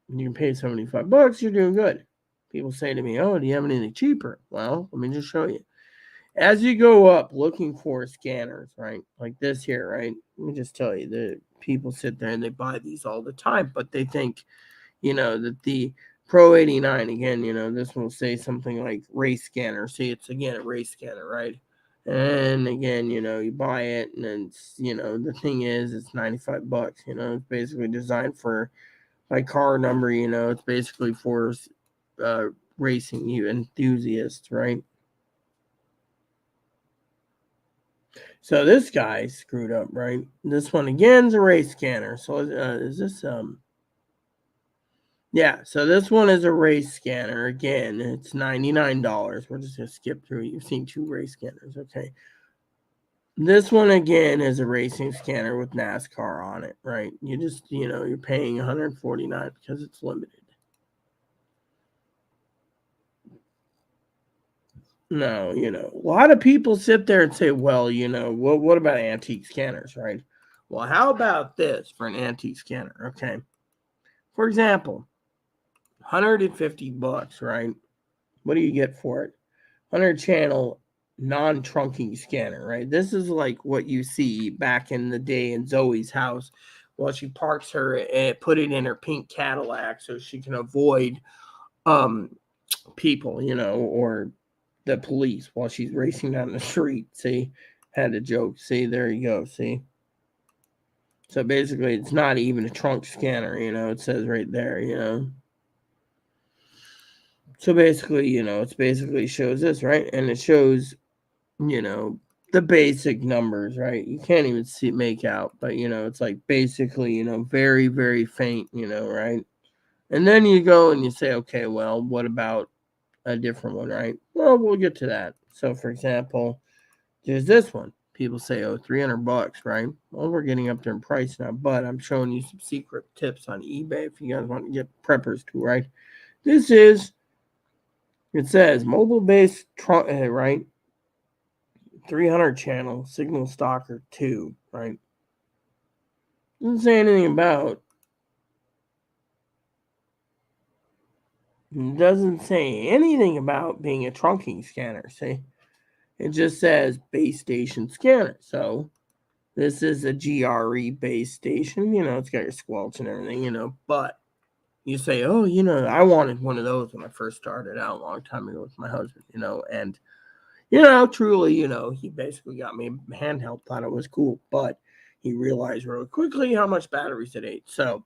You can pay $75, you're doing good. People say to me, oh, do you have anything cheaper? Well, let me just show you. As you go up looking for scanners, right? Like this here, right? Let me just tell you, the people sit there and they buy these all the time, but they think, that the Pro 89, again, this will say something like race scanner. See, it's again a race scanner, right? And again, you buy it, and then it's, the thing is, it's $95. It's basically designed for by car number. It's basically for racing you enthusiasts, right? So this guy screwed up, right? This one again is a race scanner. So is this Yeah, so this one is a race scanner. Again, it's $99. We're just gonna skip through. You've seen two race scanners, okay? This one again is a racing scanner with NASCAR on it, right? You just, you're paying $149 because it's limited. No, a lot of people sit there and say, well, what about antique scanners, right? Well, how about this for an antique scanner, okay? For example, $150, right? What do you get for it? 100 channel non-trunking scanner, right? This is like what you see back in the day in Zoe's house while she parks her and put it in her pink Cadillac so she can avoid people, or the police while she's racing down the street. See, had a joke. See, there you go. See. So basically, it's not even a trunk scanner, it says right there. So basically, it's basically shows this, right? And it shows, you know, the basic numbers, right? You can't even make out, but, it's like basically, very, very faint, right? And then you go and you say, okay, well, what about a different one, right? Well, we'll get to that. So, for example, there's this one. People say, oh, $300, right? Well, we're getting up there in price now, but I'm showing you some secret tips on eBay if you guys want to get preppers too, right? This is, it says mobile based, right? 300 channel signal stalker 2, right? Doesn't say anything about, being a trunking scanner, see? It just says base station scanner. So this is a GRE base station. It's got your squelch and everything, but you say, oh, I wanted one of those when I first started out a long time ago with my husband, and, truly, he basically got me a handheld, thought it was cool, but he realized really quickly how much batteries it ate. So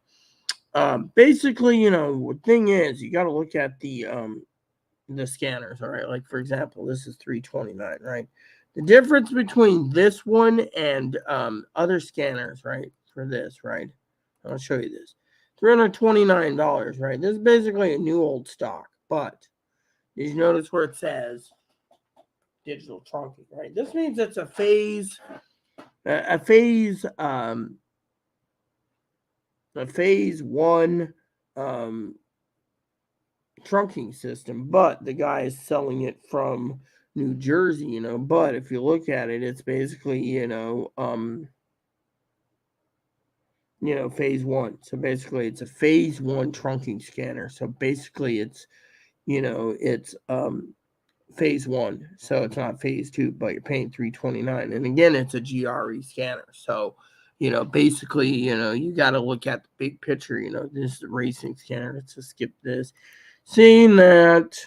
basically, the thing is, you got to look at the scanners, all right? Like, for example, this is 329, right? The difference between this one and other scanners, right, for this, right? I'll show you this. $329, right? This is basically a new old stock, but did you notice where it says digital trunking, right? This means it's a phase one trunking system, but the guy is selling it from New Jersey, but if you look at it, it's basically, phase one. So basically it's a phase one trunking scanner. So basically it's, it's phase one. So it's not phase two, but you're paying $329. And again, it's a GRE scanner. So, basically, you got to look at the big picture. This is a racing scanner. Let's just skip this. Seeing that,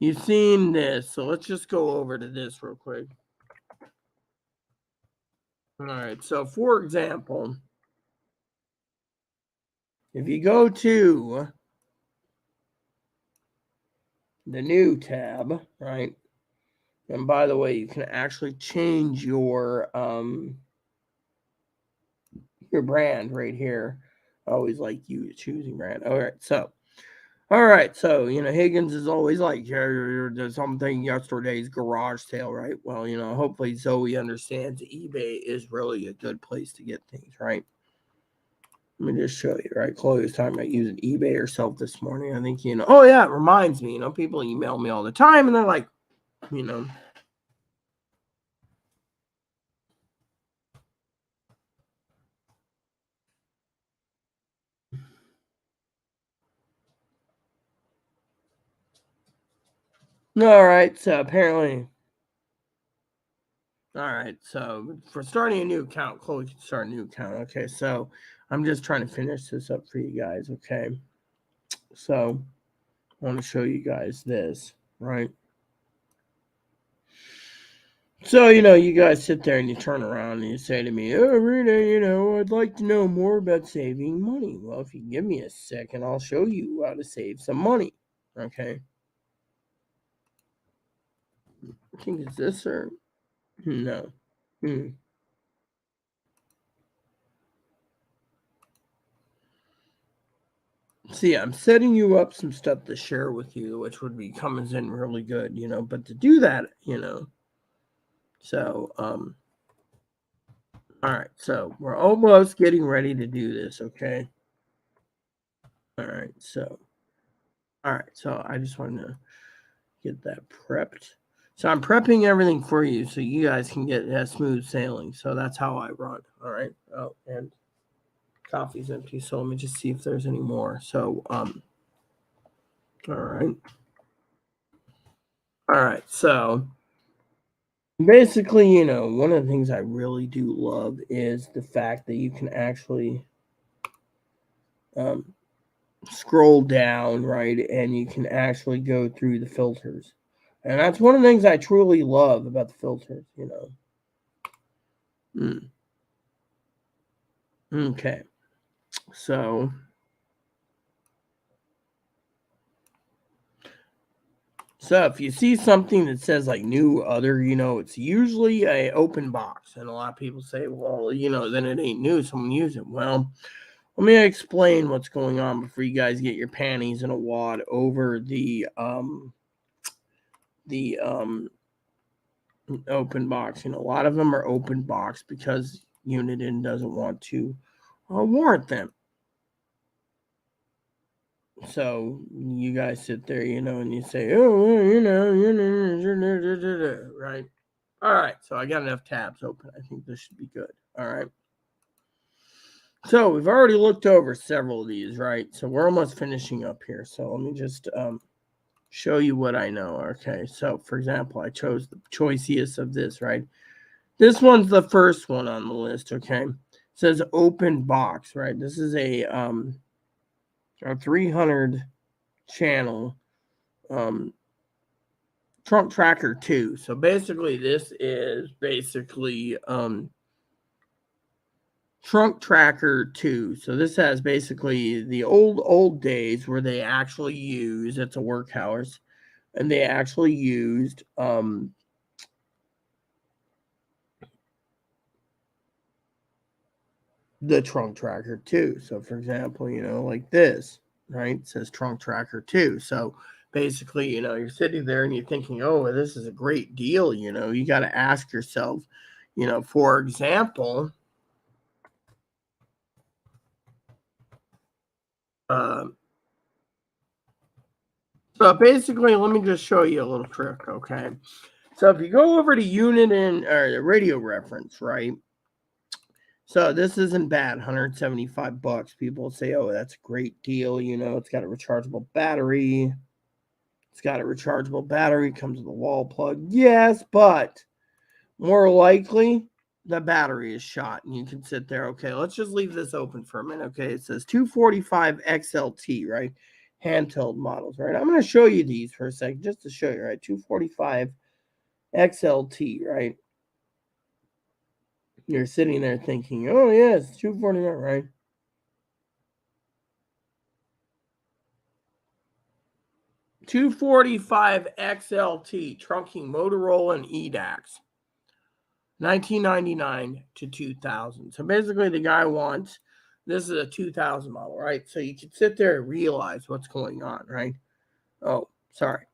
you've seen this. So let's just go over to this real quick. All right. So, for example, if you go to the new tab, right? And by the way, you can actually change your brand right here. I always like you choosing brand. All right, so Higgins is always like, there's something yesterday's garage sale, right? Well, hopefully Zoe understands eBay is really a good place to get things, right? Let me just show you, right? Chloe was talking about using eBay herself this morning. I think, oh yeah, it reminds me, people email me all the time and they're like, all right, so apparently, all right, so for starting a new account, Chloe can start a new account. Okay, so I'm just trying to finish this up for you guys, okay? So I want to show you guys this, right? So, you guys sit there and you turn around and you say to me, oh, Rita, I'd like to know more about saving money. Well, if you give me a second, I'll show you how to save some money, okay? I think it's this or no. See, I'm setting you up some stuff to share with you, which would be coming in really good, but to do that, so, all right, so we're almost getting ready to do this, okay? All right, so I just want to get that prepped. So I'm prepping everything for you so you guys can get that smooth sailing. So that's how I run, all right? Oh, and coffee's empty, so let me just see if there's any more. So, all right. All right, so basically, one of the things I really do love is the fact that you can actually scroll down, right, and you can actually go through the filters. And that's one of the things I truly love about the filters, you know. Okay. So if you see something that says like new other, you know, it's usually a open box. And a lot of people say, well, you know, then it ain't new, someone use it. Well, let me explain what's going on before you guys get your panties in a wad over the open box. You know, a lot of them are open box because Uniden doesn't want to warrant them. So you guys sit there, you know, and you say, oh, you know, right? All right. So I got enough tabs open. I think this should be good. All right. So we've already looked over several of these, right? So we're almost finishing up here. So let me just show you what I know. Okay. So for example, I chose the choicest of this, right? This one's the first one on the list. Okay. It says open box, right? This is a 300 channel Trunk Tracker 2. So basically, this is basically Trunk Tracker 2. So this has basically the old days where they actually use, it's a workhouse, and they actually used the Trunk Tracker 2. So for example, you know, like this, right? It says Trunk Tracker 2. So basically, you know, you're sitting there and you're thinking, oh, this is a great deal. You know, you got to ask yourself, you know, for example, so basically, let me just show you a little trick, okay? So if you go over to Uniden or Radio Reference, right? So this isn't bad, $175. People say, oh, that's a great deal. You know, it's got a rechargeable battery. It's got a rechargeable battery, comes with a wall plug. Yes, but more likely the battery is shot. And you can sit there, okay, let's just leave this open for a minute. Okay, it says 245 XLT, right? Handheld models, right? I'm going to show you these for a second just to show you, right? 245 XLT, right? You're sitting there thinking, oh, yes, 249, right? $245 XLT, trunking Motorola and EDAX. $1999 to $2,000. So basically, the guy wants, this is a 2000 model, right? So you can sit there and realize what's going on, right? Oh, sorry.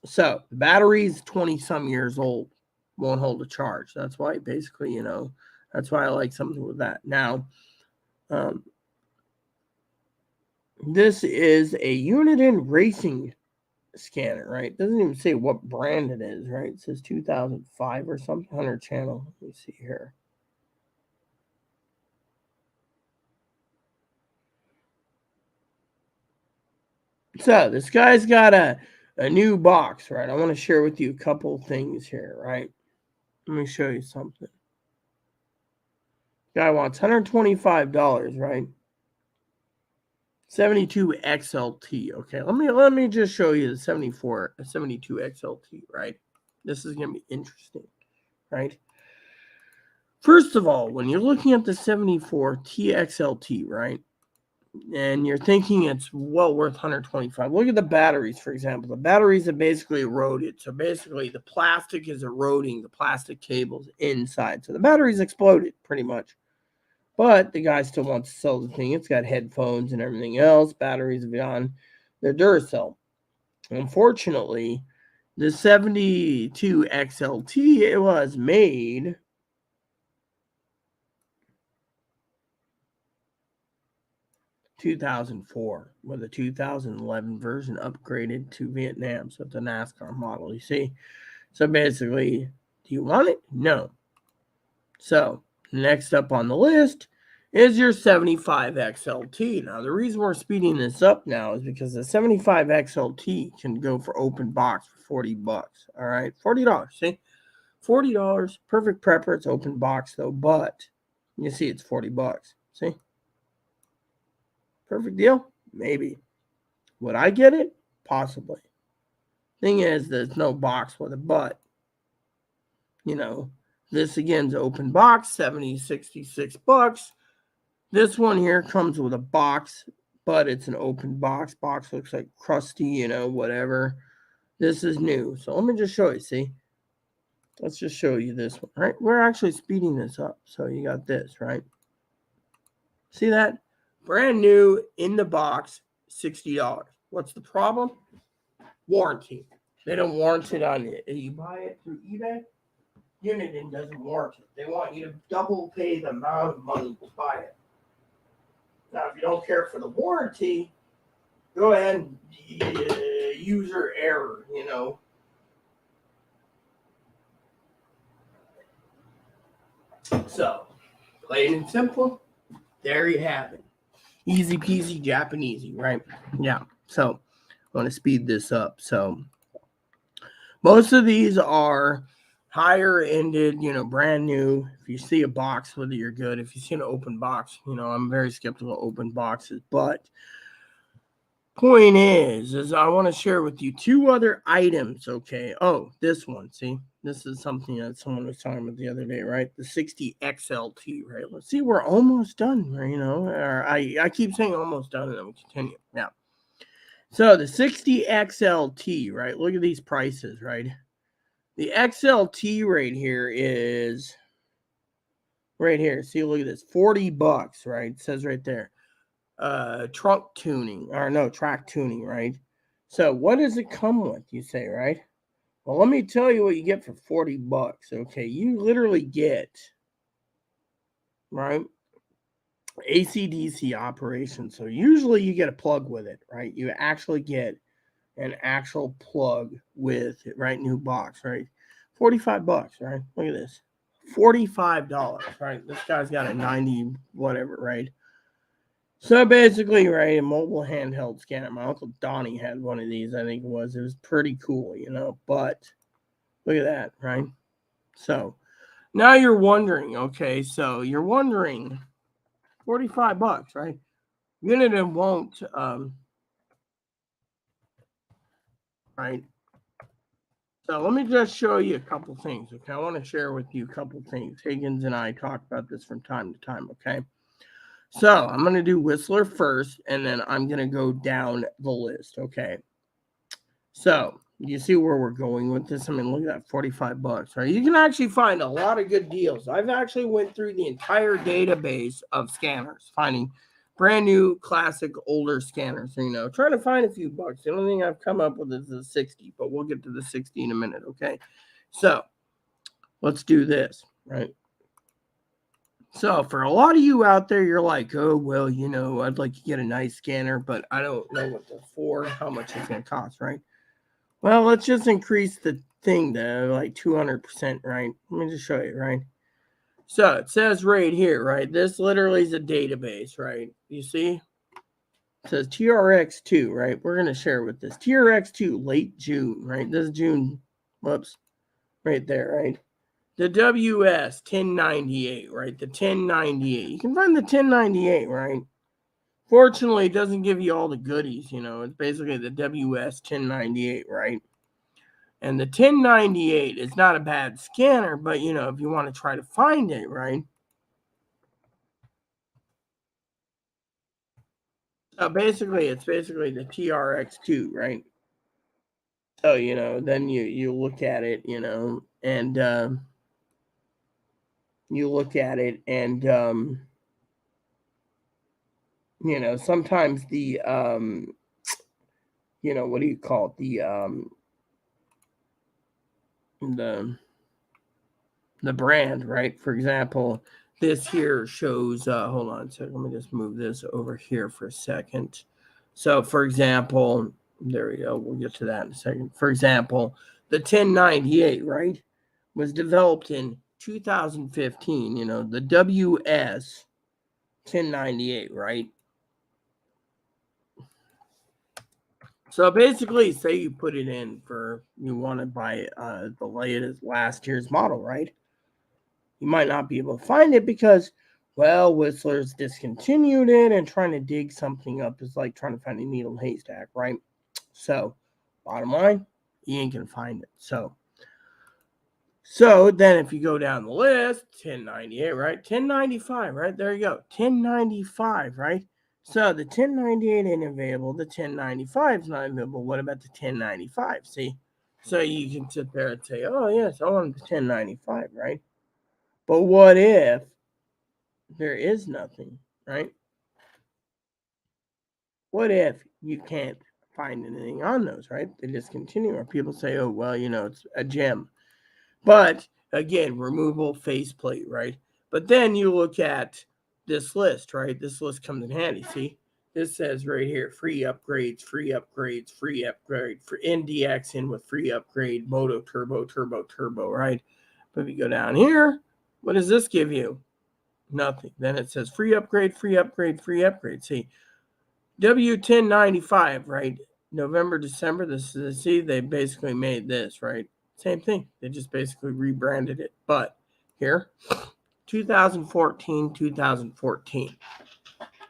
So the battery's 20 some years old, won't hold a charge. That's why basically, you know, that's why I like something with that. Now, this is a Uniden racing scanner, right? It doesn't even say what brand it is, right? It says 2005 or something, 100 channel. Let me see here. So this guy's got a new box, right? I want to share with you a couple things here, right? Let me show you something. Guy wants $125, right? 72 XLT. Okay, let me just show you the 72 XLT, right? This is gonna be interesting, right? First of all, when you're looking at the 74 TXLT, right? And you're thinking it's well worth 125. Look at the batteries, for example. The batteries are basically eroded. So basically the plastic is eroding the plastic cables inside. So the battery's exploded pretty much. But the guy still wants to sell the thing. It's got headphones and everything else. Batteries have gone. They're Duracell. Unfortunately, the 72 XLT, it was made 2004 with a 2011 version upgraded to Vietnam. So it's a NASCAR model, you see. So basically, do you want it? No. So next up on the list is your 75 XLT. Now, the reason we're speeding this up now is because the 75 XLT can go for open box for $40. All right, $40. See, $40. Perfect prepper. It's open box though, but you see, it's $40. See, perfect deal. Maybe. Would I get it? Possibly. Thing is, there's no box with a but. You know, this again's open box, 70, 66 bucks. This one here comes with a box, but it's an open box. Box looks like crusty, whatever. This is new. So let me just show you, see? Let's just show you this one, right? We're actually speeding this up. So you got this, right? See that? Brand new in the box, $60. What's the problem? Warranty. They don't warranty it on it. You buy it through eBay, Uniden doesn't warranty it. They want you to double pay the amount of money to buy it. Now, if you don't care for the warranty, go ahead and user error, So, plain and simple, there you have it. Easy peasy Japanesey, right? Yeah. So, I want to speed this up. So, most of these are higher ended, brand new. If you see a box with it, you're good. If you see an open box, I'm very skeptical of open boxes. But point is I want to share with you two other items. Okay. Oh, this one. See, this is something that someone was talking about the other day, right? The 60 XLT, right? Let's see, we're almost done, or I keep saying almost done, and then we continue. Yeah. So the 60 XLT, right? Look at these prices, right? The XLT right here is right here. See, look at this, $40, right? It says right there. Track tuning, right? So what does it come with, you say, right? Well, let me tell you what you get for $40. Okay, you literally get, right, AC/DC operation. So usually you get a plug with it, right? You actually get an actual plug with it, right? New box, right? $45, right? Look at this. $45, right? This guy's got a 90 whatever, right? So basically, right, a mobile handheld scanner. My Uncle Donnie had one of these, I think it was. It was pretty cool, but look at that, right? So now you're wondering, okay, so you're wondering $45, right? Uniden won't, right? So let me just show you a couple things, okay? I want to share with you a couple things. Higgins and I talk about this from time to time, okay? So I'm going to do Whistler first, and then I'm going to go down the list, okay? So you see where we're going with this? I mean, look at that, $45, right? You can actually find a lot of good deals. I've actually went through the entire database of scanners, finding brand new, classic, older scanners, trying to find a few bucks. The only thing I've come up with is the 60, but we'll get to the 60 in a minute, okay? So let's do this, right? So for a lot of you out there, you're like, oh, well, I'd like to get a nice scanner, but I don't know what they're for, how much it's going to cost, right? Well, let's just increase the thing to like 200%, right? Let me just show you, right? So it says right here, right? This literally is a database, right? You see? It says TRX2, right? We're going to share with this. TRX2, late June, right? This is June, whoops, right there, right? The WS 1098, right? The 1098. You can find the 1098, right? Fortunately, it doesn't give you all the goodies, It's basically the WS 1098, right? And the 1098 is not a bad scanner, but, if you want to try to find it, right? So basically, it's basically the TRX2, right? So, then you look at it, and you look at it and, sometimes the, what do you call it? The brand, right? For example, this here shows, hold on a second, let me just move this over here for a second. So, for example, there we go, we'll get to that in a second. For example, the 1098, right, was developed in 2015, the WS 1098, right? So basically, say you put it in for, you want to buy the latest last year's model, right? You might not be able to find it because, Well, Whistler's discontinued it, and trying to dig something up is like trying to find a needle in a haystack, right? So, bottom line, you ain't gonna find it. So then if you go down the list, 1098, right? 1095, right? There you go. 1095, right? So the 1098 ain't available. The 1095 is not available. What about the 1095? See? So you can sit there and say, oh, yes, I want the 1095, right? But what if there is nothing, right? What if you can't find anything on those, right? They discontinue, or people say, oh, well, it's a gem. But again, removable faceplate, right? But then you look at this list, right? This list comes in handy. See, this says right here, free upgrades, free upgrades, free upgrade for NDX in with free upgrade, Moto Turbo, Turbo, Turbo, right? But if you go down here, what does this give you? Nothing. Then it says free upgrade, free upgrade, free upgrade. See, W1095, right? November, December. They basically made this, right? Same thing. They just basically rebranded it. But here, 2014, 2014.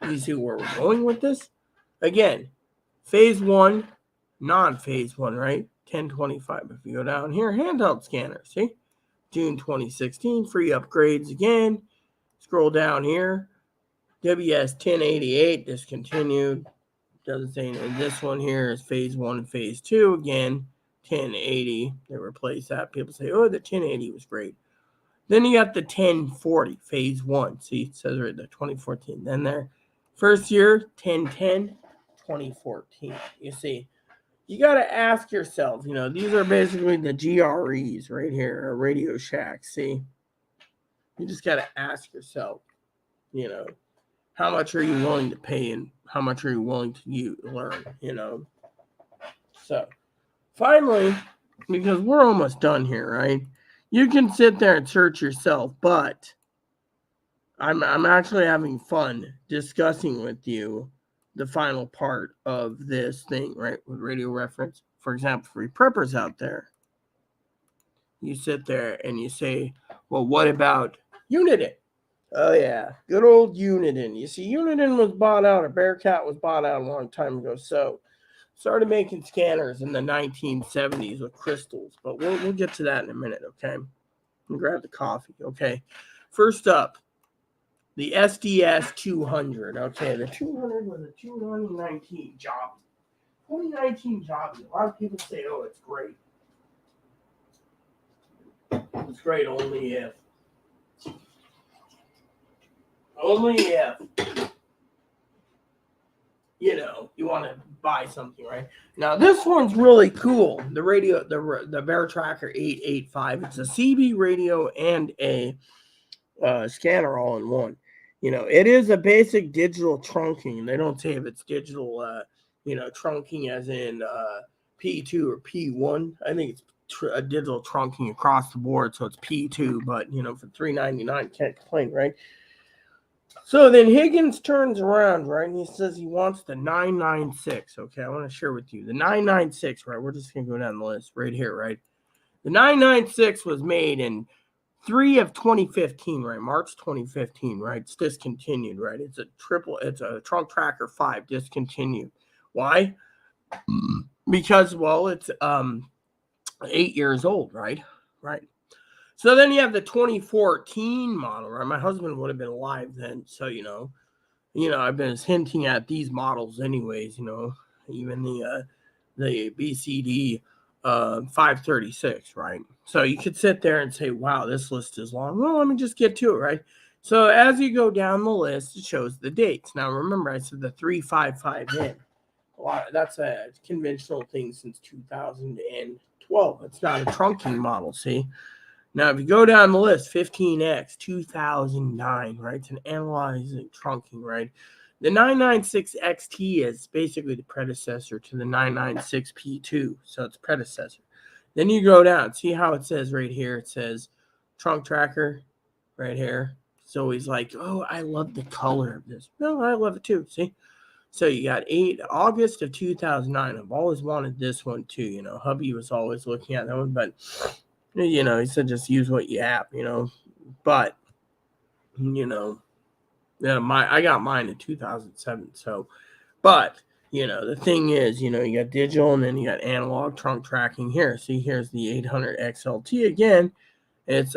You see where we're going with this? Again, phase one, non-phase one, right? 1025. If you go down here, handheld scanner, see? June 2016, free upgrades again. Scroll down here. WS 1088 discontinued. Doesn't say anything. This one here is phase one and phase two. Again, 1080. They replace that. People say, oh, the 1080 was great. Then you got the 1040, phase one. See, it says right there, 2014. Then their first year, 1010, 2014. You see, you got to ask yourself, these are basically the GREs right here, Radio Shack. See, you just got to ask yourself, how much are you willing to pay and how much are you willing to learn, So, finally, because we're almost done here, right? You can sit there and search yourself, but I'm actually having fun discussing with you the final part of this thing, right? With radio reference. For example, for you preppers out there, you sit there and you say, well, what about Uniden? Oh, yeah. Good old Uniden. You see, Uniden was bought out, or Bearcat was bought out a long time ago. So, started making scanners in the 1970s with crystals. But we'll get to that in a minute, okay? Grab the coffee, okay? First up, the SDS 200. Okay, the 200 was a 2019 job. 2019 job. A lot of people say, oh, it's great. It's great only if. Only if, you want to buy something, right? Now, this one's really cool. The radio, the Bear Tracker 885. It's a CB radio and a scanner all in one. It is a basic digital trunking. They don't say if it's digital, trunking as in P2 or P1. I think it's a digital trunking across the board, so it's P2. But for $3.99, can't complain, right? So then Higgins turns around, right, and he says he wants the 996. Okay, I want to share with you the 996. Right, we're just gonna go down the list right here, right. The 996 was made in 3 of 2015, right? March 2015, right? It's discontinued, right? It's a Trunk Tracker 5 discontinued. Why? Because, well, it's 8 years old, right? Right. So then you have the 2014 model, right? My husband would have been alive then, so I've been hinting at these models anyways, even the BCD 536, right? So you could sit there and say, wow, this list is long. Well, let me just get to it, right? So as you go down the list, it shows the dates. Now, remember, I said the 355 in. That's a conventional thing since 2012. It's not a trunking model, see? Now, if you go down the list, 15X, 2009, right? It's an analyzing trunking, right? The 996 XT is basically the predecessor to the 996 P2, so it's predecessor. Then you go down, see how it says right here? It says trunk tracker right here. So he's like, oh, I love the color of this. No, I love it too, see? So you got August of 2009. I've always wanted this one too, Hubby was always looking at that one, but he said just use what you have, but, Yeah, I got mine in 2007. So, but the thing is, you got digital and then you got analog trunk tracking here. See, here's the 800 XLT again. It's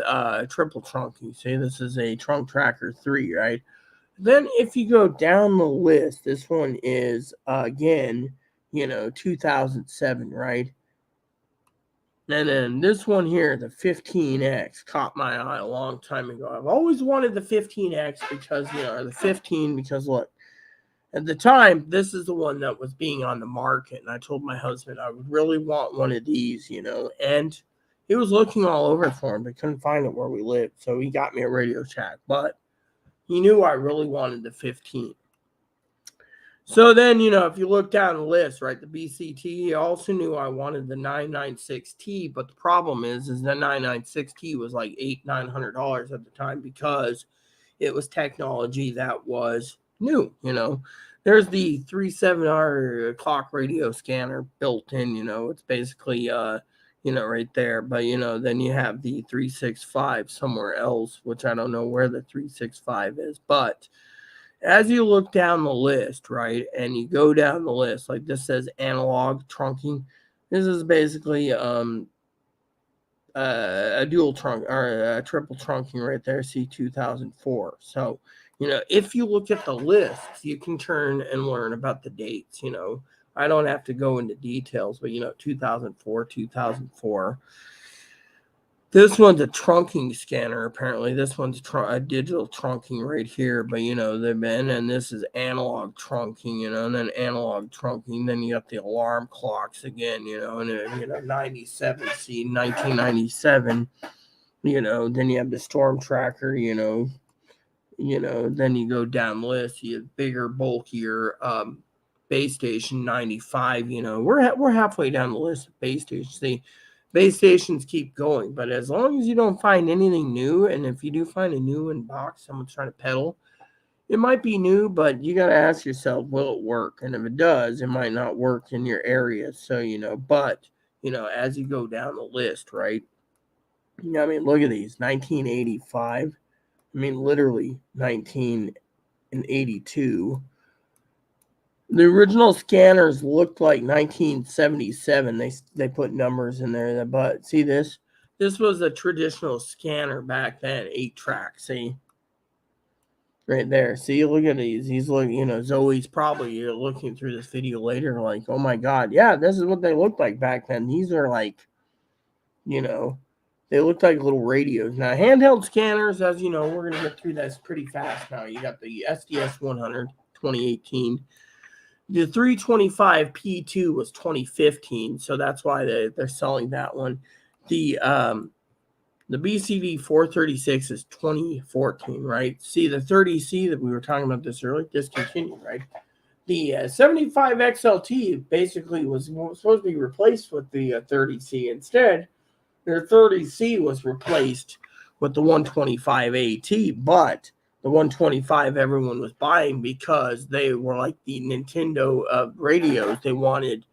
triple trunking. See, this is a trunk tracker 3, right? Then if you go down the list, this one is again, 2007, right? And then this one here, the 15X, caught my eye a long time ago. I've always wanted the 15X because, or the 15, because look, at the time, this is the one that was being on the market. And I told my husband I would really want one of these, and he was looking all over for him, but couldn't find it where we lived. So he got me a Radio Shack, but he knew I really wanted the 15. So then, if you look down the list, right, the BCT, also knew I wanted the 996T, but the problem is the 996T was like $900 at the time because it was technology that was new, There's the 37R clock radio scanner built in, it's basically, right there. But, then you have the 365 somewhere else, which I don't know where the 365 is, but as you look down the list, right, and you go down the list, like this says analog trunking. This is basically a dual trunk or a triple trunking right there. See 2004. So if you look at the lists, you can turn and learn about the dates. I don't have to go into details, but 2004. This one's a trunking scanner, apparently. This one's a digital trunking right here, but they've been, and this is analog trunking, and then analog trunking. Then you got the alarm clocks again, and 97, see, 1997, then you have the storm tracker, then you go down the list, you have bigger, bulkier, base station 95, we're halfway down the list of base stations. See, base stations keep going, but as long as you don't find anything new, and if you do find a new in box, someone's trying to peddle, it might be new, but you got to ask yourself, will it work? And if it does, it might not work in your area. So, but, as you go down the list, right? Look at these, 1985. Literally 1982. The original scanners looked like 1977. They put numbers in there, but see this? This was a traditional scanner back then, 8-track. See, right there. See, look at these. He's looking. Zoe's probably looking through this video later, like, oh my god, yeah, this is what they looked like back then. These are like, they look like little radios. Now, handheld scanners, as you know, we're gonna get through this pretty fast. Now, you got the SDS 100 2018. The 325 P2 was 2015, so that's why they're selling that one. The BCD 436 is 2014, right? See, the 30C that we were talking about this earlier, discontinued, right? The 75 XLT basically was supposed to be replaced with the 30C. Instead, their 30C was replaced with the 125 AT, but the 125 everyone was buying because they were like the Nintendo radios. They wanted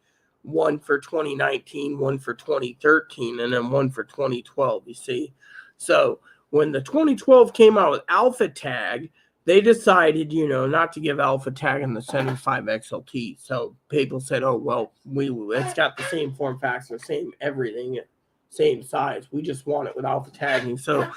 one for 2019, one for 2013, and then one for 2012, you see. So when the 2012 came out with Alpha Tag, they decided, not to give Alpha Tag in the 75 XLT. So people said, oh, well, it's got the same form factor, same everything, same size. We just want it with Alpha Tagging. So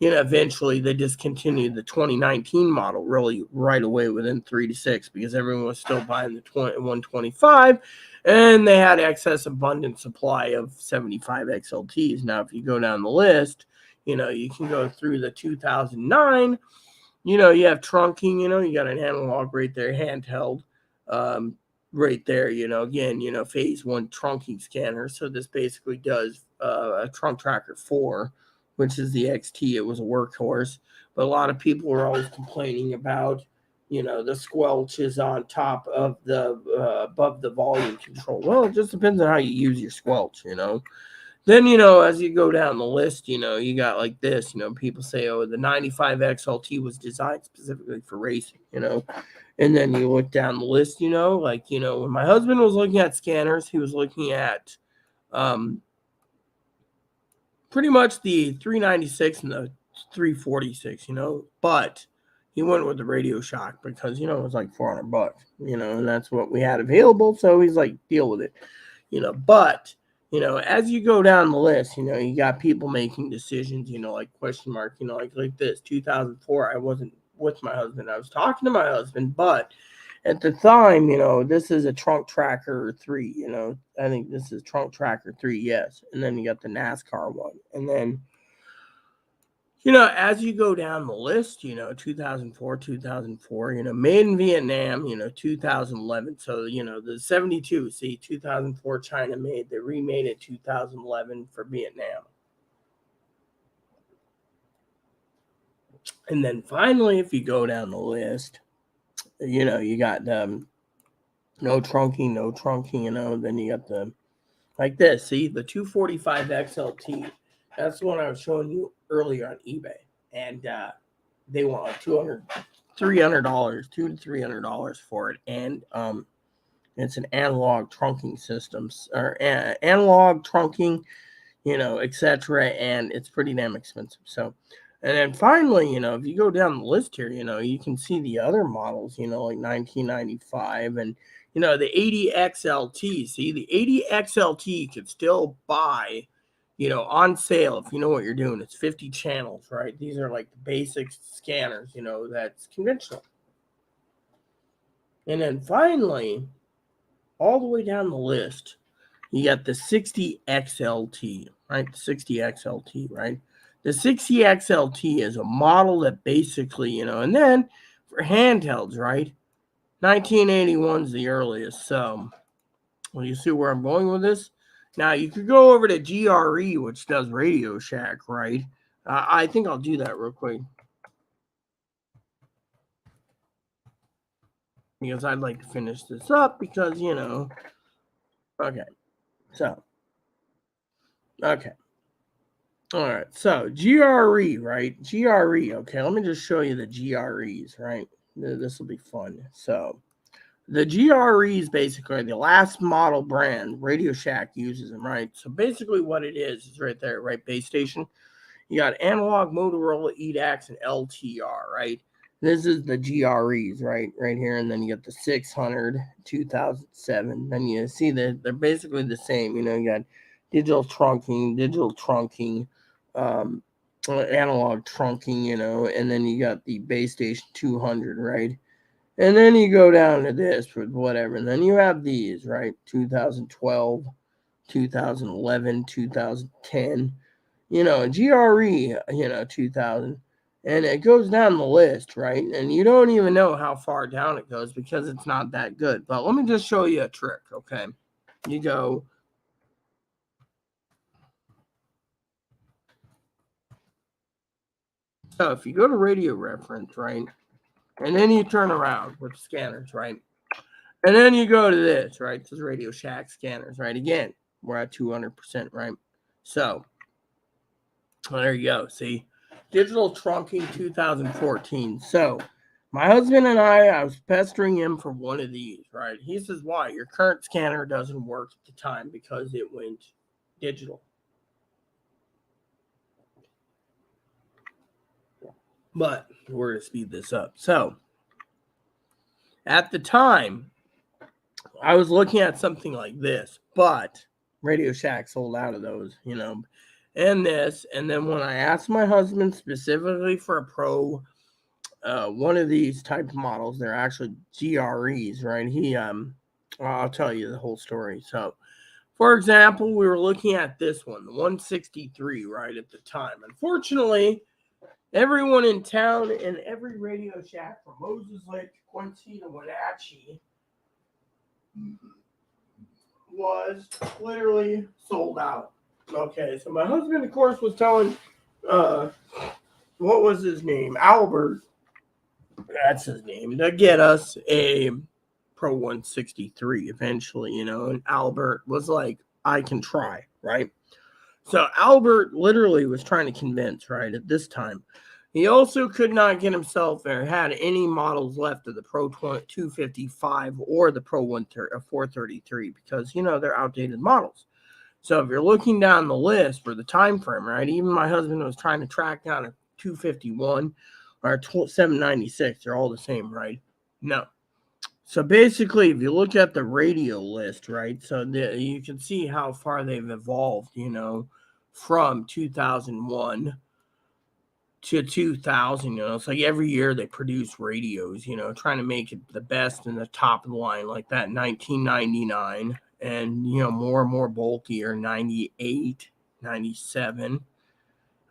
eventually they discontinued the 2019 model really right away within 3 to 6 because everyone was still buying the 125 and they had excess abundant supply of 75 XLTs. Now, if you go down the list, you can go through the 2009, you have trunking, you got an analog right there, handheld, right there, again, phase 1 trunking scanner. So this basically does a trunk tracker 4, which is the XT. It was a workhorse, but a lot of people were always complaining about, the squelch is on top of the above the volume control. Well, it just depends on how you use your squelch, Then, as you go down the list, you got like this, people say, oh, the 95 XLT was designed specifically for racing, and then you look down the list, when my husband was looking at scanners, he was looking at pretty much the 396 and the 346, but he went with the Radio Shack because, it was like $400, and that's what we had available. So he's like, deal with it, but, as you go down the list, you got people making decisions, like question mark, like this 2004. I wasn't with my husband. I was talking to my husband, but at the time, this is a Trunk Tracker 3, I think this is Trunk Tracker 3, yes. And then you got the NASCAR one. And then, as you go down the list, 2004, made in Vietnam, 2011. So, the 72, see, 2004 China made, they remade it 2011 for Vietnam. And then finally, if you go down the list, you got no trunking, then you got the, like this, see, the 245 XLT. That's the one I was showing you earlier on eBay. And they want like $300, $200 to $300 for it. And it's an analog trunking system, or analog trunking, etc. And it's pretty damn expensive. So, and then finally, if you go down the list here, you can see the other models, like 1995 and, the 80XLT. See, the 80XLT could still buy, on sale if you know what you're doing. It's 50 channels, right? These are like the basic scanners, that's conventional. And then finally, all the way down the list, you got the 60XLT, right? The 60XLT, right? The 60XLT is a model that basically, and then for handhelds, right? 1981 is the earliest. So, well, you see where I'm going with this? Now, you could go over to GRE, which does Radio Shack, right? I think I'll do that real quick, because I'd like to finish this up because, okay. So, okay. All right. So, GRE, right? GRE. Okay. Let me just show you the GREs, right? This will be fun. So, the GREs basically the last model brand. Radio Shack uses them, right? So basically what it is right there, right? Base station. You got analog, Motorola, EDAX, and LTR, right? This is the GREs, right? Right here. And then you got the 600, 2007. Then you see that they're basically the same. You got digital trunking, analog trunking, and then you got the base station 200, right? And then you go down to this with whatever. And then you have these, right? 2012, 2011, 2010, GRE, 2000. And it goes down the list, right? And you don't even know how far down it goes because it's not that good. But let me just show you a trick, okay? You go. So if you go to radio reference, right? And then you turn around with scanners, right? And then you go to this, right? This is Radio Shack scanners, right? Again, we're at 200%, right? So, there you go. See? Digital trunking 2014. So, my husband and I was pestering him for one of these, right? He says, why? Your current scanner doesn't work at the time because it went digital. But we're going to speed this up. So, at the time, I was looking at something like this, but Radio Shack sold out of those, and this. And then when I asked my husband specifically for a Pro, one of these type of models, they're actually GREs, right? I'll tell you the whole story. So, for example, we were looking at this one, the 163, right, at the time. Unfortunately, everyone in town and every Radio Shack from Moses Lake to Quincy to Wenatchee was literally sold out. Okay, so my husband, of course, was telling, what was his name? Albert, that's his name, to get us a Pro 163 eventually, and Albert was like, I can try, right? So Albert literally was trying to convince, right, at this time. He also could not get himself or had any models left of the Pro 255 or the Pro 433 because, they're outdated models. So if you're looking down the list for the time frame, right, even my husband was trying to track down a 251 or 796. They're all the same, right? No. So basically, if you look at the radio list, right, so you can see how far they've evolved, from 2001 to 2000. It's like every year they produce radios, trying to make it the best and the top of the line, like that 1999, and, more and more bulkier, 98, 97.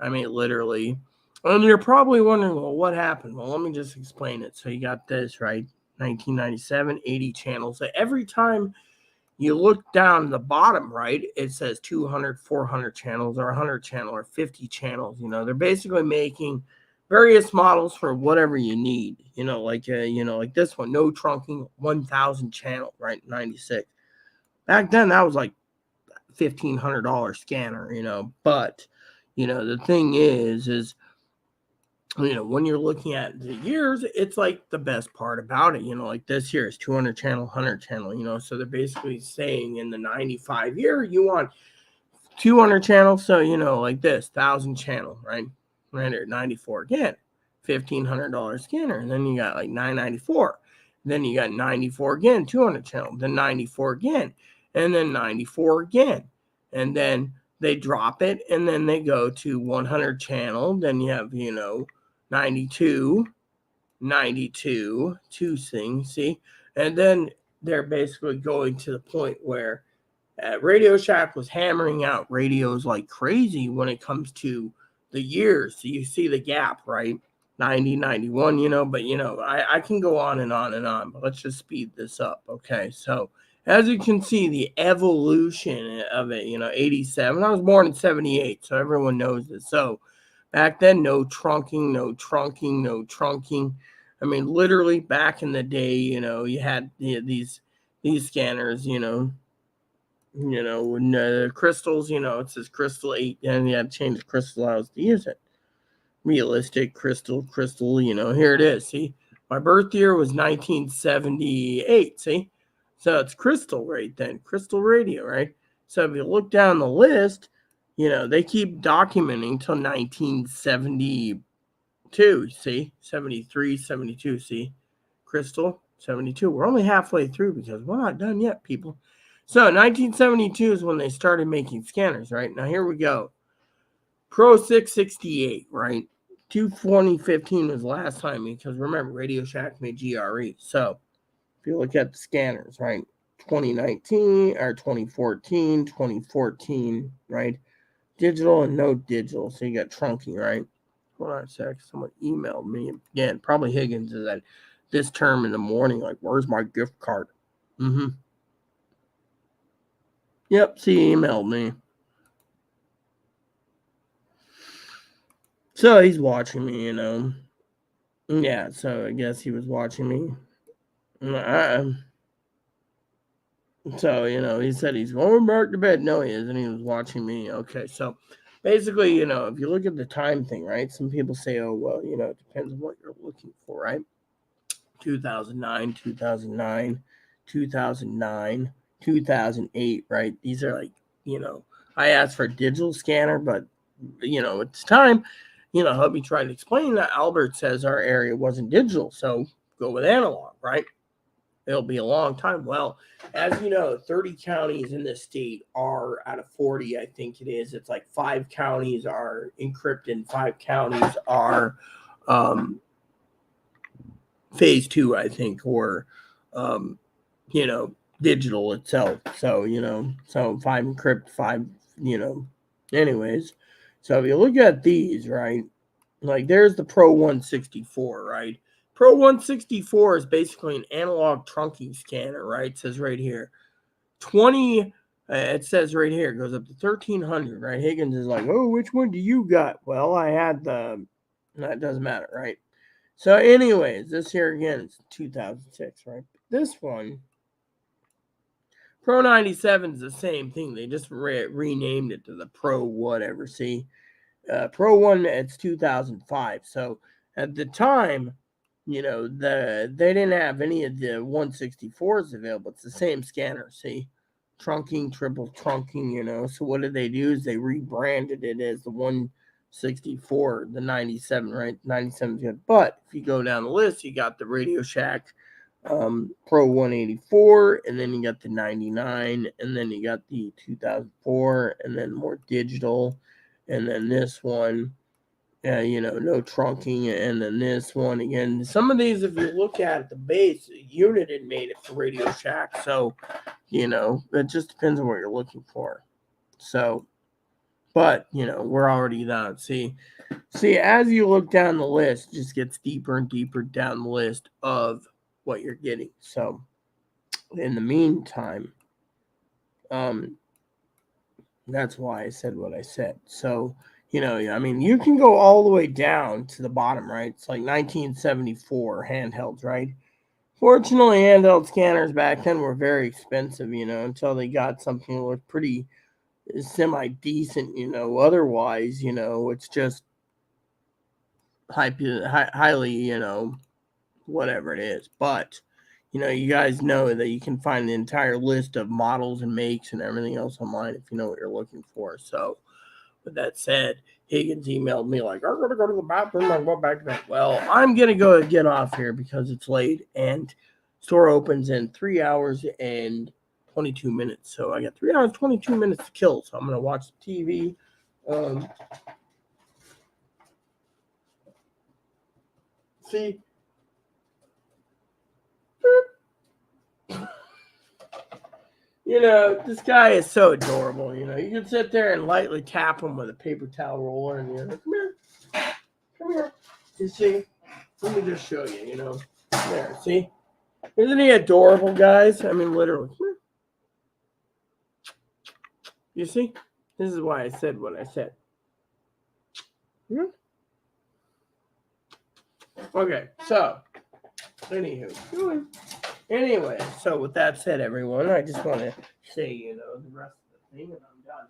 I mean, literally. And you're probably wondering, well, what happened? Well, let me just explain it. So you got this, right? 1997, 80 channels. So every time you look down the bottom right, it says 200, 400 channels or 100 channel or 50 channels. They're basically making various models for whatever you need. Like this one, no trunking, 1,000 channel, right? 96. Back then, that was like $1,500 scanner. But the thing is when you're looking at the years, it's like the best part about it, like this here is 200 channel, 100 channel, so they're basically saying in the 95 year, you want 200 channels. So, like this 1,000 channel, right here, 94 again, $1,500 scanner. And then you got like 994. Then you got 94 again, 200 channel, then 94 again, and then 94 again. And then they drop it, and then they go to 100 channel. Then you have, 92, two things, see? And then they're basically going to the point where Radio Shack was hammering out radios like crazy when it comes to the years. So you see the gap, right? 90, 91, but I can go on and on and on, but let's just speed this up. Okay. So as you can see, the evolution of it, 87. I was born in 78, so everyone knows this. So back then, no trunking. I mean, literally back in the day, you had these scanners, when crystals, it says crystal 8, and you had to change the crystal hours to use it. Realistic crystal, here it is. See, my birth year was 1978. See, so it's crystal right then, crystal radio, right? So if you look down the list, they keep documenting till 1972. See, 73, 72. See, crystal 72. We're only halfway through because we're not done yet, people. So 1972 is when they started making scanners, right? Now here we go. Pro 668, right? 2015 was the last time, because remember, Radio Shack made GRE. So if you look at the scanners, right? 2019 or 2014, right? Digital and no digital. So you got trunking, right? Hold on a sec. Someone emailed me again. Probably Higgins is at this term in the morning. Like, where's my gift card? Yep, he emailed me. So he's watching me, Yeah, so I guess he was watching me. So, he said he's going back to bed. No, he isn't. He was watching me. Okay, so basically, if you look at the time thing, right? Some people say, oh, well, it depends on what you're looking for, right? 2009, 2008, right? These are like, I asked for a digital scanner, but, it's time. Help me try to explain that. Albert says our area wasn't digital, so go with analog, right? It'll be a long time. Well, as you know, 30 counties in this state are out of 40, I think it is. It's like 5 counties are encrypted, 5 counties are phase 2, I think, or digital itself. So, so 5 encrypt, 5, anyways. So if you look at these, right, like there's the Pro 164, right? Pro 164 is basically an analog trunking scanner, right? It says right here, 20, it says right here, it goes up to 1,300, right? Higgins is like, oh, which one do you got? Well, I had that doesn't matter, right? So anyways, this here again is 2006, right? This one, Pro 97 is the same thing. They just renamed it to the Pro whatever, see? Pro 1, it's 2005. So at the time, they didn't have any of the 164s available. It's the same scanner, see? Trunking, triple trunking, So what did they do is they rebranded it as the 64, the 97, right? 97 is good. But if you go down the list, you got the Radio Shack Pro 184, and then you got the 99, and then you got the 2004, and then more digital, and then this one, no trunking, and then this one again. Some of these, if you look at the base, Unit had made it for Radio Shack, so it just depends on what you're looking for. So, but we're already down. See, as you look down the list, it just gets deeper and deeper down the list of what you're getting. So, in the meantime, that's why I said what I said. So, you can go all the way down to the bottom, right? It's like 1974 handhelds, right? Fortunately, handheld scanners back then were very expensive, until they got something that was pretty semi-decent, Otherwise, it's just highly, whatever it is. But, you guys know that you can find the entire list of models and makes and everything else online if you know what you're looking for. So, with that said, Higgins emailed me like, I'm going to go to the bathroom and go back to bed. Well, I'm going to go get off here because it's late and store opens in 3 hours and 22 minutes. So I got 3 hours, 22 minutes to kill. So I'm going to watch TV. See? This guy is so adorable. You can sit there and lightly tap him with a paper towel roller and you're like, come here. You see? Let me just show you, There, see? Isn't he adorable, guys? I mean, literally. You see? This is why I said what I said. Okay, so, anywho. Anyway, so with that said, everyone, I just want to say, the rest of the thing, and I'm done.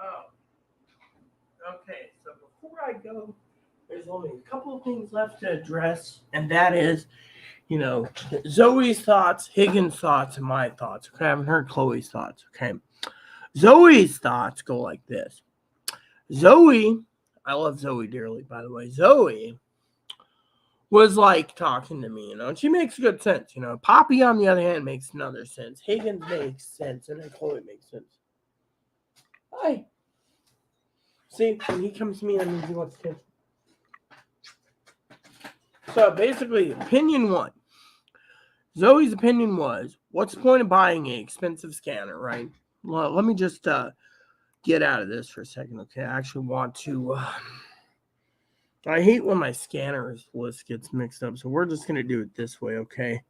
Oh, okay, so before I go, there's only a couple of things left to address, and that is, Zoe's thoughts, Higgins' thoughts, and my thoughts. Okay, I haven't heard Chloe's thoughts. Okay, Zoe's thoughts go like this. Zoe, I love Zoe dearly, by the way. Zoe was like talking to me, and she makes good sense. Poppy, on the other hand, makes another sense. Higgins makes sense, and then Chloe makes sense. Hi. See, when he comes to me, that means he wants to. So basically, opinion one. Zoe's opinion was, what's the point of buying an expensive scanner, right? Well, let me just get out of this for a second, okay? I actually want to... I hate when my scanners list gets mixed up, so we're just going to do it this way, okay?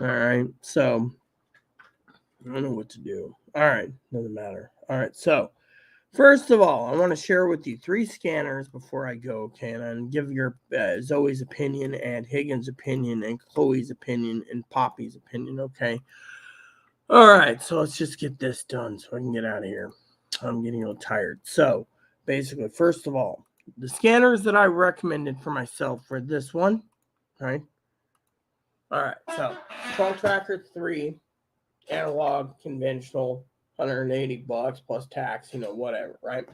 All right, so... I don't know what to do. All right, doesn't matter. All right, so... First of all, I want to share with you 3 scanners before I go, okay? And I'll give your Zoe's opinion and Higgins' opinion and Chloe's opinion and Poppy's opinion, okay? All right, so let's just get this done so I can get out of here. I'm getting a little tired. So, basically, first of all, the scanners that I recommended for myself for this one, right? All right, so Trunk Tracker 3, analog, conventional, $180 plus tax, whatever, right?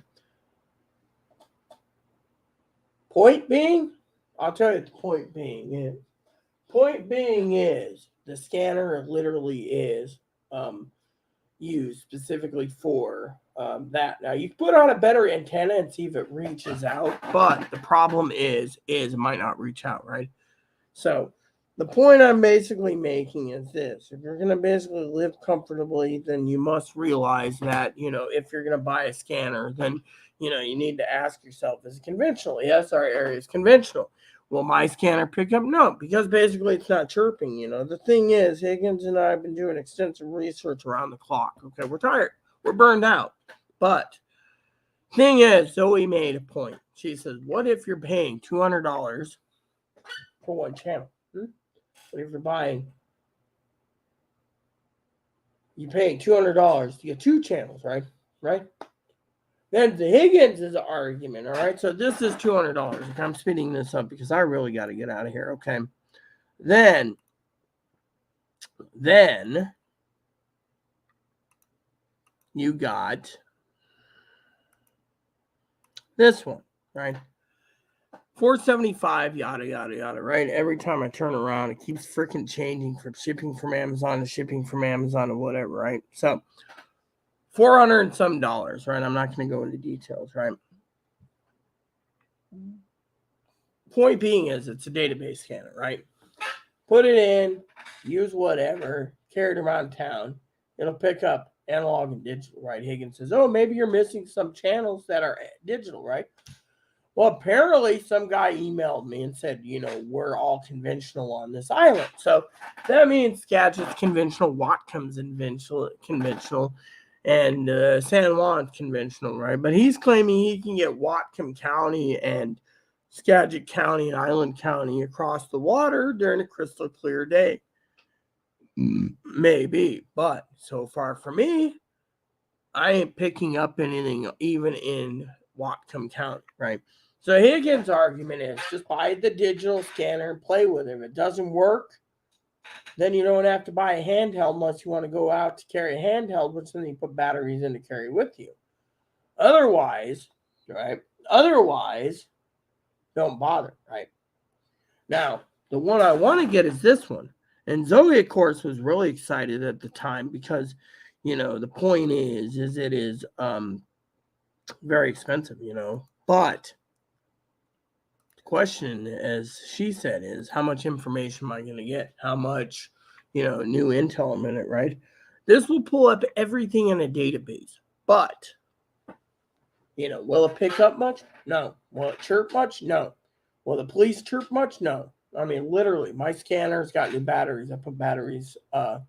Point being, I'll tell you what the point being is. Point being is the scanner literally is used specifically for that. Now you can put on a better antenna and see if it reaches out, but the problem is it might not reach out, right? So the point I'm basically making is this. If you're going to basically live comfortably, then you must realize that, if you're going to buy a scanner, then, you need to ask yourself, is it conventional? Yes, our area is conventional. Will my scanner pick up? No, because basically it's not chirping. The thing is, Higgins and I have been doing extensive research around the clock. Okay, we're tired. We're burned out. But thing is, Zoe made a point. She says, what if you're paying $200 for one channel? What if you're paying $200 to get 2 channels, right? Right? Then the Higgins' argument, all right? So this is $200. Okay, I'm speeding this up because I really got to get out of here, okay? Then you got this one, right? $475, yada, yada, yada, right? Every time I turn around, it keeps freaking changing from shipping from Amazon to shipping from Amazon to whatever, right? So $400 and some dollars, right? I'm not going to go into details, right? Point being is it's a database scanner, right? Put it in, use whatever, carry it around town. It'll pick up analog and digital, right? Higgins says, oh, maybe you're missing some channels that are digital, right? Well, apparently some guy emailed me and said, we're all conventional on this island. So that means Skagit's conventional, Whatcom's conventional, and San Juan's conventional, right? But he's claiming he can get Whatcom County and Skagit County and Island County across the water during a crystal clear day. Maybe, but so far for me, I ain't picking up anything even in Whatcom County, right? So Higgins' argument is just buy the digital scanner and play with it. If it doesn't work, then you don't have to buy a handheld unless you want to go out to carry a handheld, which then you put batteries in to carry with you. Otherwise, right? Don't bother, right? Now, the one I want to get is this one. And Zoe, of course, was really excited at the time because, the point is it is very expensive, But the question, as she said, is how much information am I going to get? How much, new intel I'm in it, right? This will pull up everything in a database. But, will it pick up much? No. Will it chirp much? No. Will the police chirp much? No. I mean, literally, my scanner's got new batteries. I put batteries, no,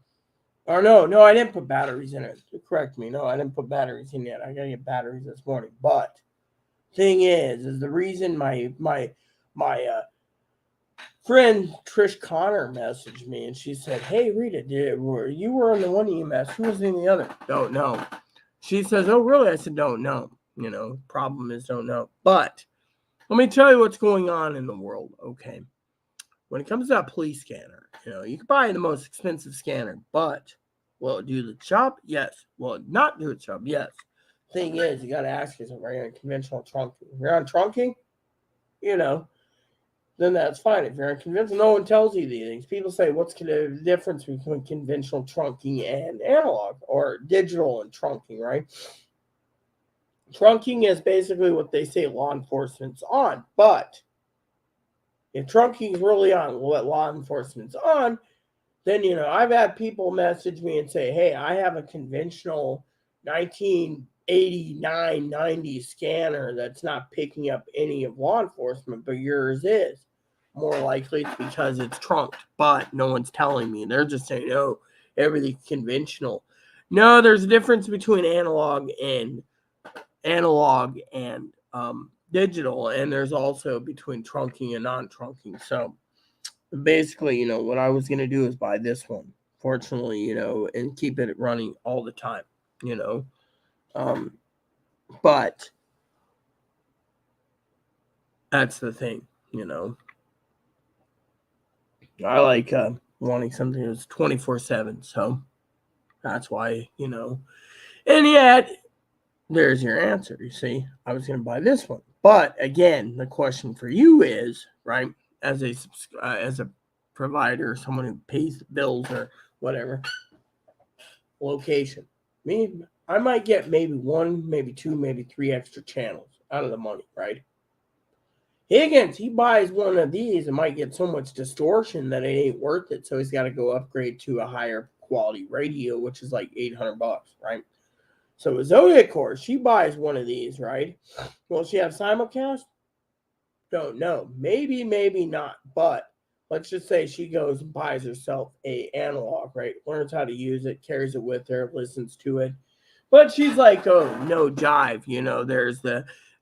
I didn't put batteries in it. Correct me. No, I didn't put batteries in yet. I got to get batteries this morning. But thing is the reason my friend Trish Connor messaged me and she said, hey, Rita, you were on the one EMS. Who was in the other? Don't know. She says, oh, really? I said, don't know. Problem is don't know. But let me tell you what's going on in the world, okay? When it comes to that police scanner, you can buy the most expensive scanner, but will it do the job? Yes. Will it not do the job? Yes. Thing is, you got to ask yourself, are you on conventional trunking? If you're on trunking, then that's fine. If you're on conventional, no one tells you these things. People say, what's the difference between conventional trunking and analog or digital and trunking, right? Trunking is basically what they say law enforcement's on, but if trunking is really on what law enforcement's on, then, I've had people message me and say, hey, I have a conventional 1989, 90 scanner that's not picking up any of law enforcement, but yours is. More likely it's because it's trunked, but no one's telling me. They're just saying, oh, everything's conventional. No, there's a difference between analog and digital, and there's also between trunking and non-trunking. So basically, what I was going to do is buy this one, fortunately, and keep it running all the time, but that's the thing, I like wanting something that's 24/7, so that's why, and yet there's your answer. You see, I was going to buy this one, but again, the question for you is, right, as a provider, someone who pays the bills or whatever, location. I might get maybe one, maybe two, maybe three extra channels out of the money, right? Higgins, he buys one of these and might get so much distortion that it ain't worth it. So he's got to go upgrade to a higher quality radio, which is like $800, right? So Zoe, of course, she buys one of these, right? Will she have simulcast? Don't know. Maybe, maybe not. But let's just say she goes and buys herself a analog, right? Learns how to use it, carries it with her, listens to it. But she's like, oh, no jive,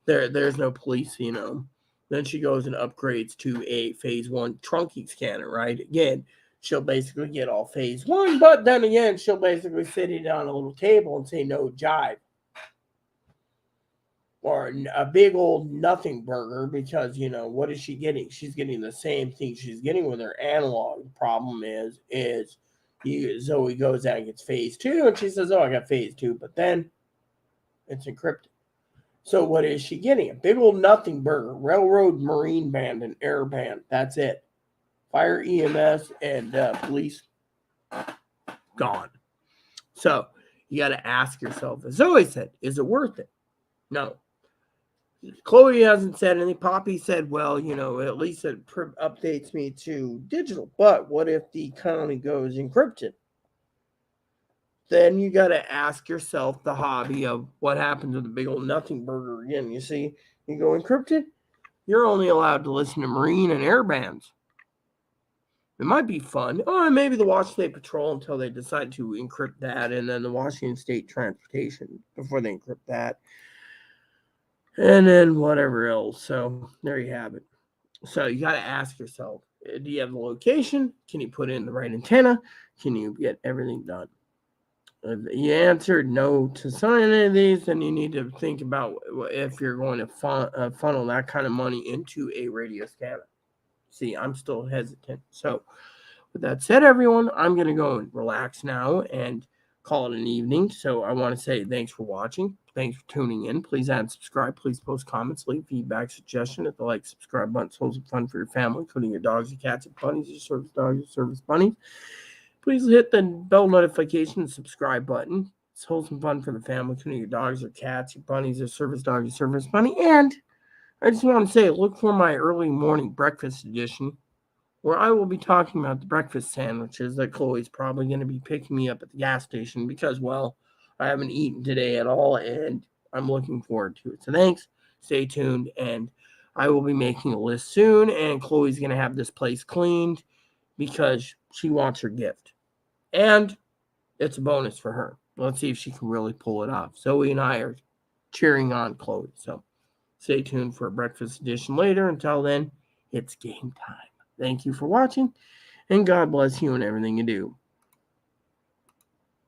there's no police, Then she goes and upgrades to a phase 1 trunking scanner, right? Again, she'll basically get all phase 1, but then again, she'll basically sit it on a little table and say no jive. or a big old nothing burger because, what is she getting? She's getting the same thing she's getting with her analog. The problem is Zoe goes out and gets phase 2, and she says, oh, I got phase 2, but then it's encrypted. So what is she getting? A big old nothing burger, railroad, marine band, and air band. That's it. Fire, EMS, and police, gone. So you got to ask yourself, as Zoe said, is it worth it? No. Chloe hasn't said anything. Poppy said, well, at least it updates me to digital. But what if the economy goes encrypted? Then you got to ask yourself the hobby of what happens with the big old nothing burger again. You see, you go encrypted, you're only allowed to listen to marine and air bands. It might be fun. Oh, maybe the Washington State Patrol until they decide to encrypt that, and then the Washington State Transportation before they encrypt that. And then whatever else. So there you have it. So you got to ask yourself, do you have the location? Can you put in the right antenna? Can you get everything done? If you answered no to sign any of these, then you need to think about if you're going to funnel that kind of money into a radio scanner. See, I'm still hesitant. So with that said, everyone, I'm going to go and relax now and call it an evening. So I want to say thanks for watching. Thanks for tuning in. Please add and subscribe. Please post comments, leave feedback, suggestion at the like, subscribe button. Souls of fun for your family, including your dogs, your cats, your bunnies, your service dogs, your service bunnies. Please hit the bell notification and subscribe button. It's wholesome fun for the family, including your dogs, your cats, your bunnies, your service dog, your service bunny. And I just want to say, look for my early morning breakfast edition, where I will be talking about the breakfast sandwiches that Chloe's probably going to be picking me up at the gas station because, well, I haven't eaten today at all, and I'm looking forward to it. So thanks. Stay tuned, and I will be making a list soon, and Chloe's going to have this place cleaned because she wants her gift. And it's a bonus for her. Let's see if she can really pull it off. Zoe and I are cheering on Chloe. So stay tuned for a breakfast edition later. Until then, it's game time. Thank you for watching, and God bless you and everything you do.